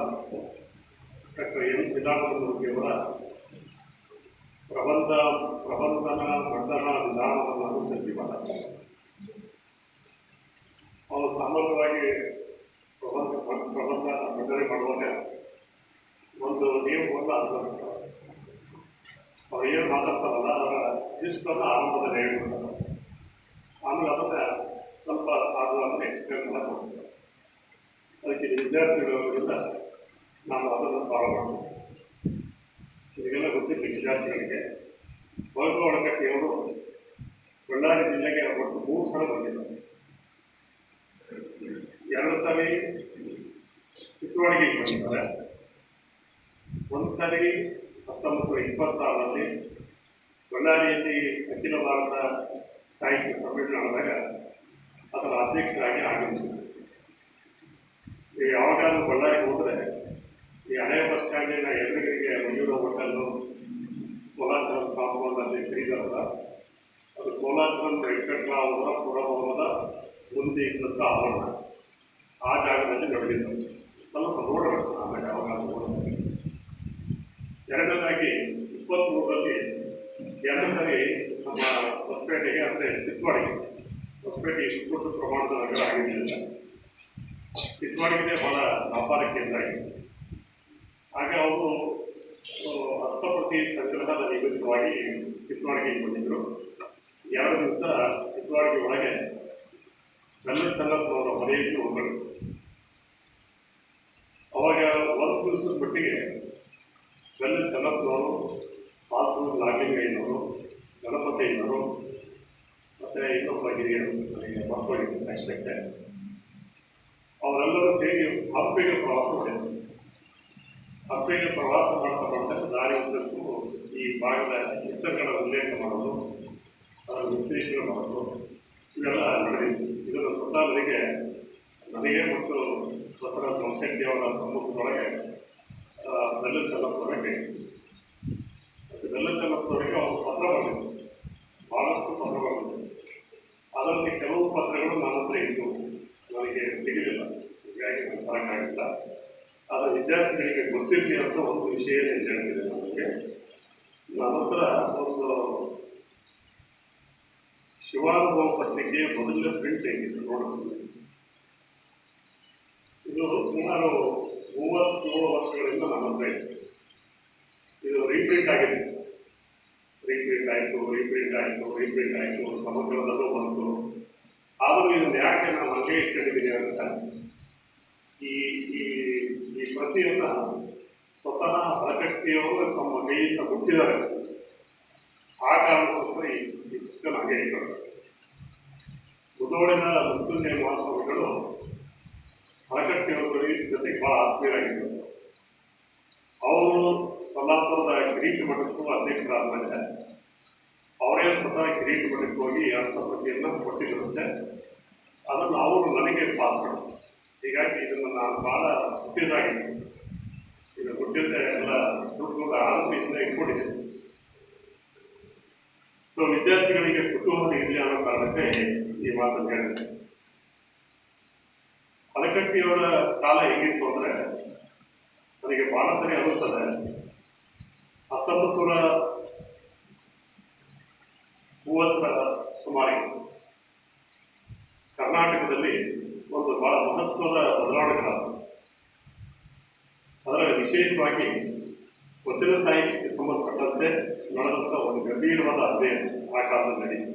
ಡಾಕ್ಟರ್ ಎಂ. ಚಿದಾನಂದಮೂರ್ತಿಯವರ ಪ್ರಬಂಧನ ಮಂಡನ ವಿಧಾನವನ್ನು ಅನುಸರಿಸಿ ಮಾತಾಡ್ತಾರೆ. ಅವರು ಸಾಮಾನ್ಯವಾಗಿ ಪ್ರಬಂಧ ಮಂಡನೆ ಮಾಡುವಾಗ ಒಂದು ನಿಯಮವನ್ನು ಅನುಸರಿಸ್ತಾರೆ. ಅವ್ರು ಏನು ಮಾತಾಡ್ತಾರಲ್ಲ ಅವರ ಜಿಸ್ಟನ್ನು ಆರಂಭದಲ್ಲಿ ಹೇಳ್ಬಿಡ್ತಾರೆ. ಆಮೇಲೆ ಅದನ್ನು ಸ್ವಲ್ಪ ಸಾಧುವನ್ನು ಎಕ್ಸ್ಪ್ಲೇನ್ ಮಾಡ್ತಾರೆ. ಅದಕ್ಕೆ ವಿದ್ಯಾರ್ಥಿಗಳಿಂದ ನಾನು ಅದನ್ನು ಫಾಲೋ ಮಾಡ್ತೀನಿ. ಇದೆಲ್ಲ ಗೊತ್ತಿಲ್ಲ ವಿದ್ಯಾರ್ಥಿಗಳಿಗೆ. ವರ್ಗ ಒಳಗಟ್ಟಿಯವರು ಬಳ್ಳಾರಿ ಜಿಲ್ಲೆಗೆ ಒಟ್ಟು 3 ಸಲ ಬಂದಿದ್ದಾರೆ. 2 ಸಾರಿ ಚಿಕ್ಕವಾಡಿಗೆ ಬಂದಿದ್ದಾರೆ. ಒಂದು ಸಾರಿ 1926ರಲ್ಲಿ ಬಳ್ಳಾರಿಯಲ್ಲಿ ಅಖಿಲ ಭಾರತ ಸಾಹಿತ್ಯ ಸಮ್ಮೇಳನದಾಗ ಅದರ ಅಧ್ಯಕ್ಷರಾಗಿ ಆಗಮಿಸಿದರು. ನೀವು ಯಾವಾಗಾದ್ರೂ ಬಳ್ಳಾರಿಗೆ ಹೋದರೆ ಈ ಹಳೆಯ ಬಸ್ ಸ್ಟ್ಯಾಂಡಿನ ಎದುರಿಗೆ ಮಯೂರ ಹೋಟೆಲ್ಲು, ಕೋಲಾಚರಂ ಕಾಂಪೌಂಡ್ ಅಲ್ಲಿ ಕರೀದಾರಲ್ಲ, ಅದು ಕೋಲಾಚರಂ ವೆಂಕಟರಾಮರ ಪುರಭವನದ ಮುಂದೆ ಇದ್ದಂಥ ಆವರಣ. ಆ ಜಾಗದಲ್ಲಿ ನಡೆದಿದ್ದರು. ಸ್ವಲ್ಪ ನೋಡಬೇಕು ಆಮೇಲೆ ಯಾವಾಗಾದ್ರೂ ನೋಡಬೇಕು. ಎರಡನೇದಾಗಿ 23ರಲ್ಲಿ 2 ಸರಿ ನಮ್ಮ ಹೊಸಪೇಟೆಗೆ, ಅಂದರೆ ಚಿಕ್ಕವಾಡಿಗೆ, ಹೊಸಪೇಟೆ ಇಷ್ಟು ದೊಡ್ಡ ಪ್ರಮಾಣದ ನಗರ ಆಗಿರಲಿಲ್ಲ. ಚಿಕ್ಕವಾಡಿಗೆ ಬಹಳ ವ್ಯಾಪಾರ ಕೇಂದ್ರ ಆಯಿತು. ಹಾಗೆ ಅವರು ಹಸ್ತಪ್ರತಿ ಸಂಗ್ರಹದ ನಿಮಿತ್ತವಾಗಿ ಚಿಕ್ಕವಾಡಿಗೆ ಬಂದಿದ್ದರು. 2 ದಿವಸ ಚಿಕ್ಕವಾಡಿಗೆ ಒಳಗೆ ಬೆಲ್ಲ ಚನ್ನಪ್ಪನವರ ಮನೆಯಲ್ಲಿ ಹೋಗಲು. ಅವಾಗ 1 ದಿವಸದ ಮಟ್ಟಿಗೆ ಬೆಲ್ಲ ಚನ್ನಪ್ಪನವರು, ಪಾಲ್ತೂರು ನಾಗಲಿಂಗಯ್ಯನವರು, ಗಣಪತಯ್ಯನವರು ಮತ್ತು ಇನ್ನೊಬ್ಬ ಹಿರಿಯರು ನನಗೆ ಮಕ್ಕಳಿಗೆ ಅಷ್ಟೇ, ಅವರೆಲ್ಲರೂ ಸೇರಿ ಹಂಪಿಗೆ ಪ್ರವಾಸ ಮಾಡಿದರು. ಹಂಪಿಗೆ ಪ್ರವಾಸ ಮಾಡ್ತಾ ದಾರಿ ಉದ್ದಕ್ಕೂ ಈ ಭಾಗದ ಹೆಸರುಗಳ ಉಲ್ಲೇಖ ಮಾಡೋದು, ಅದರ ವಿಶ್ಲೇಷಣೆ ಮಾಡೋದು ಇವೆಲ್ಲ ನಡೆದಿತ್ತು. ಇದನ್ನು ಸ್ವತಃ ನನಗೆ ಮತ್ತು ಬಸವರಾಜ ವಂಶೆಟ್ಟಿಯವರ ಸಮ್ಮುಖದೊಳಗೆ ಬೆಲ್ಲ ಚನ್ನಪ್ಪನವರಿಗೆ ಮತ್ತು ಬೆಲ್ಲ ಚನ್ನಪ್ಪನವರಿಗೆ ಅವರು ಪತ್ರ ಬರೆದಿತ್ತು. ಭಾಳಷ್ಟು ಪತ್ರ ಬರೆದಿತ್ತು. ಅದರಲ್ಲಿ ಕೆಲವು ಪತ್ರಗಳು ನನ್ನ ಹತ್ರ ಇದ್ದು ನನಗೆ ಸಿಗಲಿಲ್ಲ. ಹೀಗಾಗಿ ನಾನು ಬರೋಕ್ಕಾಗಿಲ್ಲ. ಆದರೆ ವಿದ್ಯಾರ್ಥಿಗಳಿಗೆ ಗೊತ್ತಿರಲಿ ಅಂತ ಒಂದು ವಿಷಯ ಏನು ಹೇಳ್ತಿದೆ. ನನಗೆ ನನ್ನ ಹತ್ರ ಒಂದು ಶಿವಾನುಭವ ಪತ್ರಿಕೆ ಮೊದಲ ಪ್ರಿಂಟ್ ಹೇಗಿತ್ತು ನೋಡೋದು. ಇದು ಸುಮಾರು 37 ವರ್ಷಗಳಿಂದ ನನ್ನ ಹತ್ರ ಇತ್ತು. ಇದು ರೀಪ್ರಿಂಟ್ ಆಗಿದೆ. ರೀಪ್ರಿಂಟ್ ಆಯಿತು, ಸಮಗ್ರದಲ್ಲೂ ಬಂತು. ಆದರೂ ಇದನ್ನು ಯಾಕೆ ನಾನು ಹಾಗೆ ಇಟ್ಕೊಂಡಿದ್ದೀನಿ ಅಂತ, ಈ ಪ್ರತಿಯನ್ನು ಸ್ವತಃ ಹರಕಟ್ಟಿಯವರು ತಮ್ಮ ಕೈಯಿಂದ ಹುಟ್ಟಿದ್ದಾರೆ. ಆ ಕಾರಣಕ್ಕೋಸ್ಕರ ಈ ಪುಸ್ತಕ ಹಾಗೆ ಇಟ್ಕೊಂಡು ಮುದೋಳಿನ ಮೃತ್ಯುಂಜಯ ಮಹಾಸ್ವಾಮಿಗಳು ಹರಕಟ್ಟಿಯವರ ಜೊತೆಗೆ ಭಾಳ ಆತ್ಮೀಯರಾಗಿದ್ದರು. ಅವರು ಸೊಲ್ಲಾಪುರದ ಕಿರೀಟ ಮಠಕ್ಕೂ ಅಧ್ಯಕ್ಷರಾದ ಮೇಲೆ ಅವರೇ ಸ್ವತಃ ಕಿರೀಟ ಮಠಕ್ಕೆ ಹೋಗಿ ಹಸ್ತಪ್ರತಿಯನ್ನು ಕೊಟ್ಟಿರುತ್ತೆ. ಅದನ್ನು ಅವರು ನನಗೆ ಪಾಸ್ ಮಾಡಿದ್ರು. ಹೀಗಾಗಿ ಇದನ್ನು ನಾನು ಭಾಳ ಹುಟ್ಟಿದಾಗಿತ್ತು. ಇದು ಹುಟ್ಟಿದ್ದೆ ಎಲ್ಲ ದುಡ್ಡುಗಳ ಆರಂಭದಿಂದ ಇಟ್ಕೊಂಡಿದೆ. ಸೊ ವಿದ್ಯಾರ್ಥಿಗಳಿಗೆ ಕುತೂಹಲ ಇರಲಿ ಅನ್ನೋ ಕಾರಣಕ್ಕೆ ಈ ಮಾತನ್ನು ಹೇಳಿದೆ. ಅಲಕಟ್ಟಿಯವರ ಕಾಲ ಹೇಗಿತ್ತು ಅಂದರೆ ನನಗೆ ಬಹಳ ಸರಿ ಅನ್ನಿಸ್ತದೆ. 1930 ಸುಮಾರಿಗೆ ಕರ್ನಾಟಕದಲ್ಲಿ ಒಂದು ಬಹಳ ಮಹತ್ವದ ಬದಲಾವಣೆಗಳಾದವು. ಅದರಲ್ಲಿ ವಿಶೇಷವಾಗಿ ವಚನ ಸಾಹಿತ್ಯಕ್ಕೆ ಸಂಬಂಧಪಟ್ಟಂತೆ ನಡೆದಂಥ ಒಂದು ಗಂಭೀರವಾದ ಅಧ್ಯಯನ ಆ ಕಾಲದಲ್ಲಿ ನಡೆಯಿತು.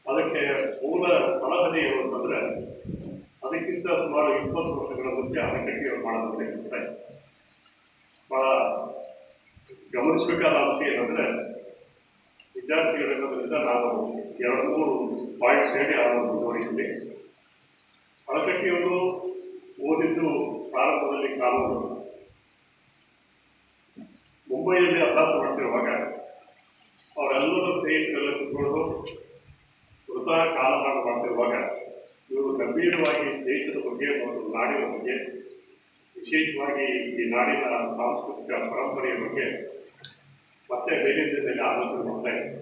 ಅದಕ್ಕೆ ಮೂಲ ತಳಹದಿ ಏನು ಅಂತಂದರೆ, ಅದಕ್ಕಿಂತ ಸುಮಾರು 20 ವರ್ಷಗಳ ಮುಂಚೆ ಅಣೆಕಟ್ಟೆಯವರು ಮಾಡೋದಂತೆ ಕೆಲಸ ಇದೆ. ಬಹಳ ಗಮನಿಸಬೇಕಾದ ಅಂಶ ಏನಂದರೆ, ವಿದ್ಯಾರ್ಥಿಗಳಿರೋದ್ರಿಂದ ನಾನು 2-3 ಪಾಯಿಂಟ್ಸ್ ಹೇಳಿ ಅದನ್ನು ಮುಂದುವರಿಸಿದೆ. ಅಣೆಕಟ್ಟೆಯವರು ಓದಿದ್ದು ಪ್ರಾರಂಭದಲ್ಲಿ ಕಾನೂನು. ಮುಂಬೈಯಲ್ಲಿ ಅಭ್ಯಾಸ ಮಾಡ್ತಿರುವಾಗ ಅವರೆಲ್ಲರೂ ಸ್ನೇಹಿತರೆಲ್ಲ ಕುತ್ಕೊಂಡು ವೃತ ಕಾಲಮಾನ ಮಾಡ್ತಿರುವಾಗ ಇವರು ಗಂಭೀರವಾಗಿ ದೇಶದ ಬಗ್ಗೆ ಮತ್ತು ನಾಡಿನ ಬಗ್ಗೆ, ವಿಶೇಷವಾಗಿ ಈ ನಾಡಿನ ಸಾಂಸ್ಕೃತಿಕ ಪರಂಪರೆಯ ಬಗ್ಗೆ ಮತ್ತೆ ಬೇರೆ ಮೇಲೆ ಆಲೋಚನೆ ಮಾಡ್ತಾ ಇದ್ದಾರೆ.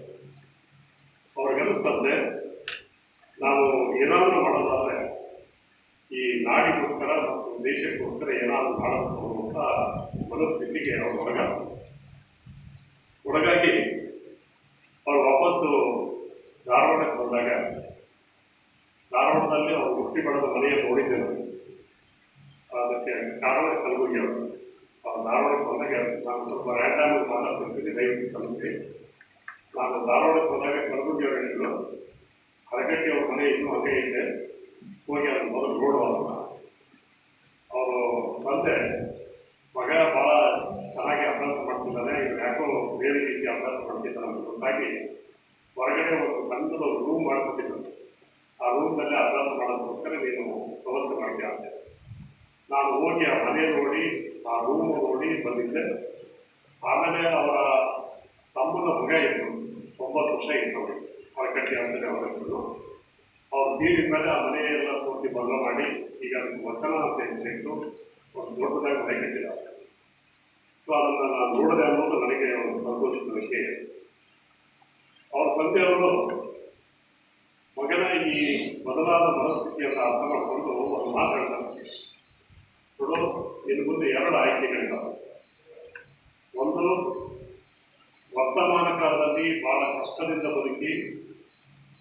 ಅವ್ರಿಗನ್ನಿಸ್ತಂತೆ ನಾವು ಏನಾದರೂ ಮಾಡೋದಾದರೆ ಈ ನಾಡಿಗೋಸ್ಕರ ಮತ್ತು ದೇಶಕ್ಕೋಸ್ಕರ ಏನಾದರೂ ಮಾಡಬೇಕು ಅಂತ ಮನಸ್ಥಿತಿಗೆ ಅವರು ಒಳಗಾಗಿ ಅವರು ವಾಪಸ್ಸು ಧಾರವಾಡಕ್ಕೆ ಬಂದಾಗ, ಧಾರವಾಡದಲ್ಲಿ ಅವರು ಹುಟ್ಟಿ ಬೆಳೆದ ಮನೆಯನ್ನು ನೋಡಿದ್ದೇನೆ. ಅದಕ್ಕೆ ಕಾರಣ ಕಲಬುರ್ಗಿ ಅವರು. ಧಾರವಾಡಕ್ಕೆ ಬಂದಾಗ ನಾನು ಸ್ವಲ್ಪ ರ್ಯಾಂಡಾಗಿ ಮಾತಾಡ್ತಿರ್ತೀನಿ, ದಯವಿಟ್ಟು ಕ್ಷಮಿಸಿ. ನಾನು ಧಾರವಾಡಕ್ಕೆ ಬಂದಾಗ ಕಲಬುರ್ಗಿ ಅವರು ಹೇಳಿದ್ರು, ಅರಗಟ್ಟಿ ಅವ್ರ ಮನೆ ಇನ್ನೂ ಹಂಗೆ ಇದೆ, ಹೋಗಿ ಅದನ್ನು ಮೊದಲು ನೋಡುವ. ಅವರು ಬಂದೆ, ಮಗ ಭಾಳ ಚೆನ್ನಾಗಿ ಅಭ್ಯಾಸ ಮಾಡ್ತಿದ್ದಾನೆ, ಇವ್ರು ಯಾಕೋ ಬೇರೆ ರೀತಿ ಅಭ್ಯಾಸ ಮಾಡ್ತಿದ್ದಾನೆ ಅಂತ ಗೊತ್ತಾಗಿ ಹೊರಗಡೆ ಒಂದು ಸಣ್ಣದ ಒಂದು ರೂಮ್ ಮಾಡ್ಕೊಟ್ಟಿದ್ರು. ಆ ರೂಮ್ನಲ್ಲೇ ಅಭ್ಯಾಸ ಮಾಡೋದಕ್ಕೋಸ್ಕರ ನೀನು ವ್ಯವಸ್ಥೆ ಮಾಡ್ತೀಯ ಅಂತ ನಾನು ಹೋಗಿ ಆ ಮನೆ ನೋಡಿ, ಆ ರೂಮ್ ನೋಡಿ ಬಂದಿದ್ದೆ. ಆಮೇಲೆ ಅವರ ತಮ್ಮನ ಮಗ ಇತ್ತು, 9 ವರ್ಷ ಇತ್ತು ಅವರಿಗೆ, ಅರಕಟ್ಟಿ ಅಂತಲೇ ಅವರ ಹೆಸರು. ಅವ್ರು ತೀರಿದ ಮೇಲೆ ಆ ಮನೆಯೆಲ್ಲ ಪೂರ್ತಿ ಬದಲು ಮಾಡಿ ಈಗ ಅದಕ್ಕೆ ವಚನ ಅಂತ ಹೆಸರಿಟ್ಟು ಒಂದು ದೊಡ್ಡದಾಗಿ ಮನೆ ಕಟ್ಟಿದ್ದಾರೆ. ಸೊ ಅದನ್ನು ನಾನು ನೋಡಿದೆ ಅನ್ನೋದು ನನಗೆ ಒಂದು ಸಂತೋಷದ ವಿಷಯ. ಅವ್ರ ತಂದೆಯವರು ಮಗನ ಈ ಬದಲಾದ ಮನಸ್ಥಿತಿಯನ್ನು ಅರ್ಥ ಮಾಡಿಕೊಂಡು ಒಂದು ಮಾತಾಡ್ತಾರೆ. ನೋಡು, ಇನ್ನು ಮುಂದೆ 2 ಆಯ್ಕೆಗಳಿದ್ದಾವೆ. ಒಂದು, ವರ್ತಮಾನ ಕಾಲದಲ್ಲಿ ಬಹಳ ಕಷ್ಟದಿಂದ ಬದುಕಿ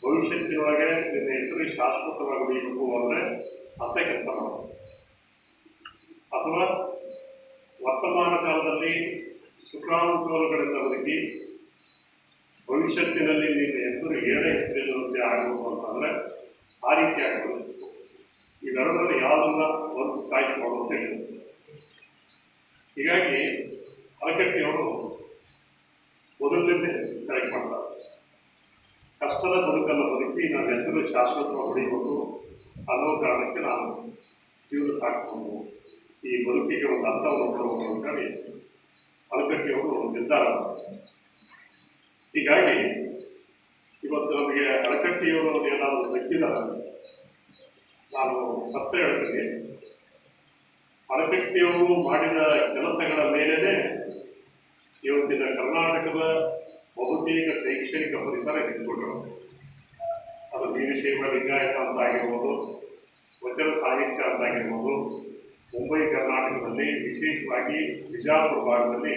ಭವಿಷ್ಯತ್ತಿನೊಳಗೆ ನಿನ್ನ ಹೆಸರು ಶಾಶ್ವತವಾಗಿ ಉಳಿಯಬೇಕು ಅಂದರೆ ಅಷ್ಟೇ ಕೆಲಸ ಮಾಡೋದು. ಅಥವಾ ವರ್ತಮಾನ ಕಾಲದಲ್ಲಿ ಸುಖಾನುಕೂಲಗಳಿಂದ ಬದುಕಿ ಭವಿಷ್ಯತ್ತಿನಲ್ಲಿ ನಿನ್ನ ಹೆಸರು ಏನೇ ಹೆಸರಿಲ್ಲದಂತೆ ಆಗಬೇಕು ಅಂತಂದರೆ ಆ ರೀತಿ ಆಗಬೇಕು. ಇವೆರಡರಲ್ಲಿ ಯಾವುದನ್ನ ಒಂದು ಕಾಯ್ದು ಮಾಡುವಂತ ಹೇಳಿದರು. ಹೀಗಾಗಿ ಅರಕಟ್ಟಿಯವರು ಮೊದಲನೇ ಸೆಲೆಕ್ಟ್ ಮಾಡ್ತಾರೆ. ಕಷ್ಟದ ಬದುಕನ್ನು ಬದುಕಿ ನನ್ನ ಹೆಸರು ಶಾಶ್ವತವಾಗಿ ಉಳಿಯಬೇಕು ಅನ್ನೋ ಕಾರಣಕ್ಕೆ ನಾನು ಜೀವನ ಸಾಗಿಸ್ಕೊಂಡು ಈ ಬದುಕಿಗೆ ಒಂದು ಅರ್ಥವನ್ನು ಕೊಡಬೇಕು ಅಂತೇಳಿ ಅರಕಟ್ಟಿಯವರು ನಿರ್ಧಾರ. ಹೀಗಾಗಿ ಇವತ್ತು ನಮಗೆ ಅರಕಟ್ಟಿಯವರು ಏನಾದರೂ ದಕ್ಕಿದ್ದಾರೆ, ನಾನು ಸತ್ಯ ಹೇಳ್ತೀನಿ, ಅರಕಟ್ಟಿಯವರು ಮಾಡಿದ ಕೆಲಸಗಳ ಮೇಲೇ ಇವತ್ತಿನ ಕರ್ನಾಟಕದ ಬಹುತೇಕ ಶೈಕ್ಷಣಿಕ ಪರಿಸರ ನಿಂತ್ಕೊಂಡ್ರು. ಅದು ವೀರಶೈವ ಲಿಂಗಾಯತ ಅಂತ ಆಗಿರ್ಬೋದು, ವಚನ ಸಾಹಿತ್ಯ ಅಂತ ಆಗಿರ್ಬೋದು, ಮುಂಬೈ ಕರ್ನಾಟಕದಲ್ಲಿ ವಿಶೇಷವಾಗಿ ಬಿಜಾಪುರ ಭಾಗದಲ್ಲಿ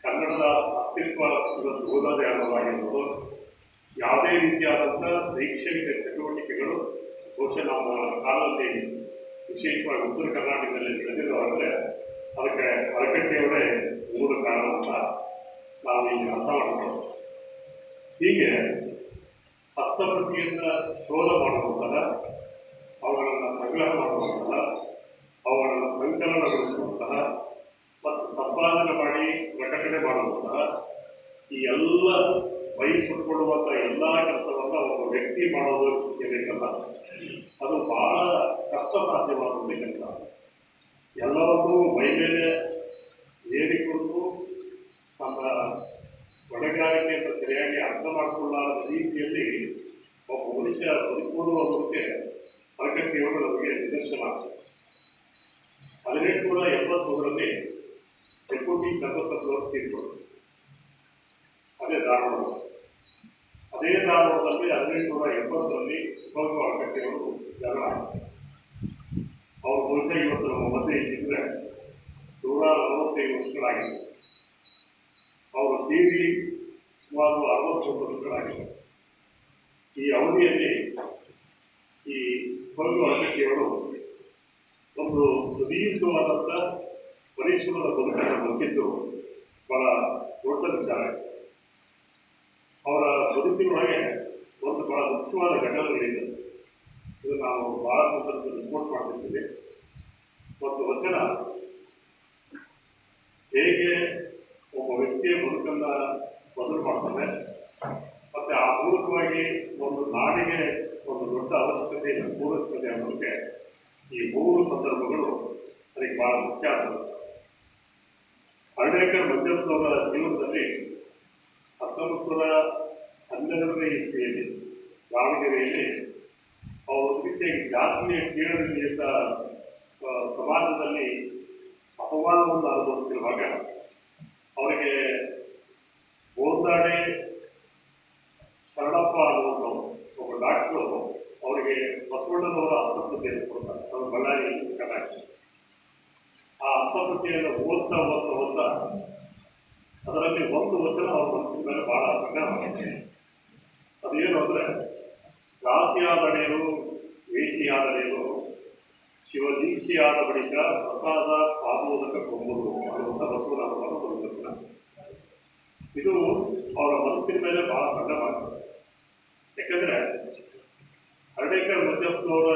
ಕನ್ನಡದ ಅಸ್ತಿತ್ವ ಇವತ್ತು ಓದೋದೇ ಅನ್ನೋದಾಗಿರ್ಬೋದು, ಯಾವುದೇ ರೀತಿಯಾದಂಥ ಶೈಕ್ಷಣಿಕ ಚಟುವಟಿಕೆಗಳು ಬಹುಶಃ ನಮ್ಮ ಕಾಲದಲ್ಲಿ ವಿಶೇಷವಾಗಿ ಉತ್ತರ ಕರ್ನಾಟಕದಲ್ಲಿ ನಡೆದಿರುವಾಗಲೇ ಅದಕ್ಕೆ ಅರಕಟ್ಟಿಯವರೇ ಮೂಲ ಕಾರಣ ಅಂತ ನಾವು ಈಗ ಅರ್ಥ ಮಾಡ್ಬೋದು. ಹೀಗೆ ಹಸ್ತಪ್ರತಿಯಿಂದ ಶೋಧ ಮಾಡುವಂತಹ, ಅವುಗಳನ್ನು ಸಂಗ್ರಹ ಮಾಡುವಂತಹ, ಅವುಗಳನ್ನು ಸಂಕಲನಗೊಳಿಸುವಂತಹ ಮತ್ತು ಸಂಪಾದನೆ ಮಾಡಿ ಪ್ರಕಟಣೆ ಮಾಡುವಂತಹ ಈ ಎಲ್ಲ ವಹಿಸಿಕೊಳ್ಳುವಂಥ ಎಲ್ಲ ಕೆಲಸವನ್ನು ಒಬ್ಬ ವ್ಯಕ್ತಿ ಮಾಡೋದು ಏನಿಲ್ಲ, ಅದು ಬಹಳ ಕಷ್ಟಸಾಧ್ಯವಾದಂಥ ಕೆಲಸ. ಎಲ್ಲವನ್ನೂ ಮೈಮೇಲೆ ಏರಿಕೊಂಡು ನಮ್ಮ ಹೊಣೆಗಾರಿಕೆಯನ್ನು ಸರಿಯಾಗಿ ಅರ್ಥ ಮಾಡಿಕೊಳ್ಳಾದ ರೀತಿಯಲ್ಲಿ ಒಬ್ಬ ಮನುಷ್ಯ ಬದುಕುವುದು ಅನ್ನೋದಕ್ಕೆ ಅರಕಟ್ಟಿಯವರು ನಮಗೆ ನಿದರ್ಶನ ಆಗ್ತದೆ. 1871 ಡೆಪ್ಯೂಟಿ ಚಂದ್ರಸಂದ್ರ ತೀರ್ಪು. ಅದೇ ಧಾರವಾಡ. ಅದೇ ಧಾರವಾಡದಲ್ಲಿ 1880ರಲ್ಲಿ ಹೋಗುವ ಅಗತ್ಯಗಳು ಜಗಳ. ಅವ್ರ ಬಹುಶಃ ಇವತ್ತು ನಮ್ಮ ಮಧ್ಯೆ ಇದ್ದಿದ್ರೆ 145 ವರ್ಷಗಳಾಗಿದೆ. ಅವರ ತೀರಿ ಸುಮಾರು 69 ವರ್ಷಗಳಾಗಿದೆ. ಈ ಅವಧಿಯಲ್ಲಿ ಈ ಹೋಗುವ ಅಗತ್ಯಗಳು ಒಂದು ಸುದೀರ್ಘವಾದಂಥ ಪರಿಶ್ರಮದ ಬದುಕನ್ನು ಬದುಕಿದ್ದು ಬಹಳ ದೊಡ್ಡ ವಿಚಾರ. ಅವರ ಬದುಕಿನೊಳಗೆ ಒಂದು ಬಹಳ ಮುಖ್ಯವಾದ ಘಟನೆಗಳಿದೆ. ಇದು ನಾವು ಬಹಳ ಸಂದರ್ಭದಲ್ಲಿ ರಿಪೋರ್ಟ್ ಮಾಡ್ತಿದ್ದೀವಿ. ಮತ್ತು ವಚನ ಹೇಗೆ ಒಬ್ಬ ವ್ಯಕ್ತಿಯ ಬದುಕನ್ನು ಬದಲು ಮಾಡ್ತದೆ ಮತ್ತು ಆ ಮೂಲಕವಾಗಿ ಒಂದು ನಾಡಿಗೆ ಒಂದು ದೊಡ್ಡ ಅವಶ್ಯಕತೆಯನ್ನು ಪೂರೈಸ್ತದೆ ಅನ್ನೋದಕ್ಕೆ ಈ 3 ಸಂದರ್ಭಗಳು ಅದಕ್ಕೆ ಬಹಳ ಮುಖ್ಯ ಆಗ್ತದೆ. ಹರ್ಡೇಕರ್ ಮಂಜಪ್ಪನವರ ಜೀವನದಲ್ಲಿ 1912ನೇ ಇಸ್ವಿಯಲ್ಲಿ ದಾವಣಗೆರೆಯಲ್ಲಿ ಅವರು ರೀತಿಯಾಗಿ ಜಾತಿಯ ಕೀಳರಿಮೆಯಿಂದ ಸಮಾಜದಲ್ಲಿ ಅಪಮಾನವನ್ನು ಅನುಭವಿಸಿರುವಾಗ ಅವರಿಗೆ ಗೋಂದಾಡೆ ಶರಣಪ್ಪ ಅನ್ನುವಂಥ ಒಬ್ಬ ಡಾಕ್ಟ್ರು ಅವರಿಗೆ ಬಸವಣ್ಣನವರ ಹಸ್ತಪ್ರತಿಯನ್ನು ಕೊಡ್ತಾರೆ. ಅವರು ಬಳ್ಳಾರಿ ಕರ್ನಾಟಕ. ಆ ಹಸ್ತಪ್ರತಿಯನ್ನು ಓದ್ತಾ ಅದರಲ್ಲಿ ಒಂದು ವಚನ ಅವ್ರ ಮನಸ್ಸಿನ ಮೇಲೆ ಬಹಳ ಪರಿಣಾಮ ಮಾಡಿದೆ. ಅದೇನು ಅಂದರೆ, ರಾಶಿಯಾದಡೆಯರು ವೇಷಿಯಾದಡೆಯರು ಶಿವದೀಕ್ಷಿಯಾದ ಬಳಿಕ ಪ್ರಸಾದ ಆಮೋದಕ ಕೊಂಬುದು ಅನ್ನುವಂಥ ಬಸವಣ್ಣನವರ ಒಂದು ವಚನ. ಇದು ಅವರ ಮನಸ್ಸಿನ ಮೇಲೆ ಬಹಳ ಪರಿಣಾಮ ಆಗ್ತದೆ. ಯಾಕಂದರೆ ಹರ್ಡೇಕರ್ ಮಂಜಪ್ಪನವರ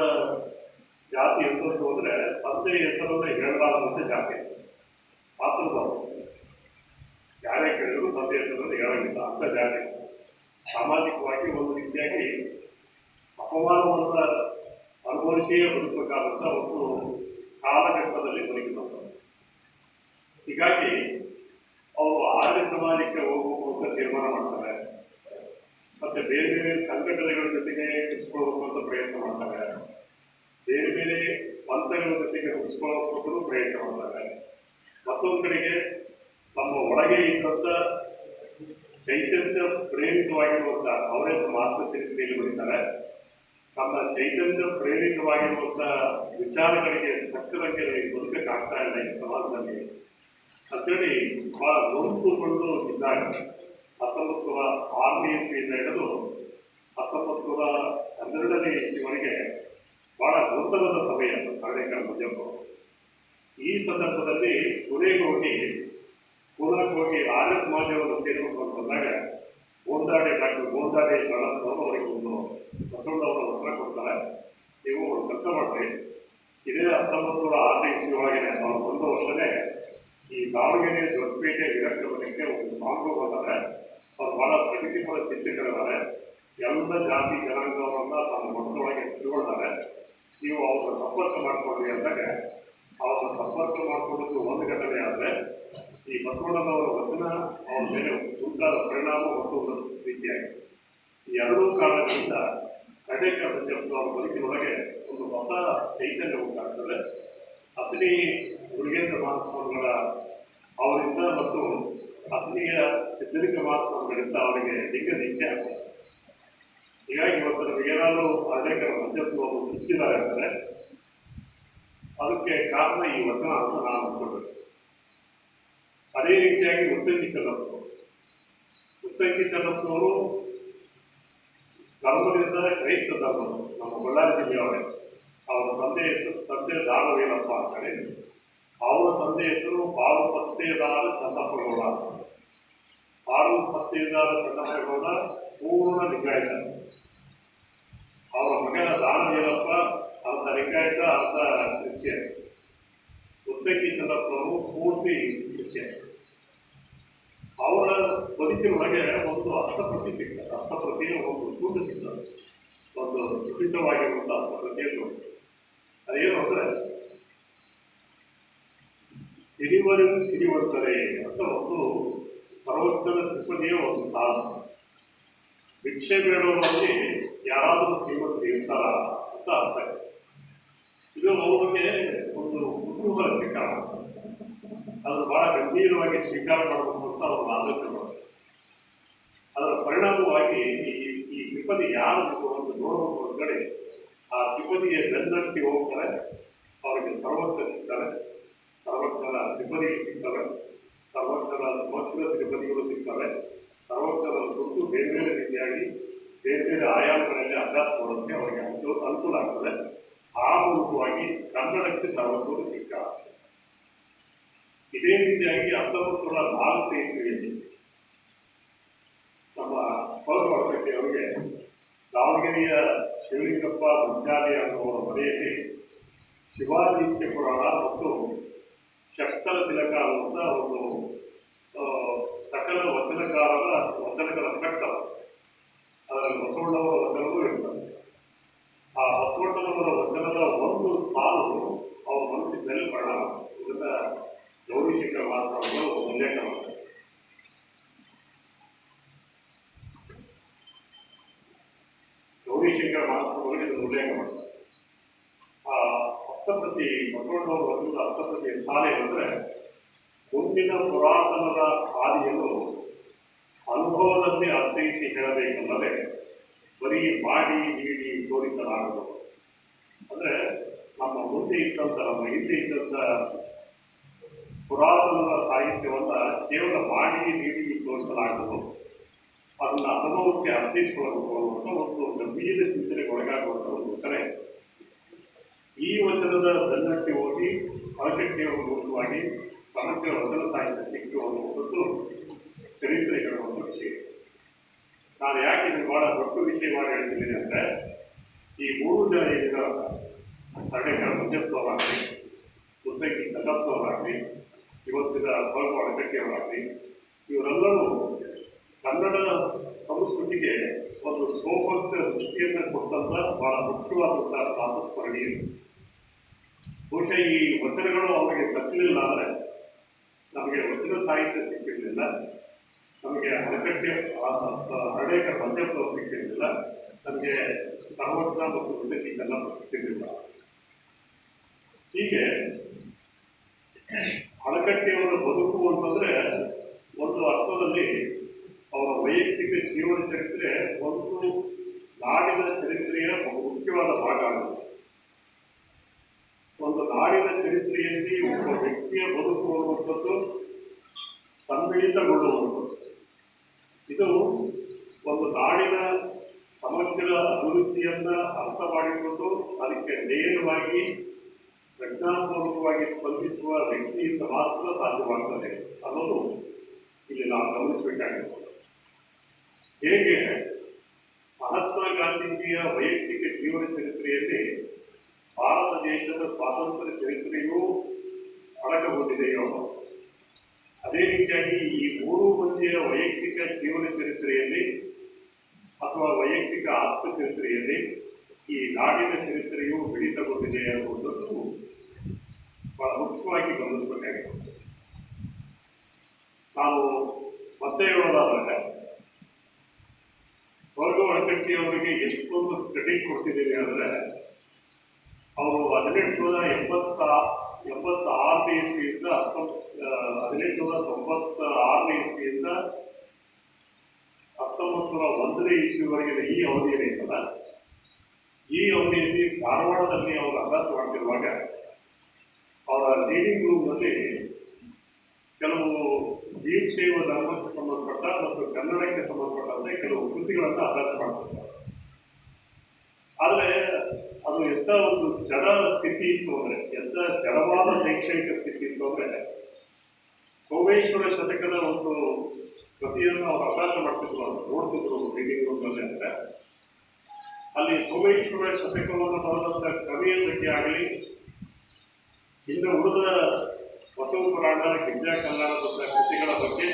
ಜಾತಿ ಎಂದು ಹೋದರೆ ತಂದೆಯ ಹೆಸರನ್ನು ಹೇಳಲಾರದಂತೆ ಜಾತಿ ಮಾತೃಭಾವ. ಯಾರೇ ಕೇಳಿದ್ರು ತಂದೆಯ ಹೆಸರನ್ನು ಹೇಳೋಂಗಿಲ್ಲ ಅಂತ ಜಾತಿ. ಸಾಮಾಜಿಕವಾಗಿ ಒಂದು ರೀತಿಯಾಗಿ ಅಪಮಾನವನ್ನು ಅನುಭವಿಸಿಯೇ ಬದುಕಬೇಕಾದಂಥ ಒಂದು ಕಾಲಘಟ್ಟದಲ್ಲಿ ಬದುಕಿದಂಥ. ಹೀಗಾಗಿ ಅವರು ಆರ್ಯ ಸಮಾಜಕ್ಕೆ ಹೋಗಬೇಕು ಅಂತ ತೀರ್ಮಾನ ಮಾಡ್ತಾರೆ. ಮತ್ತು ಬೇರೆ ಬೇರೆ ಸಂಘಟನೆಗಳ ಜೊತೆಗೆ ಹುಟ್ಟಿಸ್ಕೊಳ್ಬೇಕು ಅಂತ ಪ್ರಯತ್ನ ಮಾಡ್ತಾರೆ. ಬೇರೆ ಬೇರೆ ಪಂಥಗಳ ಜೊತೆಗೆ ಹುಟ್ಟಿಸ್ಕೊಳ್ಳೋಕ್ಕೂ ಪ್ರಯತ್ನ ಮಾಡ್ತಾರೆ. ಮತ್ತೊಂದು ಕಡೆಗೆ ನಮ್ಮ ಒಳಗೆ ಇದ್ದಂಥ ಚೈತನ್ಯ ಪ್ರೇರಿತವಾಗಿರುವಂಥ ಅವರೇ ಆತ್ಮಚರಿತ್ರೆಯಲ್ಲಿ ಬರೀತಾರೆ. ನಮ್ಮ ಚೈತನ್ಯ ಪ್ರೇರಿತವಾಗಿರುವಂಥ ವಿಚಾರಗಳಿಗೆ ತಕ್ಕದಂಗೆ ಬದುಕಕ್ಕಾಗ್ತಾ ಇಲ್ಲ ಈ ಸಮಾಜದಲ್ಲಿ ಅಂತೇಳಿ ಬಹಳ ನೊಂದುಕೊಂಡು ಇದ್ದಾಗ 1906ನೇ ಇಸ್ವಿಯಿಂದ ಹಿಡಿದು 1912ನೇ ಇಸ್ವಿವರೆಗೆ ಬಹಳ ಗೊಂದಲದ ಸಮಯ ಹರ್ಡೇಕರ್ ಮಂಜಪ್ಪ. ಈ ಸಂದರ್ಭದಲ್ಲಿ ಪುಣೆಗೆ ಹೋಗಿ ಆರ್ಯ ಸಮಾಜವನ್ನು ಸೇರಬೇಕು ಅಂತಂದಾಗ ಡಾಕ್ಟರ್ ಗೋಂದಾಡೆ ಶರಣಪ್ಪನವರು ಅವರಿಗೆ ಒಂದು ಬಸವಣ್ಣವರ ವಚನ ಕೊಡ್ತಾರೆ. ನೀವು ಒಂದು ಕೆಲಸ ಮಾಡ್ರಿ, ಇದೇ 1906ನೇ ಇಸ್ವಿಯೊಳಗೆ ಅವರು ಒಂದು ವರ್ಷನೇ ಈ ದಾವಣಗೆರೆ ದೊಡ್ಡಪೇಟೆ ವಿರಕ್ತ ಮಠಕ್ಕೆ ಒಂದು ಸಾಂಗ್ ಬಂದರೆ ಅವ್ರು ಬಹಳ ಪ್ರಗತಿಪರ ಚಿಂತಕರಿದ್ದಾರೆ. ಎಲ್ಲ ಜಾತಿ ಜನಾಂಗವನ್ನ ತಮ್ಮ ಮಠದೊಳಗೆ ತಿಳ್ಕೊಳ್ತಾರೆ. ನೀವು ಅವ್ರನ್ನ ಸಂಪರ್ಕ ಮಾಡ್ಕೊಂಡ್ರಿ ಅಂದಾಗ ಅವ್ರನ್ನ ಸಂಪರ್ಕ ಮಾಡ್ಕೊಳ್ಳೋದು ಒಂದು ಘಟನೆ. ಆದರೆ ಈ ಬಸವಣ್ಣನವರ ವಚನ ಅವ್ರ ಮೇಲೆ ಉಂಟಾದ ಪರಿಣಾಮ ಒಂದು ರೀತಿಯಾಗಿ ಈ ಎರಡೂ ಕಾರಣಗಳಿಂದ ಹರ್ಡೇಕರ್ ಮಂಜಪ್ಪನವರ ಬದುಕಿನೊಳಗೆ ಒಂದು ಹೊಸ ಚೈತನ್ಯ ಉಂಟಾಗ್ತದೆ. ಅತನಿ ಮುರುಗೇಂದ್ರ ಮಹಾಸ್ವಾಮಿಗಳ ಅವರಿಂದ ಮತ್ತು ಅತನಿಯ ಸಿದ್ಧಲಿಂಗ ಮಹಾಸ್ವಾಮಿಗಳಿಂದ ಅವರಿಗೆ ಲಿಂಗ ದೀಕ್ಷೆ ಆಗ್ತದೆ. ಹೀಗಾಗಿ ಇವತ್ತು ನಮಗೇನಾದರೂ ಹರ್ಡೇಕರ್ ಮಂಜಪ್ಪನವರು ಸಿಕ್ಕಿದ್ದಾರೆ ಅಂದರೆ ಅದಕ್ಕೆ ಕಾರಣ ಈ ವಚನ ಅಂತ ನಾನು ಅಂದ್ಕೊಳ್ಬೇಕು. ಅದೇ ರೀತಿಯಾಗಿ ಉತ್ತಂಗಿ ಚೆನ್ನಪ್ಪನವರು ಧರ್ಮದಿಂದ ಕ್ರೈಸ್ತ ಧರ್ಮರು, ನಮ್ಮ ಬಳ್ಳಾರಿ ಜಿಲ್ಲೆಯವರೇ. ಅವರ ತಂದೆ ದಾಳವೀರಪ್ಪ ಅಂತೇಳಿ, ಅವರ ತಂದೆ ಹೆಸರು ಬಾಳು ಪತ್ತೇದಾರ ಚನ್ನಪ್ಪಗೌಡ. ಬಾಳು ಪತ್ತೇದಾರ ಚನ್ನಪ್ಪಗೌಡ ಪೂರ್ಣ ಲಿಂಗಾಯತ. ಅವರ ಮಗನ ದಾಳವೀರಪ್ಪ ಅರ್ಧ ಲಿಂಗಾಯತ, ಅರ್ಧ ಕ್ರಿಶ್ಚಿಯನ್. ಉತ್ತಂಗಿ ಚೆನ್ನಪ್ಪನವರು ಪೂರ್ತಿ ಕ್ರಿಶ್ಚಿಯನ್. ಅವರ ಬದುಕಿನೊಳಗೆ ಒಂದು ಹಸ್ತಪ್ರತಿ ಸಿಗ್ತದೆ. ಹಸ್ತಪ್ರತಿಯ ಒಂದು ಸೂಟು ಸಿಗ್ತದೆ, ಒಂದು ಲಿಖಿತವಾಗಿರುವಂಥ ಹಸ್ತಪ್ರತಿಯನ್ನು. ಅದೇನು ಅಂದರೆ, ಸಿರಿವರ್ತಾರೆ ಅಂತ ಒಂದು ಸರ್ವಜ್ಞನ ತ್ರಿಪದಿಯ ಒಂದು ಸಾಲ. ಭಿಕ್ಷೆ ಬೇಡೋರಲ್ಲಿ ಯಾರಾದರೂ ಶ್ರೀಮಂತರು ಇರ್ತಾರ ಅಂತ ಅರ್ಥ. ಇದು ಅವ್ರಿಗೆ ಒಂದು ಕುತೂಹಲಕ್ಕೆ ಕಾರಣ. ಅದನ್ನು ಬಹಳ ಗಂಭೀರವಾಗಿ ಸ್ವೀಕಾರ ಮಾಡಬೇಕು ಅಂತ ಅವರು ಆಲೋಚನೆ ಮಾಡ್ತಾರೆ. ಅದರ ಪರಿಣಾಮವಾಗಿ ಈ ತ್ರಿಪದಿ ಯಾರು ಒಂದು ನೋಡಬೇಕು ಹೊರಗಡೆ ಆ ತ್ರಿಪದಿಗೆ ಬೆನ್ನಟ್ಟಿ ಹೋಗ್ತಾರೆ. ಅವರಿಗೆ ಸರ್ವಜ್ಞ ಸಿಗ್ತಾರೆ, ಸರ್ವಜ್ಞರ ತ್ರಿಪದಿಗಳು ಸಿಗ್ತವೆ, ಸರ್ವಜ್ಞರ ಸಮಗ್ರ ತ್ರಿಪದಿಗಳು ಸಿಗ್ತವೆ. ಸರ್ವಜ್ಞರ ಸುತ್ತು ಬೇರೆ ಬೇರೆ ರೀತಿಯಾಗಿ ಬೇರೆ ಬೇರೆ ಆಯಾಮಗಳಲ್ಲಿ ಅಭ್ಯಾಸ ಮಾಡೋದಕ್ಕೆ ಅವರಿಗೆ ಅನುಕೂಲ ಆಗ್ತದೆ. ಆ ಮೂಲಕವಾಗಿ ಕನ್ನಡಕ್ಕೆ ಸರ್ವಜ್ಞರು ಸಿಗ್ತಾರೆ. ಇದೇ ರೀತಿಯಾಗಿ 1904 ಇಸ್ವಿಯಲ್ಲಿ ನಮ್ಮ ಪೌರವರ್ಷಕ್ಕೆ ಅವರಿಗೆ ದಾವಣಗೆರೆಯ ಶಿವಲಿಂಗಪ್ಪ ಮಂಚಾಲಿ ಅನ್ನುವರ ಮನೆಯಲ್ಲಿ ಶಿವಾದಿತ್ಯ ಪುರಾಣ ಮತ್ತು ಶಸ್ತ್ರ ತಿಲಕ ಅನ್ನುವಂಥ ಒಂದು ಸಕಲ ವಚನಕಾರರ ವಚನಗಳ ಕಟ್ಟ, ಅದರಲ್ಲಿ ಬಸವಣ್ಣವರ ವಚನವೂ ಇರ್ತದೆ. ಆ ಬಸವಣ್ಣನವರ ವಚನದ ಒಂದು ಸಾಲು ಅವರ ಮನಸ್ಸಿನ ಮೇಲೆ ಪರಿಣಾಮ. ಇದನ್ನ ಗೌರಿಶಂಕರ ಮಾಸ್ವಾಮಿಗಳು ಉಲ್ಲೇಖ ಮಾಡ್ತಾರೆ. ಗೌರಿಶಂಕರ ಮಾಸ್ವಾಮಿಗಳು ಇದನ್ನು ಉಲ್ಲೇಖ ಮಾಡ್ತಾರೆ. ಆ ಹಸ್ತಪ್ರತಿ ಬಸವಣ್ಣವರ ವಚನದ ಹಸ್ತಪ್ರತಿಯ ಸಾಲೆ ಅಂದರೆ, ಮುಂದಿನ ಪುರಾತನರ ಹಾದಿಯನ್ನು ಅನುಭವದಲ್ಲಿ ಅರ್ಥೈಸಿ ಹೇಳಬೇಕಲ್ಲದೆ ಬರೀ ಮಾಡಿ ನೀಡಿ ತೋರಿಸಲಾಗದು. ಅಂದರೆ ನಮ್ಮ ಮುಂದೆ ಇದ್ದಂಥ, ನಮ್ಮ ಹಿಂದೆ ಇದ್ದಂಥ ಪುರಾತನರ ಸಾಹಿತ್ಯವನ್ನು ಕೇವಲ ಮಾಡಿ ನೀಡಿ ತೋರಿಸಲಾಗದು, ಅದನ್ನು ಅನುಭವಕ್ಕೆ ಅರ್ಥೈಸಿಕೊಳ್ಳಬೇಕು ಅನ್ನುವಂಥ ಒಂದು ಗಂಭೀರ ಚಿಂತನೆಗೆ ಒಳಗಾಗುವಂಥ ಒಂದು ವಚನ. ಈ ವಚನದ ಬೆನ್ನಟ್ಟಿ ಹೋಗಿ ಅಳಕಟ್ಟಿಯ ಮೂಲಕವಾಗಿ ಸಮಗ್ರ ವಚನ ಸಾಹಿತ್ಯ ಸಿಕ್ಕು ಅನ್ನುವಂಥದ್ದು ಚರಿತ್ರೆ ಹೇಳುವಂಥ ವಿಷಯ. ನಾನು ಯಾಕೆ ಇದು ಬಹಳ ದೊಡ್ಡ ವಿಷಯ ಮಾಡಿ ಹೇಳ್ತಿದ್ದೀನಿ ಅಂದರೆ, ಈ 3 ಜನ ಈಗ ಹರ್ಡೇಕರ ಮಂಜಪ್ಪನವರಾಗಲಿ, ಮುದ್ದಗಿ ಚನ್ನಪ್ಪನವರಾಗಲಿ, ಇವತ್ತಿನ ಹೊರಗು ಅಳಕಟ್ಟಿಯವರಾಗಲಿ, ಇವರೆಲ್ಲರೂ ಕನ್ನಡ ಸಂಸ್ಕೃತಿಗೆ ಒಂದು ಸೋಪಕ್ತ ದೃಷ್ಟಿಯನ್ನು ಕೊಟ್ಟಂತ ಬಹಳ ಮುಖ್ಯವಾದಂತಹ ಪ್ರಾತಸ್ಮರಣೀಯರು. ಬಹುಶಃ ಈ ವಚನಗಳು ಅವರಿಗೆ ತಪ್ಪಲಿಲ್ಲ ಅಂದರೆ ನಮಗೆ ವಚನ ಸಾಹಿತ್ಯ ಸಿಕ್ಕಿರಲಿಲ್ಲ, ನಮಗೆ ಹರ್ಡೇಕರ್ ಮಂಜಪ್ಪನವರು ಸಿಕ್ಕಿರಲಿಲ್ಲ, ನಮಗೆ ಸರ್ವಜ್ಞ ಮತ್ತು ಮುದ್ದಗಿ ಚನ್ನಪ್ಪ ಸಿಕ್ಕಿರಲಿಲ್ಲ. ಹೀಗೆ ಅಳಕಟ್ಟಿಯವರ ಬದುಕು ಅಂತಂದರೆ ಒಂದು ಅರ್ಥದಲ್ಲಿ ಅವರ ವೈಯಕ್ತಿಕ ಜೀವನ ಚರಿತ್ರೆ ಒಂದು ನಾಡಿನ ಚರಿತ್ರೆಯ ಮುಖ್ಯವಾದ ಭಾಗ ಆಗುತ್ತೆ. ಒಂದು ನಾಡಿನ ಚರಿತ್ರೆಯಲ್ಲಿ ಒಬ್ಬ ವ್ಯಕ್ತಿಯ ಬದುಕು ಅನ್ನುವಂಥದ್ದು ಸಮ್ಮಿಳಿತಗೊಳ್ಳುವಂಥದ್ದು. ಇದು ಒಂದು ನಾಡಿನ ಸಮಗ್ರ ಅಭಿವೃದ್ಧಿಯನ್ನ ಅರ್ಥ ಮಾಡಿಕೊಂಡು ಅದಕ್ಕೆ ನೇರವಾಗಿ ಪ್ರಜ್ಞಾಪೂರ್ವಕವಾಗಿ ಸ್ಪಂದಿಸುವ ವ್ಯಕ್ತಿಯಿಂದ ಮಾತ್ರ ಸಾಧ್ಯವಾಗ್ತದೆ ಅನ್ನೋದು ಇಲ್ಲಿ ನಾವು ಗಮನಿಸಬೇಕಾಗಿತ್ತು. ಹೇಗೆ ಮಹಾತ್ಮ ಗಾಂಧೀಜಿಯ ವೈಯಕ್ತಿಕ ಜೀವನ ಚರಿತ್ರೆಯಲ್ಲಿ ಭಾರತ ದೇಶದ ಸ್ವಾತಂತ್ರ್ಯ ಚರಿತ್ರೆಯೂ ಅಡಕಗೊಂಡಿದೆಯೋ, ಅದೇ ರೀತಿಯಾಗಿ ಈ 3 ಮಂದಿಯ ವೈಯಕ್ತಿಕ ಜೀವನ ಚರಿತ್ರೆಯಲ್ಲಿ ಅಥವಾ ವೈಯಕ್ತಿಕ ಆತ್ಮಚರಿತ್ರೆಯಲ್ಲಿ ಈ ನಾಡಿನ ಚರಿತ್ರೆಯು ಮಿಳಿತಗೊಂಡಿದೆ ಅನ್ನುವುದನ್ನು ಬಹಳ ಮುಖ್ಯವಾಗಿ ಗಮನಿಸಬೇಕಾಗಿದೆ. ನಾವು ಮತ್ತೆ ಹೇಳೋದಾದರೆ, ಹೊರಗು ಅಳಕಟ್ಟಿಯವರಿಗೆ ಎಷ್ಟೊಂದು ಕ್ರೆಡಿಟ್ ಕೊಡ್ತಿದ್ದೀವಿ ಅಂದರೆ, ಅವರು 1886 ಇಸ್ವಿಯಿಂದ 1896 ಇಸ್ವಿಯಿಂದ 1901 ಇಸ್ವಿವರೆಗಿನ ಈ ಅವಧಿಯಲ್ಲಿ ಇರ್ತಲ್ಲ, ಈ ಅವಧಿಯಲ್ಲಿ ಧಾರವಾಡದಲ್ಲಿ ಅವರು ಅಭ್ಯಾಸ ಮಾಡ್ತಿರುವಾಗ ಅವರ ರೀಡಿಂಗ್ ರೂಮ್ನಲ್ಲಿ ಕೆಲವು ವೀರಶೈವ ಧರ್ಮಕ್ಕೆ ಸಂಬಂಧಪಟ್ಟ ಮತ್ತು ಕನ್ನಡಕ್ಕೆ ಸಂಬಂಧಪಟ್ಟಂತೆ ಕೆಲವು ಕೃತಿಗಳನ್ನು ಅಭ್ಯಾಸ ಮಾಡ್ತಿರ್ತಾರೆ. ಆದರೆ ಅದು ಎಂಥ ಒಂದು ಜಡ ಸ್ಥಿತಿ ಇತ್ತು ಅಂದರೆ, ಎಂಥ ಜಡವಾದ ಶೈಕ್ಷಣಿಕ ಸ್ಥಿತಿ ಇತ್ತು ಅಂದರೆ, ಸೋಮೇಶ್ವರ ಶತಕದ ಒಂದು ಕೃತಿಯನ್ನು ಅವರು ಅಭ್ಯಾಸ ಮಾಡ್ತಿದ್ರು, ನೋಡ್ತಿದ್ರು ರೀಡಿಂಗ್ ರೂಮ್ನಲ್ಲಿ. ಅಂದರೆ ಅಲ್ಲಿ ಸೋಮೇಶ್ವರ ಶತಕವನ್ನು ಬರೆದಂಥ ಕವಿಯ ಬಗ್ಗೆ ಆಗಲಿ, ಇನ್ನು ಉಳಿದ ಬಸವ ಪುರಾಣ, ಗಿರಿಜಾ ಕನ್ನಡದ ಕೃತಿಗಳ ಬಗ್ಗೆ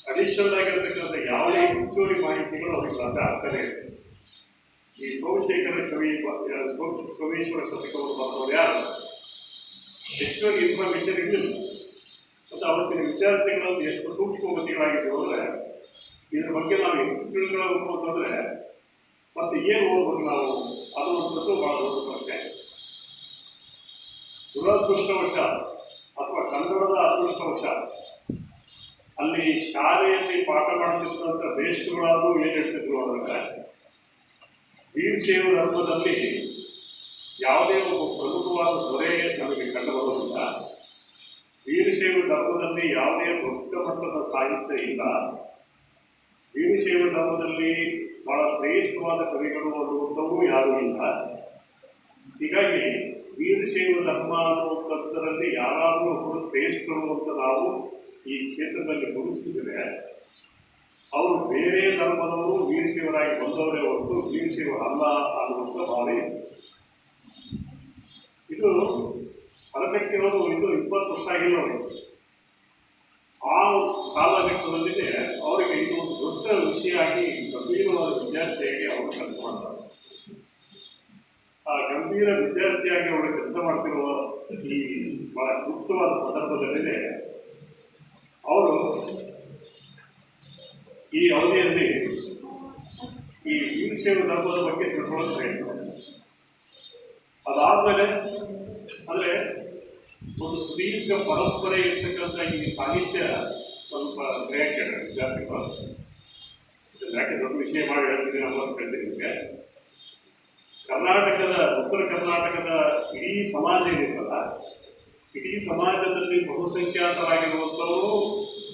ಅಡಿಷನಲ್ ಆಗಿರತಕ್ಕಂಥ ಯಾವುದೇ ಹೆಚ್ಚುವರಿ ಮಾಹಿತಿಗಳು ಅವರಿಗೆ ಆಗ್ತದೆ. ಈ ಸೋಮಶೇಖರ ಸೋಮೇಶ್ವರ ಶತಕವನ್ನು ಬರೆದವರು ಯಾರು ಹೆಚ್ಚುವರಿ ಇನ್ಫಾರ್ಮೇಶನ್ ಇರಲಿಲ್ಲ. ಮತ್ತು ಅವತ್ತಿನ ವಿದ್ಯಾರ್ಥಿಗಳಲ್ಲಿ ಎಷ್ಟು ಸೂಕ್ಷ್ಮಮತಿಗಳಾಗಿದ್ದವು ಅಂದರೆ, ಇದ್ರ ಬಗ್ಗೆ ನಾವು ಹೆಚ್ಚು ತಿಳ್ಕೊಳ್ಳಬೇಕು ಅಂತಂದರೆ ಮತ್ತೆ ಏನು ಓದ್ಬೇಕು ನಾವು ಅನ್ನುವಂಥದ್ದು ಬಹಳ ದೊಡ್ಡ ಪ್ರಶ್ನೆ. ದುರದೃಷ್ಟವಶ ಅಥವಾ ಕನ್ನಡದ ಅದೃಷ್ಟವಶ ಅಲ್ಲಿ ಶಾಲೆಯಲ್ಲಿ ಪಾಠ ಮಾಡ್ತಿದ್ದಂಥ ಬೇಸ್ಟ್ಗಳಾದರೂ ಏನು ಹೇಳ್ತಿದ್ರು ಅಂದರೆ ವೀರಶೈವ ಧರ್ಮದಲ್ಲಿ ಯಾವುದೇ ಒಬ್ಬ ಪ್ರಮುಖವಾದ ದೊರೆ ನಮಗೆ ಕಂಡುಬರುವುದಿಲ್ಲ. ವೀರಶೈವ ಧರ್ಮದಲ್ಲಿ ಯಾವುದೇ ದೊಡ್ಡ ಮಟ್ಟದ ಸಾಹಿತ್ಯ ಇಲ್ಲ. ವೀರಶೈವ ಧರ್ಮದಲ್ಲಿ ಬಹಳ ಶ್ರೇಷ್ಠವಾದ ಕವಿಗಳು ಅನ್ನುವಂಥವು ಯಾರೂ ಇಲ್ಲ. ಹೀಗಾಗಿ ವೀರಶೈವ ಧರ್ಮ ಅನ್ನುವಂಥದ್ದರಲ್ಲಿ ಯಾರಾದರೂ ಒಬ್ಬರು ಶ್ರೇಷ್ಠರು ಅಂತ ನಾವು ಈ ಕ್ಷೇತ್ರದಲ್ಲಿ ಗುರುತಿಸಿದರೆ ಅವರು ಬೇರೆ ಧರ್ಮದವರು ವೀರಶೈವರಾಗಿ ಬಂದವರೇ ಹೊರತು ವೀರಶೈವರಲ್ಲ ಅನ್ನುವಂಥ ಭಾವನೆ. ಇದು ಅರಕಟ್ಟಿಯವರು ಇದು 20 ವರ್ಷ ಆಗಿಲ್ಲ ಅವರಿಗೆ. ಆ ಕಾಲಘಟ್ಟದಲ್ಲಿಯೇ ಅವರಿಗೆ ಇದು ಒಂದು ದೊಡ್ಡ ವಿಷಯ ಆಗಿ ಗಂಭೀರವಾದ ವಿದ್ಯಾರ್ಥಿಯಾಗಿ ಅವರು ಕೆಲಸ ಮಾಡ್ತಾರೆ. ಆ ಗಂಭೀರ ವಿದ್ಯಾರ್ಥಿಯಾಗಿ ಅವರು ಕೆಲಸ ಮಾಡ್ತಿರುವ ಈ ಬಹಳ ಗುಪ್ತವಾದ ಸಂದರ್ಭದಲ್ಲಿದೆ ಅವರು ಈ ಅವಧಿಯಲ್ಲಿ ಈ ವೀರಶೈವ ಧರ್ಮದ ಬಗ್ಗೆ ತಿಳ್ಕೊಳ್ಳೋದು ಹೇಳ್ತಾರೆ. ಅದಾದಮೇಲೆ ಅಂದರೆ ಒಂದು ದೀರ್ಘ ಪರಂಪರೆ ಇರ್ತಕ್ಕಂಥ ಈ ಸಾಹಿತ್ಯ ಸ್ವಲ್ಪ ಗ್ರಹಕ್ಕೆ ವಿದ್ಯಾರ್ಥಿಗಳು ಯಾಕೆ ದೊಡ್ಡ ವಿಷಯ ಮಾಡಿ ಹೇಳ್ತೀನಿ ಅನ್ನೋದು ಹೇಳ್ತೀನಿ. ಕರ್ನಾಟಕದ ಉತ್ತರ ಕರ್ನಾಟಕದ ಇಡೀ ಸಮಾಜ ಏನಿರ್ತಲ್ಲ, ಇಡೀ ಸಮಾಜದಲ್ಲಿ ಬಹುಸಂಖ್ಯಾತರಾಗಿರುವಂಥವರು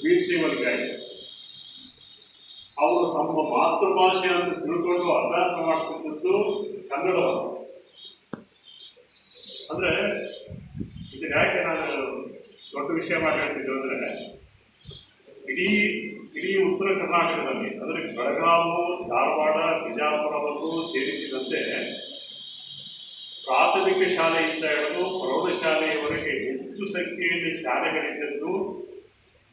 ವೀರಶೈವರಿಗಾಗಿ ಅವರು ತಮ್ಮ ಮಾತೃಭಾಷೆ ಅಂತ ತಿಳ್ಕೊಂಡು ಅಭ್ಯಾಸ ಮಾಡ್ತಿದ್ದದ್ದು ಕನ್ನಡವನ್ನು. ಅಂದರೆ ಇದು ಯಾಕೆ ನಾನು ದೊಡ್ಡ ವಿಷಯ ಮಾತಾಡ್ತಿದ್ದೆ ಅಂದರೆ ಇಡೀ ಉತ್ತರ ಕರ್ನಾಟಕದಲ್ಲಿ ಅಂದರೆ ಬೆಳಗಾವಿ, ಧಾರವಾಡ, ಬಿಜಾಪುರವನ್ನು ಸೇರಿಸಿದಂತೆ ಪ್ರಾಥಮಿಕ ಶಾಲೆಯಿಂದ ಹಿಡಿದು ಪ್ರೌಢಶಾಲೆಯವರೆಗೆ ಹೆಚ್ಚು ಸಂಖ್ಯೆಯಲ್ಲಿ ಶಾಲೆಗಳಿದ್ದದ್ದು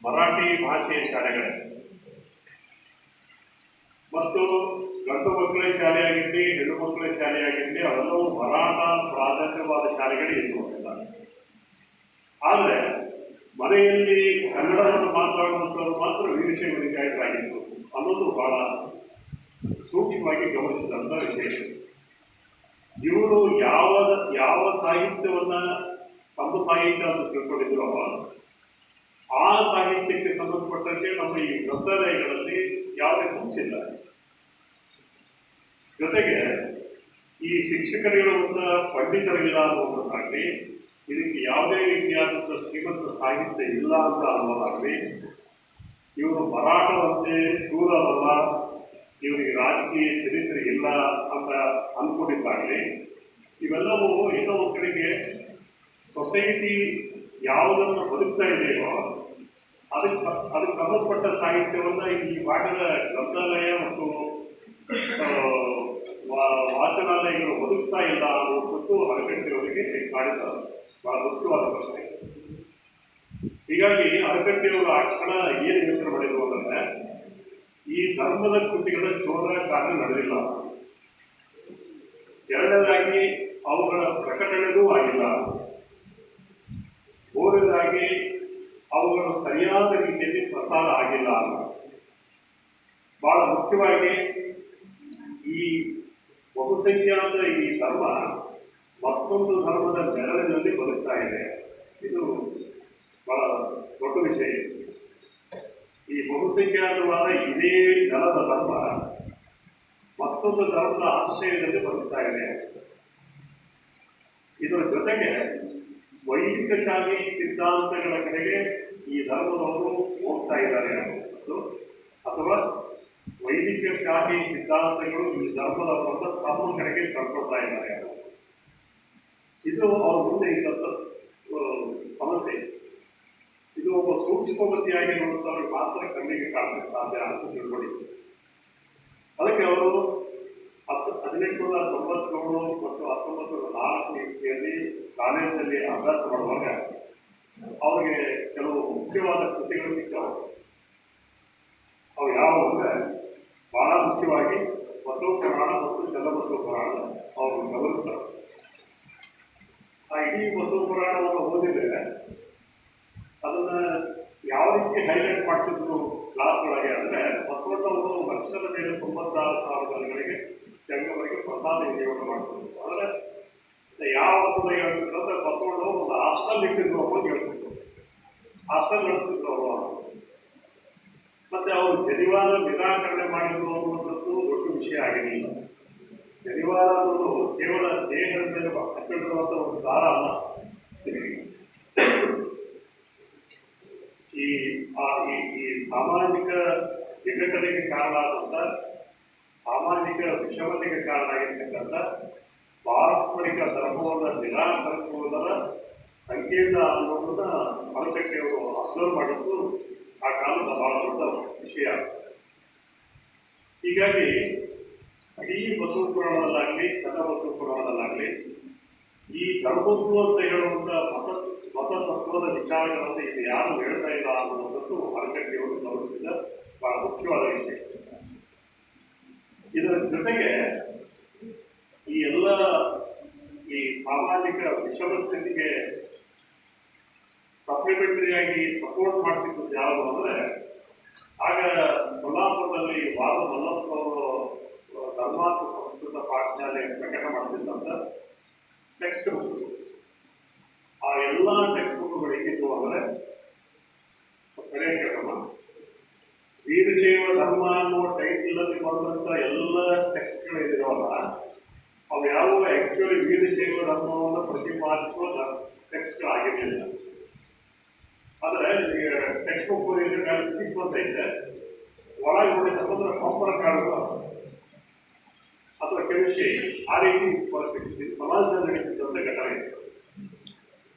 ಮರಾಠಿ ಭಾಷೆಯ ಶಾಲೆಗಳೇ. ಮತ್ತು ಗಂಡು ಮಕ್ಕಳ ಶಾಲೆಯಾಗಿರಲಿ ಹೆಣ್ಣು ಮಕ್ಕಳ ಶಾಲೆಯಾಗಿರಲಿ ಅವೆಲ್ಲವೂ ಮರಾಠ ಪ್ರಾಧಾನ್ಯವಾದ ಶಾಲೆಗಳೇ ಇರುವುದಿಲ್ಲ. ಆದರೆ ಮನೆಯಲ್ಲಿ ಕನ್ನಡವನ್ನು ಮಾತನಾಡುವಂಥವ್ರು ಮಾತ್ರ ವೀರಶೈವ ಲಿಂಗಾಯತರಾಗಿತ್ತು ಅನ್ನೋದು ಬಹಳ ಸೂಕ್ಷ್ಮವಾಗಿ ಗಮನಿಸಿದಂಥ ವಿಷಯ. ಇವರು ಯಾವ ಸಾಹಿತ್ಯವನ್ನು ತಮ್ಮ ಸಾಹಿತ್ಯ ಅಂತ ತಿಳ್ಕೊಂಡಿದ್ರು ಆ ಸಾಹಿತ್ಯಕ್ಕೆ ಸಂಬಂಧಪಟ್ಟಂತೆ ನಮ್ಮ ಈ ಗ್ರಂಥಾಲಯಗಳಲ್ಲಿ ಯಾವುದೇ ಬುಕ್ಸ್ ಇಲ್ಲ. ಜೊತೆಗೆ ಈ ಶಿಕ್ಷಕರಿರುವಂಥ ಪಂಡಿತರಿಲ್ಲ ಅನ್ನುವಂಥದ್ದಾಗಲಿ, ಇದಕ್ಕೆ ಯಾವುದೇ ರೀತಿಯಾದಂಥ ಶ್ರೀಮಂತ ಸಾಹಿತ್ಯ ಇಲ್ಲ ಅಂತ ಅನ್ನೋದಾಗಲಿ, ಇವರು ಮರಾಠವಂತೆ ಶೂರವಲ್ಲ, ಇವರಿಗೆ ರಾಜಕೀಯ ಚರಿತ್ರೆ ಇಲ್ಲ ಅಂತ ಅಂದ್ಕೊಂಡಿದ್ದಾಗಲಿ, ಇವೆಲ್ಲವೂ ಏನೋ ಒಂದು ಕಡೆಗೆ ಸೊಸೈಟಿ ಯಾವುದನ್ನು ಬದುಕ್ತಾ ಇದೆಯೋ ಅದಕ್ಕೆ ಸಂಬಂಧಪಟ್ಟ ಸಾಹಿತ್ಯವನ್ನು ಈ ಭಾಗದ ಗ್ರಂಥಾಲಯ ಮತ್ತು ವಾಚನಾಲಯಗಳು ಒದಗಿಸ್ತಾ ಇಲ್ಲ ಅನ್ನುವಂಥದ್ದು ಅರಕಟ್ಟಿಯವರಿಗೆ ಕಾಡಿದ ಬಹಳ ಮುಖ್ಯವಾದ ಪ್ರಶ್ನೆ. ಹೀಗಾಗಿ ಅರಕಟ್ಟಿಯವರು ಆ ಕ್ಷಣ ಏನು ಯೋಚನೆ ಮಾಡಿದ್ರು ಅಂದರೆ ಈ ಧರ್ಮದ ಕೃತಿಗಳ ಶೋಧ ಕಾರ್ಯ ನಡೆದಿಲ್ಲ. ಎರಡನೇದಾಗಿ ಅವುಗಳ ಪ್ರಕಟಣೆಗೂ ಆಗಿಲ್ಲ. ಮೂರನೇದಾಗಿ ಅವುಗಳು ಸರಿಯಾದ ರೀತಿಯಲ್ಲಿ ಪ್ರಸಾರ ಆಗಿಲ್ಲ. ಬಹಳ ಮುಖ್ಯವಾಗಿ ಈ ಬಹುಸಂಖ್ಯಾತ ಈ ಧರ್ಮ ಮತ್ತೊಂದು ಧರ್ಮದ ಬೆರಳಿನಲ್ಲಿ ಬದುಕ್ತಾ ಇದೆ. ಇದು ಬಹಳ ದೊಡ್ಡ ವಿಷಯ. ಈ ಬಹುಸಂಖ್ಯಾತವಾದ ಇದೇ ನೆಲದ ಧರ್ಮ ಮತ್ತೊಂದು ಧರ್ಮದ ಆಶ್ರಯದಲ್ಲಿ ಬದುಕ್ತಾ ಇದೆ. ಇದರ ಜೊತೆಗೆ ವೈದಿಕ ಶಾಹಿ ಸಿದ್ಧಾಂತಗಳ ಕಡೆಗೆ ಈ ಧರ್ಮದವರು ಹೋಗ್ತಾ ಇದ್ದಾರೆ ಅನ್ನುವಂಥದ್ದು, ಅಥವಾ ವೈದಿಕ ಶಾಹಿ ಸಿದ್ಧಾಂತಗಳು ಈ ಧರ್ಮದವರನ್ನ ತಮ್ಮ ಕಡೆಗೆ ಕಳ್ಕೊಳ್ತಾ ಇದ್ದಾರೆ. ಇದು ಅವ್ರ ಮುಂದೆ ಇದ್ದಂಥ ಸಮಸ್ಯೆ. ಇದು ಒಬ್ಬ ಸೂಕ್ಷ್ಮಮತಿಯಾಗಿ ನೋಡುತ್ತವ್ರಿಗೆ ಮಾತ್ರ ಕಣ್ಣಿಗೆ ಕಾಣಲಿಕ್ಕೆ ಸಾಧ್ಯ ಅಂತ ತಿಳ್ಕೊಳ್ಳಿ. ಅದಕ್ಕೆ ಅವರು 1897 ಮತ್ತು 1904 ಇಸ್ವಿಯಲ್ಲಿ ಕಾಲೇಜಿನಲ್ಲಿ ಅಭ್ಯಾಸ ಮಾಡುವಾಗ ಅವರಿಗೆ ಕೆಲವು ಮುಖ್ಯವಾದ ಕೃತಿಗಳು ಸಿಗ್ತವೆ. ಅವು ಯಾವುವು ಅಂದರೆ ಬಹಳ ಮುಖ್ಯವಾಗಿ ಬಸವ ಪುರಾಣ ಮತ್ತು ಚನ್ನಬಸವ ಪುರಾಣ ಅವರು ಗಮನಿಸ್ತಾರೆ. ಆ ಇಡೀ ಬಸವ ಪುರಾಣವನ್ನು ಓದಿದರೆ ಅದನ್ನು ಯಾವ ರೀತಿ ಹೈಲೈಟ್ ಮಾಡ್ತಿದ್ರು ಕ್ಲಾಸ್ಗಳಿಗೆ ಅಂದರೆ ಬಸವಣ್ಣವರು ವರ್ಷದ ಮೇಲೆ 96,000 ಜಂಗಮರಿಗೆ ಪ್ರಸಾದ ವಿನಿಯೋಗ ಮಾಡ್ತಿದ್ರು. ಅಂದರೆ ಯಾವ ಅರ್ಥದ ಹೇಳ್ತಿದ್ರು ಅಂದರೆ ಬಸವಣ್ಣವರು ಒಂದು ಹಾಸ್ಟೆಲ್ ಇಟ್ಟಿದ್ರು ಅನ್ನೋದು ಹೇಳ್ತಿದ್ರು. ಹಾಸ್ಟೆಲ್ ನಡೆಸಿದ್ರು ಅವರು. ಮತ್ತೆ ಅವರು ಜನಿವಾರ ನಿರಾಕರಣೆ ಮಾಡಿದ್ರು ಅನ್ನುವಂಥದ್ದು ದೊಡ್ಡ ವಿಷಯ ಆಗಿರಲಿಲ್ಲ. ಜನಿವಾರ ಅನ್ನೋದು ಕೇವಲ ದೇಹದ ಮೇಲೆ ಹಾಕಿರುವಂಥ ಒಂದು ದಾರ ಅಲ್ಲ. ಈ ಸಾಮಾಜಿಕ ವಿಘಟನೆಗೆ ಕಾರಣ ಆದಂಥ, ಸಾಮಾಜಿಕ ವಿಷಮತೆಗೆ ಕಾರಣ ಆಗಿರ್ತಕ್ಕಂಥ ಪಾರಂಪರಿಕ ಧರ್ಮವನ್ನು ನಿರಾಕರಿಸುವುದರ ಸಂಕೇತ ಅನ್ನೋದನ್ನ ಮರಕಟ್ಟೆಯವರು ಅಬ್ಸರ್ವ್ ಮಾಡಿದ್ದು ಆ ಕಾಲದ ಬಹಳ ದೊಡ್ಡ ವಿಷಯ. ಹೀಗಾಗಿ ಇಡೀ ಬಸವ ಪುರಾಣದಲ್ಲಾಗಲಿ, ಬಸವ ಪುರಾಣದಲ್ಲಾಗಲಿ ಈ ಧರ್ಮದ್ದು ಅಂತ ಹೇಳುವಂಥ ಮತತತ್ವದ ವಿಚಾರಗಳನ್ನು ಇದು ಯಾರು ಹೇಳ್ತಾ ಇಲ್ಲ ಅನ್ನುವಂಥದ್ದು ಮರಕಟ್ಟೆಯವರು ಗಮನಿಸಿದ ಬಹಳ ಮುಖ್ಯವಾದ ವಿಷಯ. ಇದರ ಜೊತೆಗೆ ಈ ಎಲ್ಲ ಈ ಸಾಮಾಜಿಕ ವಿಷಮ ಸ್ಥಿತಿಗೆ ಸಪ್ಲಿಮೆಂಟರಿ ಆಗಿ ಸಪೋರ್ಟ್ ಮಾಡ್ತಿದ್ದು ಯಾವುದು ಅಂದರೆ, ಆಗ ಸೊಲ್ಲಾಪುರದಲ್ಲಿ ವಾದ ಮಲ್ಲಪ್ಪ ಅವರು ಧರ್ಮಾರ್ಥ ಸಂಸ್ಕೃತ ಪಾಠಶಾಲೆ ಪ್ರಕಟ ಮಾಡ್ತಿದ್ದಂಥ ಟೆಕ್ಸ್ಟ್ ಬುಕ್, ಆ ಎಲ್ಲ ಟೆಕ್ಸ್ಟ್ ಬುಕ್ಗಳು ಹೇಗಿದ್ದು ಅಂದರೆ, ಸರಿಯಾಗಿ ಕೇಳಮ್ಮ, ವೀರಶೈವ ಧರ್ಮ ಅನ್ನುವ ಟೈಟಲಲ್ಲಿ ಬಂದಂಥ ಎಲ್ಲ ಟೆಕ್ಸ್ಟ್ಗಳಿದಾವಲ್ಲ, ಅವು ಯಾವ ಆ್ಯಕ್ಚುಲಿ ವೀರಶೈವ ಧರ್ಮವನ್ನು ಪ್ರತಿಪಾದಿಸುವ ಟೆಕ್ಸ್ಟ್ಗಳಾಗಿರಲಿಲ್ಲ. ಆದರೆ ಟೆಕ್ಸ್ಟ್ ಬುಕ್ ಫಿಸಿಕ್ಸ್ ಅಂತ ಐತೆ, ಒಳಗೆ ನೋಡಿದ್ರೆ ಕಾಂಪರ ಕಾಡುವ ಅಥವಾ ಕೆಮಿಸ್ಟ್ರಿ ಆ ರೀತಿ ಪರಿಸ್ಥಿತಿ ಸಮಾಜದಲ್ಲಿ ನಡೀತಿದ್ದಂಥ ಘಟನೆ.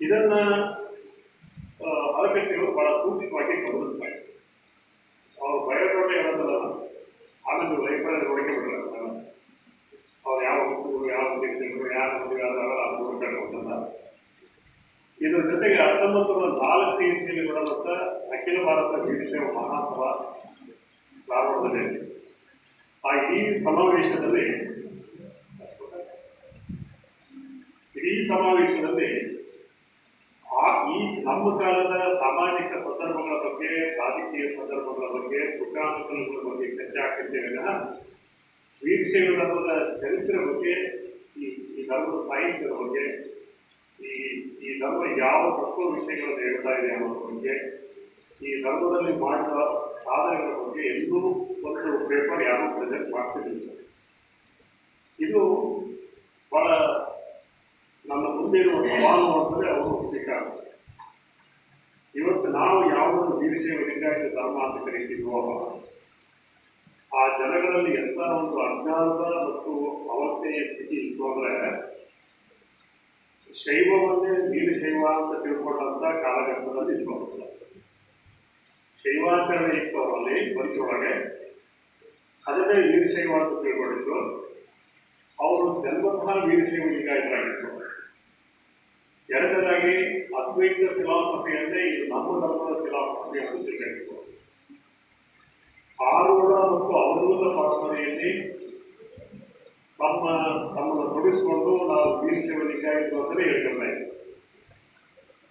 ಇದನ್ನ ಮರಕಟ್ಟೆಯವರು ಬಹಳ ಸೂಕ್ಷ್ಮವಾಗಿ ಗಮನಿಸ್ತಾರೆ. ಅವ್ರು ಬಯೋಡಾಟಾ ಹೇಳೋದಲ್ಲ, ಆಮೇಲೆ ಲೈಬ್ರರಿ ನೋಡಿಕೆ ಬಿಡಲ್ಲ, ಅವ್ರು ಯಾವ ಹುಡುಗರು, ಯಾವ ದೇಶಗಳು, ಯಾರ ಮದುವೆ ಆದಾಗ ಅದು ಹುಡುಕಾಟ ಹೋಗಲ್ಲ. ಇದರ ಜೊತೆಗೆ 1904 ಇಸ್ವಿಯಲ್ಲಿ ನಡೆದಂಥ ಅಖಿಲ ಭಾರತ ವೀರಶೈವ ಮಹಾಸಭಾ ಧಾರವಾಡದಲ್ಲಿ ಇಡೀ ಸಮಾವೇಶದಲ್ಲಿ ಈ ನಮ್ಮ ಕಾಲದ ಸಾಮಾಜಿಕ ಸಂದರ್ಭಗಳ ಬಗ್ಗೆ, ರಾಜಕೀಯ ಸಂದರ್ಭಗಳ ಬಗ್ಗೆ, ಸುಖಾನುಕೂಲಗಳ ಬಗ್ಗೆ ಚರ್ಚೆ ಆಗ್ತಿದ್ದೇವೆ. ವೀರಶೈವ ಧರ್ಮದ ಚರಿತ್ರೆ ಬಗ್ಗೆ, ಈ ಧರ್ಮದ ಸಾಹಿತ್ಯದ ಬಗ್ಗೆ, ಈ ಧರ್ಮ ಯಾವ ತತ್ವ ವಿಷಯಗಳನ್ನು ಹೇಳ್ತಾ ಇದೆ ಅನ್ನೋದ್ರ ಬಗ್ಗೆ, ಈ ಧರ್ಮದಲ್ಲಿ ಮಾಡಿದ ಸಾಧನೆಗಳ ಬಗ್ಗೆ ಎಲ್ಲೂ ಒಂದು ಪೇಪರ್ ಯಾರೂ ಪ್ರೆಸೆಂಟ್ ಮಾಡ್ತಿರ್ಲಿಲ್ಲ. ಇದು ಬಹಳ ನನ್ನ ಮುಂದೆ ಇರುವ ಸವಾಲು ಅಂತಂದರೆ ಅವರು ಸ್ವೀಕಾರ. ಇವತ್ತು ನಾವು ಯಾವುದನ್ನು ವೀರಶೈವ ಲಿಂಗಾಯತ ಧರ್ಮ ಅಂತ ಕರೀತಿದ್ವೋ, ಆ ಜನಗಳಲ್ಲಿ ಎಂಥ ಒಂದು ಅಜ್ಞಾನದ ಮತ್ತು ಅವಸ್ಥೆಯ ಸ್ಥಿತಿ ಇತ್ತು ಅಂದರೆ, ಶೈವವನ್ನೇ ವೀರಶೈವ ಅಂತ ತಿಳ್ಕೊಂಡಂಥ ಕಾಲಘಟ್ಟದಲ್ಲಿ ಇತ್ತು. ಶೈವಾಚರಣೆ ಇತ್ತು ಅವರಲ್ಲಿ ಮನಸ್ಸೊಳಗೆ, ಅದನ್ನೇ ವೀರಶೈವ ಅಂತ ತಿಳ್ಕೊಂಡಿದ್ರು. ಅವರು ಜನ್ಮತಃ ವೀರಶೈವ ಲಿಂಗಾಯತರಾಗಿತ್ತು. ಎರಡನೇದಾಗಿ ಅದ್ವೈತ ಫಿಲಾಸಫಿಯನ್ನೇ ಇದು ನಮ್ಮ ಧರ್ಮದ ಫಿಲಾಸಫಿ ಅಂತ ತಿಳ್ಕೊಂಡಿತ್ತು. ಆರೂಢ ಮತ್ತು ಅವಧೂತ ಪರಂಪರೆಯಲ್ಲಿ ತಮ್ಮನ್ನು ತೊಡಗಿಸಿಕೊಂಡು ನಾವು ವೀರಶೈವ ಲಿಂಗಾಯತರು ಅಂತಲೇ ಹೇಳ್ಕೊಳ್ತಾ ಇದ್ದೀವಿ.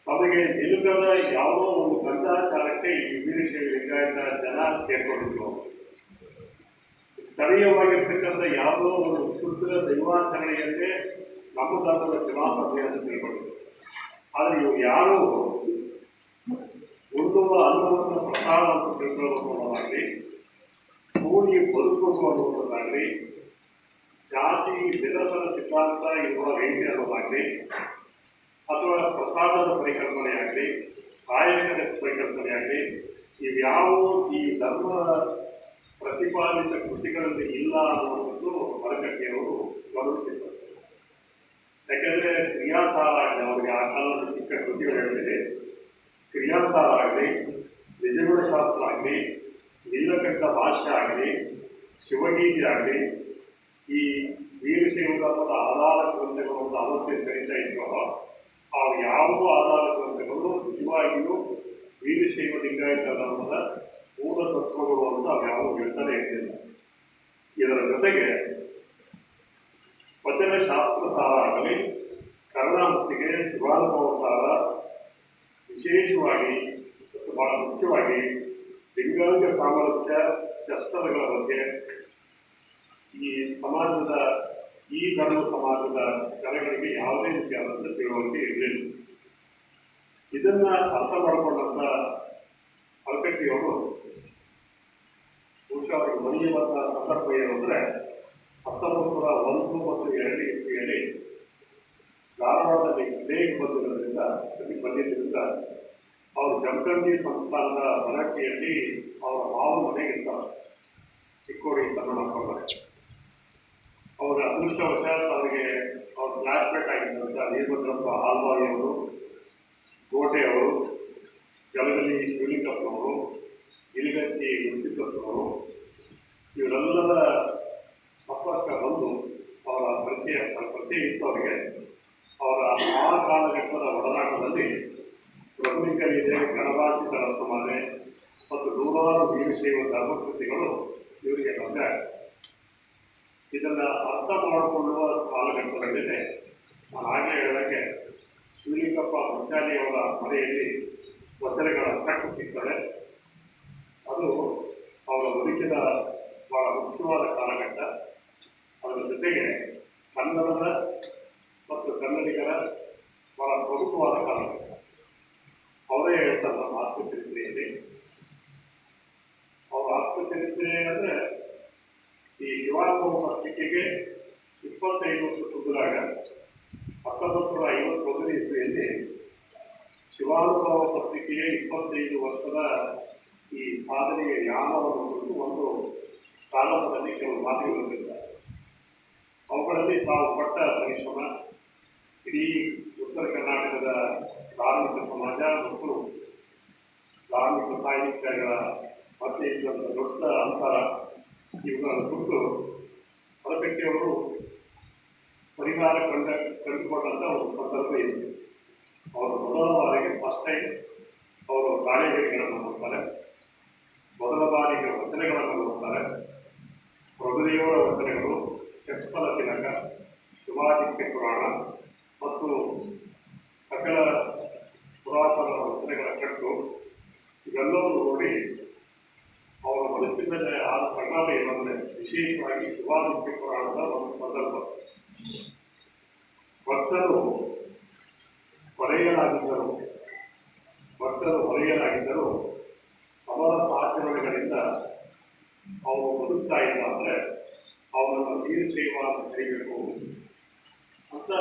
ನಮಗೆ ನಿಲುಗದ ಯಾವುದೋ ಒಂದು ಗಂಧಾಚಾರಕ್ಕೆ ಈ ವೀರಶೈವ ಲಿಂಗಾಯತ ಜನ ಸೇರ್ಕೊಂಡಿದ್ರು. ಸ್ಥಳೀಯವಾಗಿರ್ತಕ್ಕಂಥ ಯಾವುದೋ ಒಂದು ಶುದ್ಧ ದೈವಾಚರಣೆಯಂತೆ ನಮ್ಮ ಧರ್ಮದ ಫಿಲಾಸಫಿಯನ್ನು ತಿಳ್ಕೊಂಡಿದ್ರು. ಆದರೆ ಇವು ಯಾರು ಉಣ್ಣುವ ಅನ್ನವನ್ನು ಪ್ರಸಾದ ಅಂತ ತಿಳ್ಕೊಳ್ಳೋದಾಗಲಿ, ಕೂಡಿ ಬದುಕುವುದು ಅನ್ನುವುದಾಗಲಿ, ಜಾತಿ ನಿರಸನ ಸಿದ್ಧಾಂತ ಇರುವ ರೀತಿ ಅನ್ನೋದಾಗಲಿ, ಅಥವಾ ಪ್ರಸಾದದ ಪರಿಕಲ್ಪನೆಯಾಗಲಿ, ಕಾಯಕದ ಪರಿಕಲ್ಪನೆಯಾಗಲಿ, ಇವ್ಯಾವು ಈ ಧರ್ಮ ಪ್ರತಿಪಾದಿತ ಕೃತಿಗಳಲ್ಲಿ ಇಲ್ಲ ಅನ್ನುವಂಥದ್ದು ಮರಕಟ್ಟೆಯವರು ಗಮನಿಸಿದ್ದಾರೆ. ಯಾಕೆಂದರೆ ಕ್ರಿಯಾಸಾರ ಆಗಲಿ, ಅವರಿಗೆ ಆ ಕಾಲದಲ್ಲಿ ಸಿಕ್ಕ ಕೃತಿಗಳು ಹೇಳಿದೆ, ಕ್ರಿಯಾಸಾರ ಆಗಲಿ, ನಿಜಗುಣಶಾಸ್ತ್ರ ಆಗಲಿ, ನೀಲಕಂಠ ಭಾಷ್ಯ ಆಗಲಿ, ಶಿವಗೀತೆ ಆಗಲಿ, ಈ ವೀರಶೈವ ಧರ್ಮದ ಆಧಾರ ಗ್ರಂಥಗಳು ಒಂದು ಅವಸ್ಥೆ ಕರೀತಾ ಇದ್ವೋ, ಅವು ಯಾವುದೋ ಆಧಾರ ಗ್ರಂಥಗಳು ನಿಜವಾಗಿಯೂ ವೀರಶೈವ ಲಿಂಗಾಯತ ಧರ್ಮದ ಮೂಲ ತತ್ವಗಳು ಅಂತ ಅವ್ಯಾವು ಹೇಳ್ತಾನೆ ಇರಲಿಲ್ಲ. ಇದರ ಜೊತೆಗೆ ವಚನ ಶಾಸ್ತ್ರ ಸಾರ ಆಗಲಿ, ಕರುಣಾಮಸಿಗೆ ಶಿವಾನುಭವ ಸಾರ, ವಿಶೇಷವಾಗಿ ಮತ್ತು ಬಹಳ ಮುಖ್ಯವಾಗಿ ಲಿಂಗಾಂಗ ಸಾಮರಸ್ಯ ಶಸ್ತ್ರಗಳ ಬಗ್ಗೆ ಈ ಸಮಾಜದ, ಈ ಧರ್ಮ ಸಮಾಜದ ಜನಗಳಿಗೆ ಯಾವುದೇ ರೀತಿಯಾದಂಥ ತಿಳುವಳಿಕೆ ಇರಲಿಲ್ಲ. ಇದನ್ನ ಅರ್ಥ ಮಾಡಿಕೊಂಡಂತ ಅಲ್ಕಟ್ಟಿಯವರು ಬಹುಶಃ ಅವರಿಗೆ ಮರೆಯುವಂಥ ಸಂದರ್ಭ ಏನು ಅಂದರೆ 1901 ಮತ್ತು 2 ಇಸ್ವಿಯಲ್ಲಿ ಧಾರವಾಡದಲ್ಲಿ ಪ್ಲೇಗ್ ಬಂದಿದ್ದರಿಂದ ಅವರು ಜಮಖಂಡಿ ಸಂಸ್ಥಾನದ ಮರಾಠಿಯಲ್ಲಿ ಅವರ ಮಾವು ಮನೆಗಿರ್ತಾರೆ ಚಿಕ್ಕೋಡಿ ಕನ್ನಡ. ಅವರ ಅದೃಷ್ಟವಶಾತ್ ಅವರಿಗೆ ಅವ್ರ ಕ್ಲಾಸ್ಮೇಟ್ ಆಗಿದ್ದಂಥ ವೀರಭದ್ರಪ್ಪ ಆಲ್ವಾಯಿಯವರು, ಕೋಟೆಯವರು, ಜಲಗಲಿ ಶಿವಲಿಂಗಪ್ಪನವರು, ಇಲಿಗಚ್ಚಿ ಗುರುಸಿದ್ದಪ್ಪನವರು ಇವರೆಲ್ಲರ ಸಂಪರ್ಕ ಬಂದು ಅವರ ಪರಿಚಯ ಇತ್ತು ಅವರಿಗೆ. ಅವರ ಆ ಕಾಲಘಟ್ಟದ ಒಡನಾಟದಲ್ಲಿ ಪ್ರಭುಲಿಂಗಲಿದೆ, ಗಣಭಾಷಿತ ರಸಮಾಲೆ ಮತ್ತು ನೂರಾರು ವೀರಶೈವ ಧರ್ಮಕೃತಿಗಳು ಇವರಿಗೆ ಲಭ್ಯ ಆಗಿದೆ. ಇದನ್ನು ಅರ್ಥ ಮಾಡಿಕೊಳ್ಳುವ ಕಾಲಘಟ್ಟದಲ್ಲಿ ನಾನು ಆಗಲೇ ಹೇಳಿದಾಗೆ ಶಿವಲಿಂಗಪ್ಪ ಮಂಚಾಲಿಯವರ ಮನೆಯಲ್ಲಿ ವಚನಗಳ ಕಟ್ಟು ಸಿಗ್ತದೆ. ಅದು ಅವರ ಬದುಕಿನ ಬಹಳ ಮುಖ್ಯವಾದ ಕಾಲಘಟ್ಟ. ಅದರ ಜೊತೆಗೆ ಕನ್ನಡದ ಮತ್ತು ಕನ್ನಡಿಗರ ಬಹಳ ಪ್ರಮುಖವಾದ ಕಾಲಘಟ್ಟ. ಅವರೇ ಹೇಳ್ತಾರೆ ನಮ್ಮ ಆತ್ಮಚರಿತ್ರೆಯಲ್ಲಿ. ಅವರ ಆತ್ಮಚರಿತ್ರೆ ಅಂದರೆ ಈ ಶಿವಾನುಭವ ಪತ್ರಿಕೆಗೆ 25 ವರ್ಷ ತುಂಬಿದಾಗ 1951 ಇಸ್ವಿಯಲ್ಲಿ ಶಿವಾನುಭವ ಪತ್ರಿಕೆಯ 25 ವರ್ಷದ ಈ ಸಾಧನೆಯ ಯಾನವನ್ನು ಕುರಿತು ಒಂದು ಕಾಲದಲ್ಲಿ ಕೆಲವು ಮಾತುಗಳು ಬಂದಿದ್ದಾರೆ. ಅವುಗಳಲ್ಲಿ ತಾವು ಪಟ್ಟ ಪರಿಶ್ರಮ, ಇಡೀ ಉತ್ತರ ಕರ್ನಾಟಕದ ಧಾರ್ಮಿಕ ಸಮಾಜ ಮತ್ತು ಧಾರ್ಮಿಕ ಸಾಹಿತ್ಯಗಳ ಮಧ್ಯೆ ಇದ್ದಂಥ ದೊಡ್ಡ ಅಂತರ ಇವುಗಳ ಕುರಿತು ಹೊರಗಟ್ಟಿಯವರು ಪರಿಹಾರ ಕಂಡುಕೊಂಡಂಥ ಒಂದು ಸಂದರ್ಭ ಇದೆ. ಅವರು ಮೊದಲ ಬಾರಿಗೆ ಫಸ್ಟ್ ಟೈಮ್ ಅವರು ದಾಳಿಗಳನ್ನು ನೋಡ್ತಾರೆ, ಮೊದಲ ಬಾರಿಗೆ ವಚನಗಳನ್ನು ನೋಡ್ತಾರೆ. ಪ್ರಭುದೇವರ ವಚನಗಳು, ಚಕ್ಷಲ ತಿಲಕ, ಶಿವಾದಿತ್ಯ ಪುರಾಣ ಮತ್ತು ಸಕಲ ಪುರಾತನ ವಚನಗಳ ಕಟ್ಟು ಇವೆಲ್ಲವೂ ನೋಡಿ ಅವರ ಮನಸ್ಸಿನ ಮೇಲೆ ಆದ ಪರಿಣಾಮ ಏನಂದರೆ ವಿಶೇಷವಾಗಿ ಶಿವಾದಿತ್ಯ ಪುರಾಣದ ಒಂದು ಸಂದರ್ಭ. ಭಕ್ತರು ಹೊರೆಯಲಾಗಿದ್ದರು ಸಮರಸಾಚರಣೆಗಳಿಂದ ಅವರು ಬದುಕ್ತಾ ಇಲ್ಲ ಅಂದರೆ ಅವರನ್ನು ವೀರಶೈವ ಅಂತ ಕರಿಬೇಕು ಅಂತ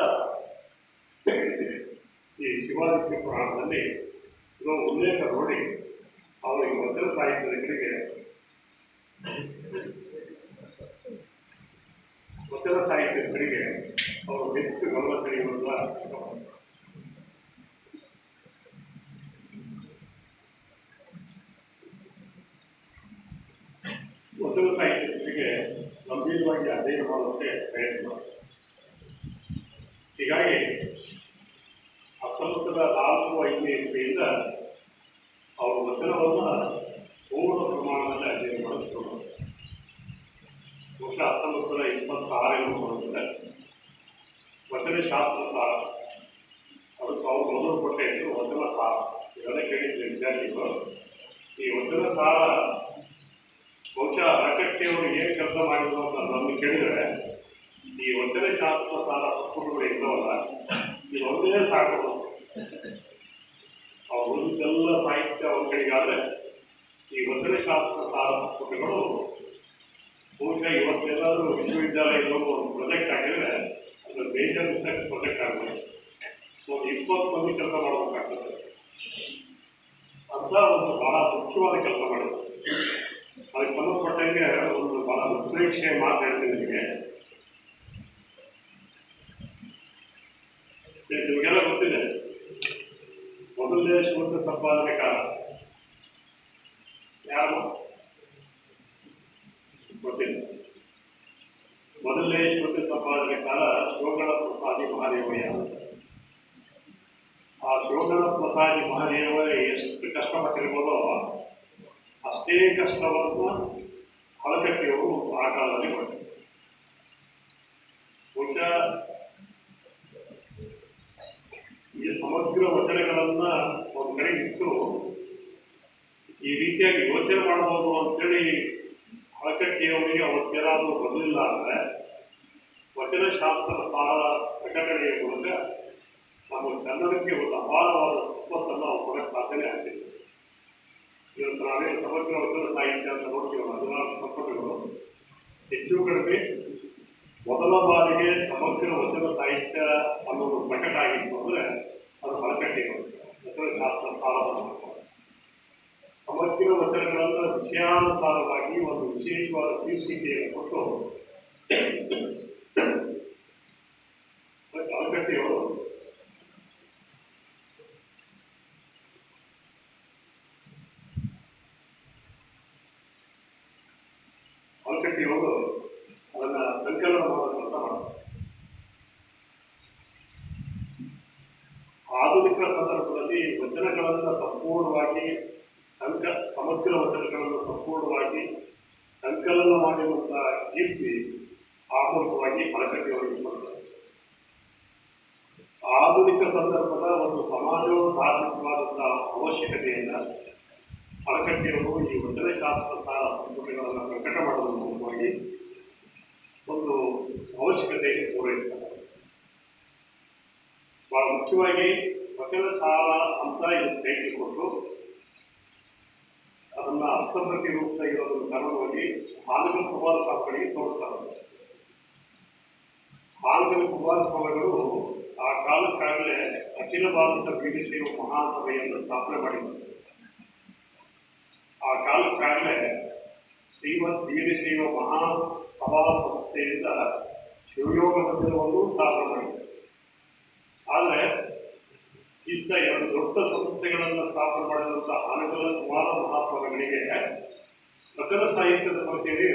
ಈ ಶಿವಾದಿತ್ಯ ಪುರಾಣದಲ್ಲಿ ಇದೊಂದು ಉಲ್ಲೇಖ ನೋಡಿ ಅವರಿಗೆ ವಚನ ಸಾಹಿತ್ಯಗಳಿಗೆ ಅವರು ಹೆಚ್ಚು ಗಮನ ಸೆಳೆಯುವಂಥ ವಚನ ಸಾಹಿತ್ಯಕ್ಕೆ ಗಂಭೀರವಾಗಿ ಅಧ್ಯಯನ ಮಾಡುವಂತೆ ಪ್ರಯತ್ನ. ಹೀಗಾಗಿ 1904-05 ಇಸ್ವಿಯಿಂದ ಅವರು ವಚನವನ್ನು ಪೂರ್ಣ ಪ್ರಮಾಣದಲ್ಲಿ ಅಧ್ಯಯನ ಮಾಡುತ್ತಿದ್ದರು. ಬಹುಶಃ 1926 ಬರುತ್ತದೆ ವಚನಶಾಸ್ತ್ರ ಸಾರ. ಅದಕ್ಕೆ ಅವರು ಮೊದಲು ಕೊಟ್ಟ ಹೆಸರು ವಚನ ಸಾರ. ಇವೆಲ್ಲ ಕೇಳಿದ್ರೆ ವಿದ್ಯಾರ್ಥಿಗಳು ಈ ವಚನ ಸಾರ ಬಹುಶಃ ಅರಕಟ್ಟೆಯವರು ಏನು ಕೆಲಸ ಮಾಡಿದ್ರು ಅಂತ ನಮ್ಮನ್ನು ಕೇಳಿದರೆ ಈ ವಚನಶಾಸ್ತ್ರ ಸಾರ ಪುಸ್ತಕಗಳು ಇಲ್ಲವಲ್ಲ, ಇದು ಒಂದೇ ಸಾಕು. ಅವ್ರು ಉಳಿದೆಲ್ಲ ಸಾಹಿತ್ಯ ಒಂದು ಕಡೆಗಾದರೆ ಈ ವಚನಶಾಸ್ತ್ರ ಸಾರ ಪುಸ್ತಕಗಳು ಬಹುಶಃ ಇವತ್ತೆಲ್ಲಾದರೂ ವಿಶ್ವವಿದ್ಯಾಲಯಗಳು ಒಂದು ಪ್ರಾಜೆಕ್ಟ್ ಆಗಿದ್ರೆ ಅದು ಮೇಜರ್ ರಿಸರ್ಚ್ ಪ್ರಾಜೆಕ್ಟ್ ಆಗ್ಬೋದು. ಒಂದು 20 ಮಂದಿ ಕೆಲಸ ಮಾಡಬೇಕಾಗ್ತದೆ ಅಂತ ಒಂದು ಬಹಳ ಮುಖ್ಯವಾದ ಕೆಲಸ ಮಾಡಿದ್ರು. ಅದಕ್ಕೆ ಸಂಬಂಧಪಟ್ಟಂಗೆ ಒಂದು ಬಹಳ ಉತ್ಪ್ರೇಕ್ಷೆಯ ಮಾತು ಹೇಳ್ತೀನಿ ನಿಮಗೆ. ನಿಮಗೆಲ್ಲ ಗೊತ್ತಿದೆ, ಮೊದಲನೇ ಶುದ್ಧ ಸಂಪಾದನೆ ಕಾಲ ಯಾರು ಗೊತ್ತಿಲ್ಲ. ಮೊದಲನೇ ಶುದ್ಧ ಸಂಪಾದನೆ ಕಾಲ ಶಿವಗಣ ಪ್ರಸಾದಿ ಮಹಾದೇವಯ್ಯ. ಆ ಶಿವಗಣ ಪ್ರಸಾದಿ ಮಹಾದೇವಯ್ಯ ಎಷ್ಟು ಕಷ್ಟಪಟ್ಟಿರ್ಬೋದೋ ಅಷ್ಟೇ ಕಷ್ಟವನ್ನು ಹಳಕಟ್ಟಿಯವರು ಆ ಕಾಲದಲ್ಲಿ ಮಾಡಿದರು. ಬಹುಶಃ ಈ ಸಮಗ್ರ ವಚನಗಳನ್ನು ಒಂದು ಕಡೆ ಇಟ್ಟು ಈ ರೀತಿಯಾಗಿ ಯೋಚನೆ ಮಾಡಬಹುದು ಅಂತೇಳಿ ಹಳಕಟ್ಟಿಯವರಿಗೆ ಅವತ್ತೇನಾದರೂ ಬರಲಿಲ್ಲ ಅಂದರೆ ವಚನಶಾಸ್ತ್ರ ಸಾರ ಪ್ರಕಟಣೆಯ ಮೂಲಕ ನಮ್ಮ ಕನ್ನಡಕ್ಕೆ ಒಂದು ಅಪಾರವಾದ ಒಪ್ಪತ್ತನ್ನು ನಾವು ಕೊಡಕ್ಕೆ ಸಾಧ್ಯನೇ ಆಗ್ತಿಲ್ಲ. ಇವತ್ತು ನಾವೇನು ಸಮಗ್ರ ವಚನ ಸಾಹಿತ್ಯ ಅಂತ ನೋಡ್ತೀವಲ್ಲ 14 ಸಂಪುಟಗಳು ಹೆಚ್ಚು ಕಡಿಮೆ ಮೊದಲ ಬಾರಿಗೆ ಸಮಗ್ರ ವಚನ ಸಾಹಿತ್ಯ ಅನ್ನೋದು ಪ್ರಕಟ ಆಗಿತ್ತು ಅಂದರೆ ಅದು ಹೊರಕಟ್ಟಿಗಳು ವಚನಶಾಸ್ತ್ರ ಸಾರವನ್ನು ಸಮಗ್ರ ವಚನಗಳನ್ನು ವಿಷಯಾನುಸಾರವಾಗಿ ಒಂದು ವಿಶೇಷವಾದ ಶೀರ್ಷಿಕೆಯನ್ನು ಕೊಟ್ಟು ಹೊರಕಟ್ಟಿಯವರು ಅದನ್ನ ಸಂಕಲನ ಮಾಡುವ ಕೆಲಸ ಮಾಡ್ತಾರೆ. ಆಧುನಿಕ ಸಂದರ್ಭದಲ್ಲಿ ವಚನಗಳನ್ನು ಸಂಪೂರ್ಣವಾಗಿ ಸಮಗ್ರ ವಚನಗಳನ್ನು ಸಂಪೂರ್ಣವಾಗಿ ಸಂಕಲನ ಮಾಡಿರುವಂತಹ ಕೀರ್ತಿ ಆಮೂಲಿಕವಾಗಿ ಹೊರಕಟ್ಟಿಯವರಿಗೆ ಬರ್ತಾರೆ. ಆಧುನಿಕ ಸಂದರ್ಭದ ಒಂದು ಸಮಾಜೋಧಾರ್ಮಿಕವಾದಂತಹ ಅವಶ್ಯಕತೆಯನ್ನು ಹೊರಕಟ್ಟಿಯವರು ಈ ವಚನಶಾಸ್ತ್ರ ಸಾರ ಸಂಪುಟಗಳನ್ನು ಪ್ರಕಟ ಮಾಡುವುದರ ಮೂಲಕವಾಗಿ ಒಂದು ಅವಶ್ಯಕತೆಯನ್ನು ಪೂರೈಸ್ತಾರೆ. ಬಹಳ ಮುಖ್ಯವಾಗಿ ವಚನ ಸಾರ ಅಂತ ಇದು ಟೈಟಲ್ ಕೊಟ್ಟು ಅದನ್ನು ಹಸ್ತಪ್ರತಿ ರೂಪದಲ್ಲಿ ಇರೋದನ್ನು ಕರ್ನಾಟಕವಾಗಿ ಹಾನಗಲ್ ಕುಮಾರಸ್ವಾಮಿಗಳಿಗೆ ತೋರಿಸ್ತಾರೆ. ಹಾನಗಲ್ ಕುಮಾರಸ್ವಾಮಿಗಳು ಆ ಕಾಲಕ್ಕಾಗಲೇ ಅಖಿಲ ಭಾರತ ವೀರಶೈವ ಮಹಾಸಭೆಯನ್ನು ಸ್ಥಾಪನೆ ಮಾಡಿದ್ದಾರೆ. ಆ ಕಾಲಕ್ಕಾಗಲೇ ಶ್ರೀಮದ್ ವೀರಶೈವ ಮಹಾಸಭಾ ಸಂಸ್ಥೆಯಿಂದ ಶಿವಯೋಗ ಮಂದಿರವನ್ನು ಸ್ಥಾಪನೆ ಮಾಡಿದೆ. ಆದರೆ ಇಂಥ 2 ದೊಡ್ಡ ಸಂಸ್ಥೆಗಳನ್ನು ಸ್ಥಾಪನೆ ಮಾಡಿದಂಥ ಹಾನಗಲ್ ಕುಮಾರ ಮಹಾಸ್ವಾಮಿಗಳಿಗೆ ವಚನ ಸಾಹಿತ್ಯದ ಪರಿಚಯ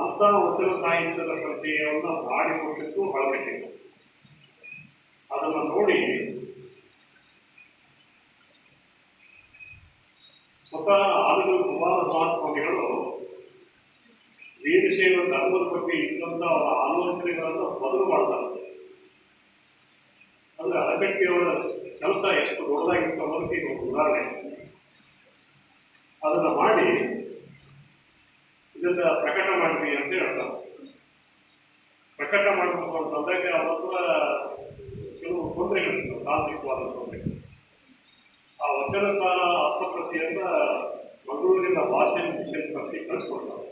ಅಂಥ ವಚನ ಸಾಹಿತ್ಯದ ಪರಿಚಯವನ್ನು ಮಾಡಿಕೊಟ್ಟಿದ್ದು ಹೊರಕಟ್ಟಿದೆ. ಅದನ್ನು ನೋಡಿ ಸ್ವತಃ ಹಾನಗಲ್ ಕುಮಾರ ಮಹಾಸ್ವಾಮಿಗಳು ವೀರಶೈವ ಧರ್ಮದ ಬಗ್ಗೆ ಇದ್ದಂಥ ಅವರ ಆಲೋಚನೆಗಳನ್ನು ಬದಲು ಮಾಡ್ತಾರೆ. ಅಂದರೆ ಹೊರಕಟ್ಟಿಯವರ ಕೆಲಸ ಎಷ್ಟು ದೊಡ್ಡದಾಗಿತ್ತು ಅನ್ನೋದಕ್ಕೆ ಈಗ ಒಂದು ಉದಾಹರಣೆ. ಅದನ್ನು ಮಾಡಿ ಇದನ್ನು ಪ್ರಕಟ ಮಾಡಿದ್ವಿ ಅಂತ ಹೇಳ್ತಾರೆ. ಪ್ರಕಟ ಮಾಡಬೇಕು ಅಂತಂದಾಗ ಅವರ ಹತ್ರ ಕೆಲವು ತೊಂದರೆಗಳಿರ್ತವೆ, ತಾಂತ್ರಿಕವಾದ ತೊಂದರೆಗಳು. ಆ ವಚನ ಸಾರ ಹಸ್ತಪ್ರತಿಯಿಂದ ಮಂಗಳೂರಿನ ವಾಸನ್ ಮಿಷನ್ ಟ್ರಸ್ಟಿಗೆ ಕಳಿಸ್ಕೊಡ್ತಾರೆ.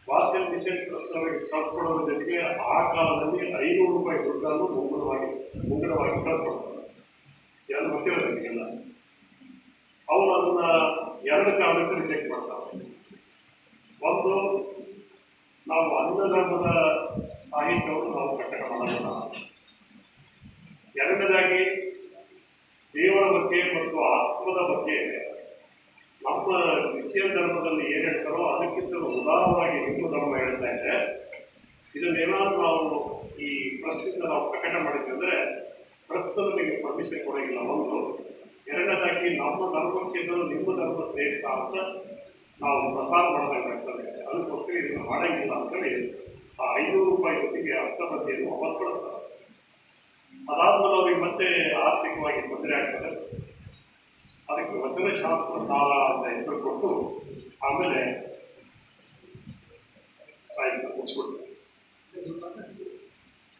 ವಾಸನ್ ಮಿಷನ್ ಟ್ರಸ್ಟ್ನವರಿಗೆ ಕಳಿಸ್ಕೊಡೋದ್ರ ಜೊತೆಗೆ ಆ ಕಾಲದಲ್ಲಿ 500 ರೂಪಾಯಿ ದುಡ್ಡನ್ನು ಮುಂಗಡವಾಗಿ ಕಳಿಸ್ಕೊಡ್ತಾರೆ. ಯಾರು ಗೊತ್ತಿರೋದಕ್ಕೆಲ್ಲ ಅವರು ಅದನ್ನ 2 ಕಾರಣಕ್ಕೆ ರಿಜೆಕ್ಟ್ ಮಾಡ್ತಾರೆ. ಒಂದು, ನಾವು ಅನ್ನ ಧರ್ಮದ ಸಾಹಿತ್ಯವನ್ನು ನಾವು ಪ್ರಕಟ ಮಾಡೋಣ. ಎರಡನೇದಾಗಿ, ದೇವರ ಬಗ್ಗೆ ಮತ್ತು ಆತ್ಮದ ಬಗ್ಗೆ ನಮ್ಮ ಕ್ರಿಶ್ಚಿಯನ್ ಧರ್ಮದಲ್ಲಿ ಏನು ಹೇಳ್ತಾರೋ ಅದಕ್ಕಿಂತ ಉದಾರವಾಗಿ ಹಿಂದೂ ಧರ್ಮ ಹೇಳ್ತಾ ಇದೆ. ಇದನ್ನೇನಾದ್ರೂ ನಾವು ಈ ಪ್ರೆಸ್ಸಿಂದ ನಾವು ಪ್ರಕಟ ಮಾಡಿದ್ವಿ ಅಂದರೆ ಪ್ರೆಸ್ ನಮಗೆ ಪರ್ಮಿಷನ್ ಕೊಡೋಂಗಿಲ್ಲ. ಒಂದು. ಎರಡನೇದಾಗಿ, ನಮ್ಮ ಧರ್ಮಕ್ಕಿಂತ ನಿಮ್ಮ ಧರ್ಮ ಶ್ರೇಷ್ಠ ಅಂತ ನಾವು ಪ್ರಸಾರ ಮಾಡಬೇಕಾಗ್ತದೆ. ಅದಕ್ಕೋಸ್ಕರ ಇದನ್ನು ಮಾಡೋಂಗಿಲ್ಲ ಅಂತೇಳಿ ಆ 500 ರೂಪಾಯಿ ಜೊತೆಗೆ ಹಸ್ತಪ್ರತಿಯನ್ನು ವಾಪಸ್ ಕಳಿಸ್ತಾರೆ. ಅದಾದ್ಮೇಲೆ ಅವ್ರಿಗೆ ಮತ್ತೆ ಆರ್ಥಿಕವಾಗಿ ತೊಂದರೆ ಆಗ್ತದೆ. ಅದಕ್ಕೆ ವಚನಶಾಸ್ತ್ರ ಸಾಲ ಅಂತ ಹೆಸರು ಕೊಟ್ಟು ಆಮೇಲೆ ಮುಚ್ಚಿಬಿಡ್ತಾರೆ.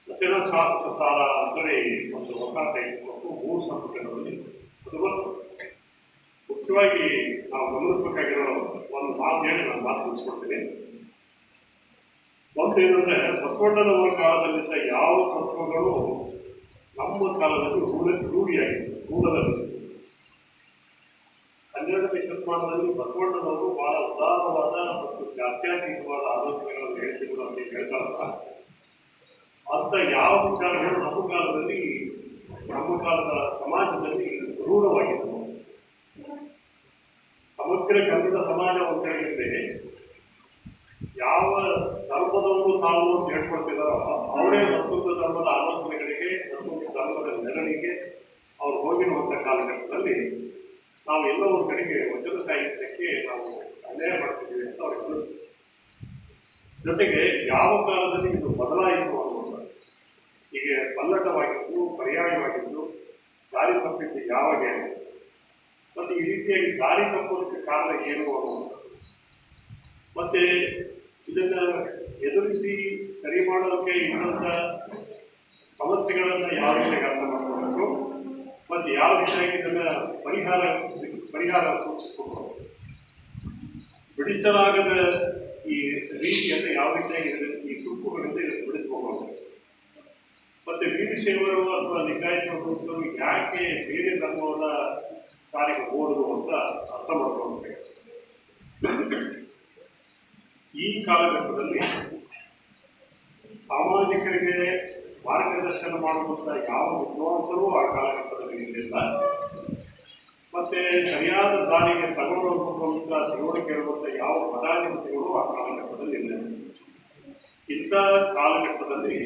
ವಚನಶಾಸ್ತ್ರ ಸಾಲ ಅಂತೇಳಿ ಒಂದು ಹೊಸ ಟೈಪ್ ಕೊಟ್ಟು 3 ಸಂಪುಟಗಳಲ್ಲಿ ಅದು ಬಂತು. ಮುಖ್ಯವಾಗಿ ನಾವು ಗಮನಿಸಬೇಕಾಗಿರೋ ಒಂದು ಮಾತು ಹೇಳಿ ನಾನು ಮಾತು ಮುಗಿಸ್ಕೊಡ್ತೀನಿ. ಒಂದು ಏನಂದರೆ, ಬಸವಣ್ಣನವರ ಕಾಲದಲ್ಲಿದ್ದ ಯಾವ ತತ್ವಗಳು ನಮ್ಮ ಕಾಲದಲ್ಲಿ ರೂಢಿಯಾಗಿತ್ತು, ಮೂಲದಲ್ಲಿ. 12ನೇ ಶತಮಾನದಲ್ಲಿ ಬಸವಣ್ಣನವರು ಬಹಳ ಉದಾರವಾದ ಮತ್ತು ಜಾತ್ಯತೀತವಾದ ಆಲೋಚನೆಗಳನ್ನು ಹೇಳ್ತಿದ್ರು ಅಂತ ಹೇಳ್ತಾರಲ್ಲ, ಅಂತ ಯಾವ ವಿಚಾರಗಳು ನಮ್ಮ ಕಾಲದ ಸಮಾಜದಲ್ಲಿ ರೂಢವಾಗಿದ್ದವು. ಸಮಗ್ರ ಕನ್ನಡ ಸಮಾಜ ಅಂತ ಹೇಳಿದ್ರೆ ಯಾವ ಧರ್ಮದವರು ತಾವು ಅಂತ ಹೇಳ್ಕೊಳ್ತಿದ್ದಾರೋ ಅವರೇ ಮತ್ತೊಂದು ಧರ್ಮದ ಆಲೋಚನೆಗಳಿಗೆ, ಮತ್ತೊಂದು ಧರ್ಮದ ನೆರಳಿಗೆ ಅವ್ರು ಹೋಗಿರುವಂಥ ಕಾಲಘಟ್ಟದಲ್ಲಿ ನಾವು ಎಲ್ಲೋ ಒಂದು ಕಡೆಗೆ ವಚನ ಸಾಹಿತ್ಯಕ್ಕೆ ನಾವು ಅನ್ಯಾಯ ಮಾಡ್ತಿದ್ದೀವಿ ಅಂತ ಅವ್ರಿಗೆ ಅನಿಸ್ತು. ಜೊತೆಗೆ ಯಾವ ಕಾಲದಲ್ಲಿ ಇದು ಬದಲಾಯಿತು ಅನ್ನೋದು, ಹೀಗೆ ಪಲ್ಲಟವಾಗಿದ್ದು, ಪರ್ಯಾಯವಾಗಿದ್ದು, ದಾರಿ ತಪ್ಪಿದ್ದು ಯಾವಾಗ, ಮತ್ತು ಈ ರೀತಿಯಾಗಿ ದಾರಿ ತಪ್ಪೋದಕ್ಕೆ ಕಾರಣ ಏನು ಅನ್ನೋದು, ಮತ್ತೆ ಇದನ್ನು ಎದುರಿಸಿ ಸರಿ ಮಾಡೋದಕ್ಕೆ ಇನ್ನೊಂದ ಸಮಸ್ಯೆಗಳನ್ನು ಯಾವ ರೀತಿಯಾಗಿ ಅರ್ಥ ಮಾಡ್ಕೋಬೇಕು ಮಾಡಬೇಕು ಮತ್ತು ಯಾವ ರೀತಿಯಾಗಿ ಇದನ್ನು ಪರಿಹಾರ ಸೂಚಿಸಬೇಕು, ಬಿಡಿಸಲಾಗದ ಈ ರೀತಿಯನ್ನು ಯಾವ ರೀತಿಯಾಗಿ ಈ ಸುಕ್ಕುಗಳಿಂದ ಬಿಡಿಸಬಹುದು, ಮತ್ತು ವೀರಶೈವರು ಅಥವಾ ಲಿಂಗಾಯತರು ಯಾಕೆ ಬೇರೆ ಧರ್ಮವನ್ನ ಸಾರಿಗೆ ಹೋದರು ಅಂತ ಅರ್ಥ ಮಾಡ್ಕೊಳ್ಬೇಕು. ಈ ಕಾಲಘಟ್ಟದಲ್ಲಿ ಸಾಮಾಜಿಕರಿಗೆ ಮಾರ್ಗದರ್ಶನ ಮಾಡುವಂಥ ಯಾವ ವಿದ್ವಾಂಸರೂ ಆ ಕಾಲಘಟ್ಟದಲ್ಲಿ ಇರಲಿಲ್ಲ. ಮತ್ತೆ ಸರಿಯಾದ ದಾರಿಗೆ ತಗೊಂಡು ಹೋಗುವಂಥ ತಿಳುವಳಿಕೆ ಇರುವಂಥ ಯಾವ ಮಠಾಧಿಪತಿಗಳು ಆ ಕಾಲಘಟ್ಟದಲ್ಲಿ ಇರಲಿಲ್ಲ. ಇಂಥ ಕಾಲಘಟ್ಟದಲ್ಲಿ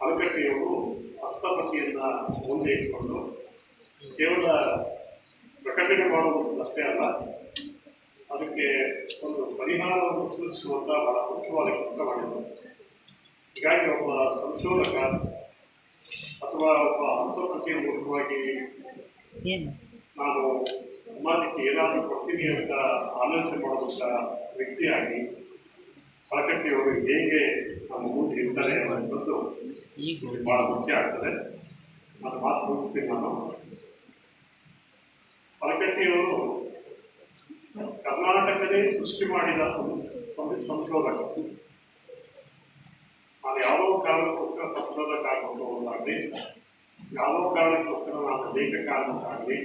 ಹಲಗಟ್ಟಿಯವರು ಹಸ್ತಪತಿಯನ್ನು ಮುಂದೆ ಇಟ್ಟುಕೊಂಡು ಕೇವಲ ಪ್ರಕಟಣೆ ಮಾಡುವುದು ಅಷ್ಟೇ ಅಲ್ಲ, ಅದಕ್ಕೆ ಒಂದು ಪರಿಹಾರವನ್ನು ಸೂಚಿಸುವಂಥ ಬಹಳ ಮುಖ್ಯವಾದ ಕೆಲಸ ಮಾಡಿದರು. ಹೀಗಾಗಿ ಒಬ್ಬ ಸಂಶೋಧಕ ಅಥವಾ ಒಬ್ಬ ಹಸ್ತಪತಿಯ ಮೂಲಕವಾಗಿ ನಾನು ಸಮಾಜಕ್ಕೆ ಏನಾದರೂ ಕೊಡ್ತೀನಿ ಅಂತ ಆಲೋಚನೆ ಮಾಡುವಂಥ ವ್ಯಕ್ತಿಯಾಗಿ ಹಲಗಟ್ಟಿಯವರು ಹೇಗೆ ನಮ್ಮ ಮುಂದೆ ಇರ್ತಾರೆ ಅನ್ನೋದು ಬಹಳ ಮುಖ್ಯ ಆಗ್ತದೆ. ಅದು ಮಾತು ಮುಗಿಸ್ತೀನಿ ನಾನು. ಹಲಗಟ್ಟಿಯವರು ಕರ್ನಾಟಕದೇ ಸೃಷ್ಟಿ ಮಾಡಿದ ಸಂಶೋಧಕ. ನಾನು ಯಾವುದೋ ಕಾರಣಕ್ಕೋಸ್ಕರ ಸಂಶೋಧಕ ಆಗೋದಾಗಲಿ, ಯಾವುದೋ ಕಾರಣಕ್ಕೋಸ್ಕರ ನಾನು ಲೇಖಕಾರನಾಗಲಿ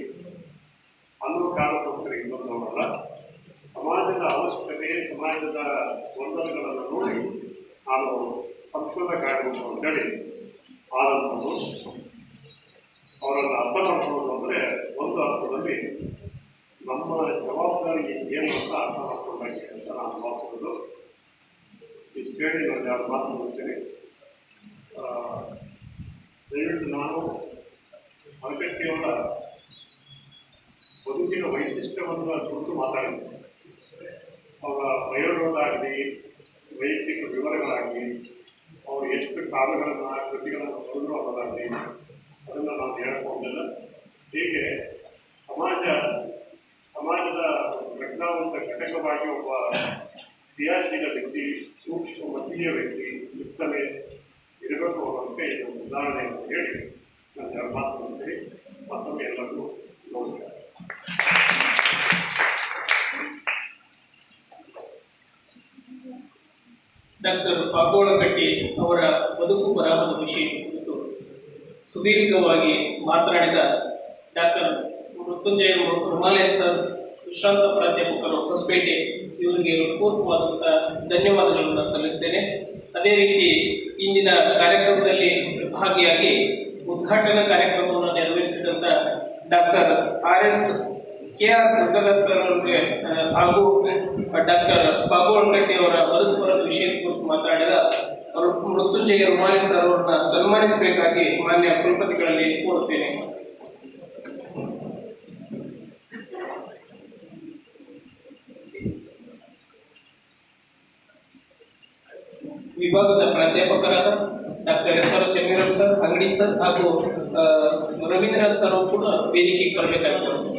ಅನ್ನೋ ಕಾರಣಕ್ಕೋಸ್ಕರ ಇನ್ನೊಂದವರಲ್ಲ. ಸಮಾಜದ ಅವಶ್ಯಕತೆ, ಸಮಾಜದ ಗೊಂದಲಗಳನ್ನು ನೋಡಿ ನಾನು ಸಂಶೋಧಕ ಆಗಬೇಕು ಅಂತೇಳಿ ಆದಂಥದ್ದು. ಅವರನ್ನು ಅರ್ಥ ಮಾಡ್ಕೊಳ್ಳೋದು ಅಂದರೆ ಒಂದು ಅರ್ಥದಲ್ಲಿ ನಮ್ಮ ಜವಾಬ್ದಾರಿ ಏನು ಅಂತ ಅರ್ಥ ಮಾಡ್ಕೊಂಡಾಗಿ ಅಂತ ನಾನು ಭಾವಿಸೋದು. ಇಷ್ಟು ಹೇಳಿ ನಾನು ಯಾರು ಮಾತು ಮುಗಿಸ್ತೀನಿ. ದಯವಿಟ್ಟು ನಾನು ಹಲಗಟ್ಟಿಯವರ ಬದುಕಿನ ವೈಶಿಷ್ಟ್ಯವನ್ನು ಕುರಿತು ಮಾತಾಡಿದ್ದೆ. ಅವರ ಬಯೋಡಾಟಾಗಲಿ, ವೈಯಕ್ತಿಕ ವಿವರಗಳಾಗಲಿ, ಅವರು ಎಷ್ಟು ಕಾವ್ಯಗಳನ್ನು ಕೃತಿಗಳನ್ನು ಬರೆದ್ರು ಅನ್ನೋದಾಗಲಿ ಅದನ್ನು ನಾನು ಹೇಳ್ಕೊಂಡಿಲ್ಲ. ಹೀಗೆ ಸಮಾಜದ ಪ್ರಜ್ಞಾವಂತ ಘಟಕವಾಗಿ ಒಬ್ಬ ಕ್ರಿಯಾಶೀಲ ವ್ಯಕ್ತಿ, ಸೂಕ್ಷ್ಮ ಮತೀಯ ವ್ಯಕ್ತಿ ಇರ್ತಲೇ ಇರಬೇಕು ಅನ್ನೋದಕ್ಕೆ ಇದು ಉದಾಹರಣೆ ಅಂತ ಹೇಳಿ ನಾನು ಎರಡು ಮಾತು ಮಾಡ್ತೀನಿ. ಮತ್ತೊಮ್ಮೆ ಎಲ್ಲರಿಗೂ ನಮಸ್ಕಾರ. ಡಾಕ್ಟರ್ ಪಾಗೋಳಕಟ್ಟಿ ಅವರ ಬದುಕು ಬರಹದ ವಿಷಯ ಕುರಿತು ಸುದೀರ್ಘವಾಗಿ ಮಾತನಾಡಿದ ಡಾಕ್ಟರ್ ಮೃತ್ಯುಂಜಯ ರುಮಾಲೆ ಸರ್, ವಿಶ್ರಾಂತ ಪ್ರಾಧ್ಯಾಪಕರು ಹೊಸಪೇಟೆ, ಇವರಿಗೆ ಪೂರ್ವವಾದಂಥ ಧನ್ಯವಾದಗಳನ್ನು ಸಲ್ಲಿಸ್ತೇನೆ. ಅದೇ ರೀತಿ ಇಂದಿನ ಕಾರ್ಯಕ್ರಮದಲ್ಲಿ ಭಾಗಿಯಾಗಿ ಉದ್ಘಾಟನಾ ಕಾರ್ಯಕ್ರಮವನ್ನು ನೆರವೇರಿಸಿದಂಥ ಡಾಕ್ಟರ್ KR ದುರ್ಗಾದಾಸ್ ಸರ್ ಅವರಿಗೆ ಹಾಗೂ ಡಾಕ್ಟರ್ ಪಾಗೋಳಕಟ್ಟಿ ಅವರ ಬದುಕು ಬರದ ವಿಷಯದ ಕುರಿತು ಮಾತನಾಡಿದ ಅವರು ಮೃತ್ಯುಂಜಯ ರುಮಾಲೆ ಸರ್ ಅವರನ್ನ ಸನ್ಮಾನಿಸಬೇಕಾಗಿ ಮಾನ್ಯ ಕುಲಪತಿಗಳಲ್ಲಿ ಕೋರುತ್ತೇನೆ. ವಿಭಾಗದ ಪ್ರಾಧ್ಯಾಪಕರಾದ ಡಾಕ್ಟರ್ SR ಚನ್ನವೀರಪ್ಪ ಸರ್, ಅಂಗಡಿ ಸರ್ ಹಾಗೂ ರವೀಂದ್ರನಾಥ್ ಸರ್ ಅವರು ಕೂಡ ವೇದಿಕೆಗೆ ಬರಬೇಕಾಗ್ತದೆ.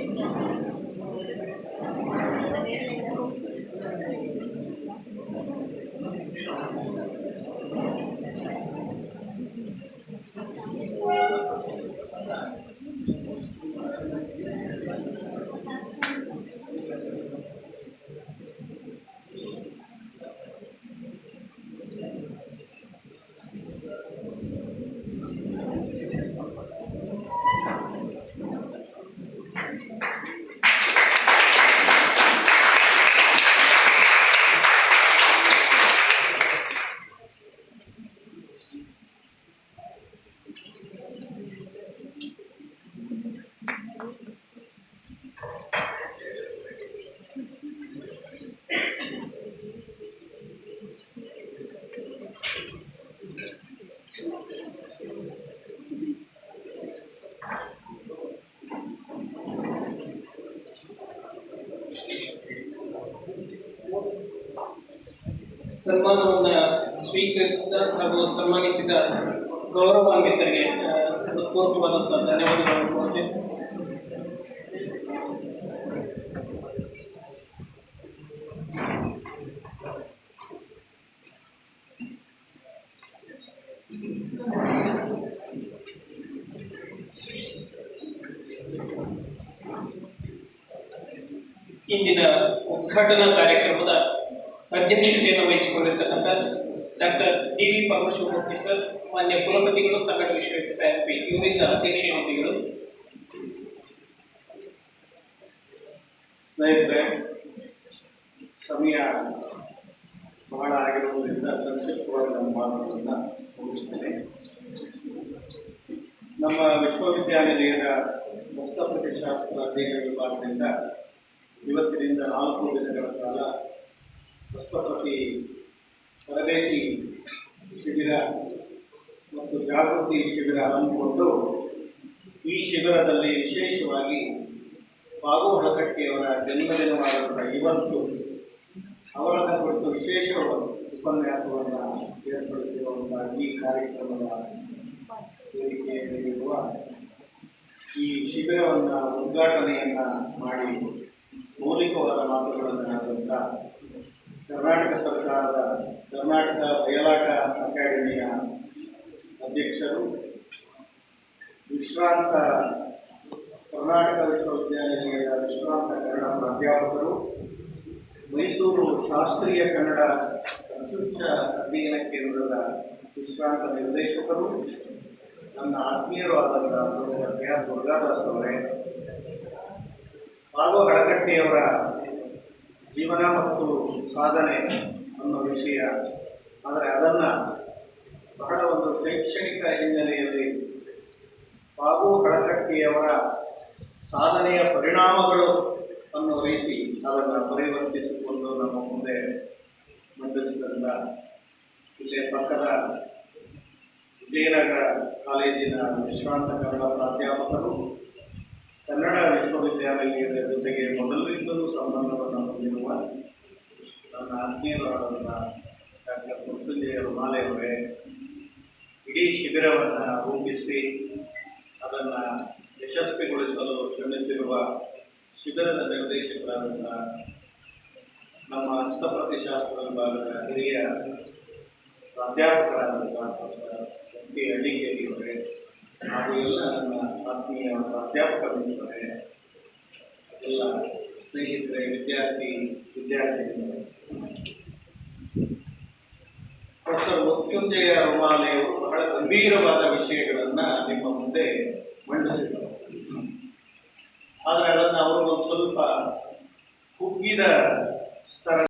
ಸನ್ಮಾನವನ್ನು ಸ್ವೀಕರಿಸಿದ ಹಾಗೂ ಸನ್ಮಾನಿಸಿದ ಗೌರವಾನ್ವಿತರಿಗೆ ಪೂರ್ವವಾದಂಥ ಧನ್ಯವಾದಗಳನ್ನು ಕೋರುತ್ತೇನೆ. ಇಂದಿನ ಉದ್ಘಾಟನಾ ಕಾರ್ಯಕ್ರಮದ ಅಧ್ಯಕ್ಷತೆಯನ್ನು ವಹಿಸಿಕೊಂಡಿರ್ತಕ್ಕಂಥ doctor D V Paramashivamurthy sir, ಮಾನ್ಯ ಕುಲಪತಿಗಳು, ಕನ್ನಡ ವಿಶ್ವವಿದ್ಯಾಲಯ ಇವರಿಂದ ಅಧ್ಯಕ್ಷೀಯ ನುಡಿಗಳು. ಸ್ನೇಹಿತರೆ, ಸಮಯ ಬಹಳ ಆಗಿರುವುದರಿಂದ ಸಂಕ್ಷಿಪ್ತವಾಗಿ ನಮ್ಮ ಮಾತುಗಳನ್ನು ಮುಗಿಸ್ತೇನೆ. ನಮ್ಮ ವಿಶ್ವವಿದ್ಯಾನಿಲಯದ ಹಸ್ತಪ್ರತಿಶಾಸ್ತ್ರ ಅಧ್ಯಯನ ವಿಭಾಗದಿಂದ ಇವತ್ತಿನಿಂದ 4 ದಿನಗಳ ಕಾಲ ಹಸ್ತಪ್ರತಿ ತರಬೇತಿ ಶಿಬಿರ ಮತ್ತು ಜಾಗೃತಿ ಶಿಬಿರ ಹಮ್ಮಿಕೊಂಡು ಈ ಶಿಬಿರದಲ್ಲಿ ವಿಶೇಷವಾಗಿ ಬಾಬು ಹಳಕಟ್ಟಿಯವರ ಜನ್ಮದಿನವಾದಂಥ ಇವತ್ತು ಅವರನ್ನು ಕುರಿತು ವಿಶೇಷ ಉಪನ್ಯಾಸವನ್ನು ಏರ್ಪಡಿಸಿರುವಂಥ ಈ ಕಾರ್ಯಕ್ರಮದ ವೇದಿಕೆಯಲ್ಲಿರುವ ಈ ಶಿಬಿರವನ್ನು ಉದ್ಘಾಟನೆಯನ್ನು ಮಾಡಿ ಮೌಲಿಕವಾದ ಮಾತುಗಳನ್ನು ಆದಂಥ ಕರ್ನಾಟಕ ಸರ್ಕಾರದ ಕರ್ನಾಟಕ ಬಯಲಾಟ ಅಕಾಡೆಮಿಯ ಅಧ್ಯಕ್ಷರು, ವಿಶ್ರಾಂತ ಕರ್ನಾಟಕ ವಿಶ್ವವಿದ್ಯಾನಿಲಯದ ವಿಶ್ರಾಂತ ಕನ್ನಡ ಪ್ರಾಧ್ಯಾಪಕರು, ಮೈಸೂರು ಶಾಸ್ತ್ರೀಯ ಕನ್ನಡ ಅತ್ಯುಚ್ಚ ಅಧ್ಯಯನ ಕೇಂದ್ರದ ವಿಶ್ರಾಂತ ನಿರ್ದೇಶಕರು, ನನ್ನ ಆತ್ಮೀಯರು ಆದಂಥ ಪ್ರೊಫೆಸರ್ ಕೆ ಆರ್ ದುರ್ಗಾದಾಸ್ ಅವರೇ, ಬಾಬು ಹಳಕಟ್ಟಿಯವರ ಜೀವನ ಮತ್ತು ಸಾಧನೆ ಅನ್ನೋ ವಿಷಯ, ಆದರೆ ಅದನ್ನು ಬಹಳ ಒಂದು ಶೈಕ್ಷಣಿಕ ಹಿನ್ನೆಲೆಯಲ್ಲಿ ಬಾಬು ಹಳಕಟ್ಟಿಯವರ ಸಾಧನೆಯ ಪರಿಣಾಮಗಳು ಅನ್ನೋ ರೀತಿ ಅದನ್ನು ಪರಿವರ್ತಿಸಿಕೊಂಡು ನಮ್ಮ ಮುಂದೆ ಮಂಡಿಸಿದಂಥ ಇಲ್ಲೇ ಪಕ್ಕದ ವಿಜಯನಗರ ಕಾಲೇಜಿನ ವಿಶ್ರಾಂತ ಕನ್ನಡ ಪ್ರಾಧ್ಯಾಪಕರು, ಕನ್ನಡ ವಿಶ್ವವಿದ್ಯಾಲಯದ ಜೊತೆಗೆ ಮೊದಲಿನಿಂದಲೂ ಸಂಬಂಧವನ್ನು ಹೊಂದಿರುವ ನನ್ನ ಆತ್ಮೀಯರಾದಂಥ ಡಾಕ್ಟರ್ ಮೃತ್ಯುಂಜಯ ರುಮಾಲೆಯವರೇ, ಇಡೀ ಶಿಬಿರವನ್ನು ರೂಪಿಸಿ ಅದನ್ನು ಯಶಸ್ವಿಗೊಳಿಸಲು ಶ್ರಮಿಸಿರುವ ಶಿಬಿರದ ನಿರ್ದೇಶಕರಾದಂಥ ನಮ್ಮ ಹಸ್ತಪ್ರತಿಶಾಸ್ತ್ರ ವಿಭಾಗದ ಹಿರಿಯ ಪ್ರಾಧ್ಯಾಪಕರಾದಂಥ ಡಾಕ್ಟರ್ ಕೆ ಅಡಿಗೇರಿಯವರೇ ಹಾಗೂ ಎಲ್ಲ ನನ್ನ ಆತ್ಮೀಯ ಪ್ರಾಧ್ಯಾಪಕ ಮಿತ್ರರೇ, ಎಲ್ಲ ಸ್ನೇಹಿತರೆ, ವಿದ್ಯಾರ್ಥಿನಿಯರೇ, ಪ್ರೊಫೆಸರ್ ಮೃತ್ಯುಂಜಯ ರುಮಾಲೆಯವರು ಬಹಳ ಗಂಭೀರವಾದ ವಿಷಯಗಳನ್ನು ನಿಮ್ಮ ಮುಂದೆ ಮಂಡಿಸಿದರು. ಆದರೆ ಅದನ್ನು ಅವರು ಒಂದು ಸ್ವಲ್ಪ ಕುಗ್ಗಿದ ಸ್ತರ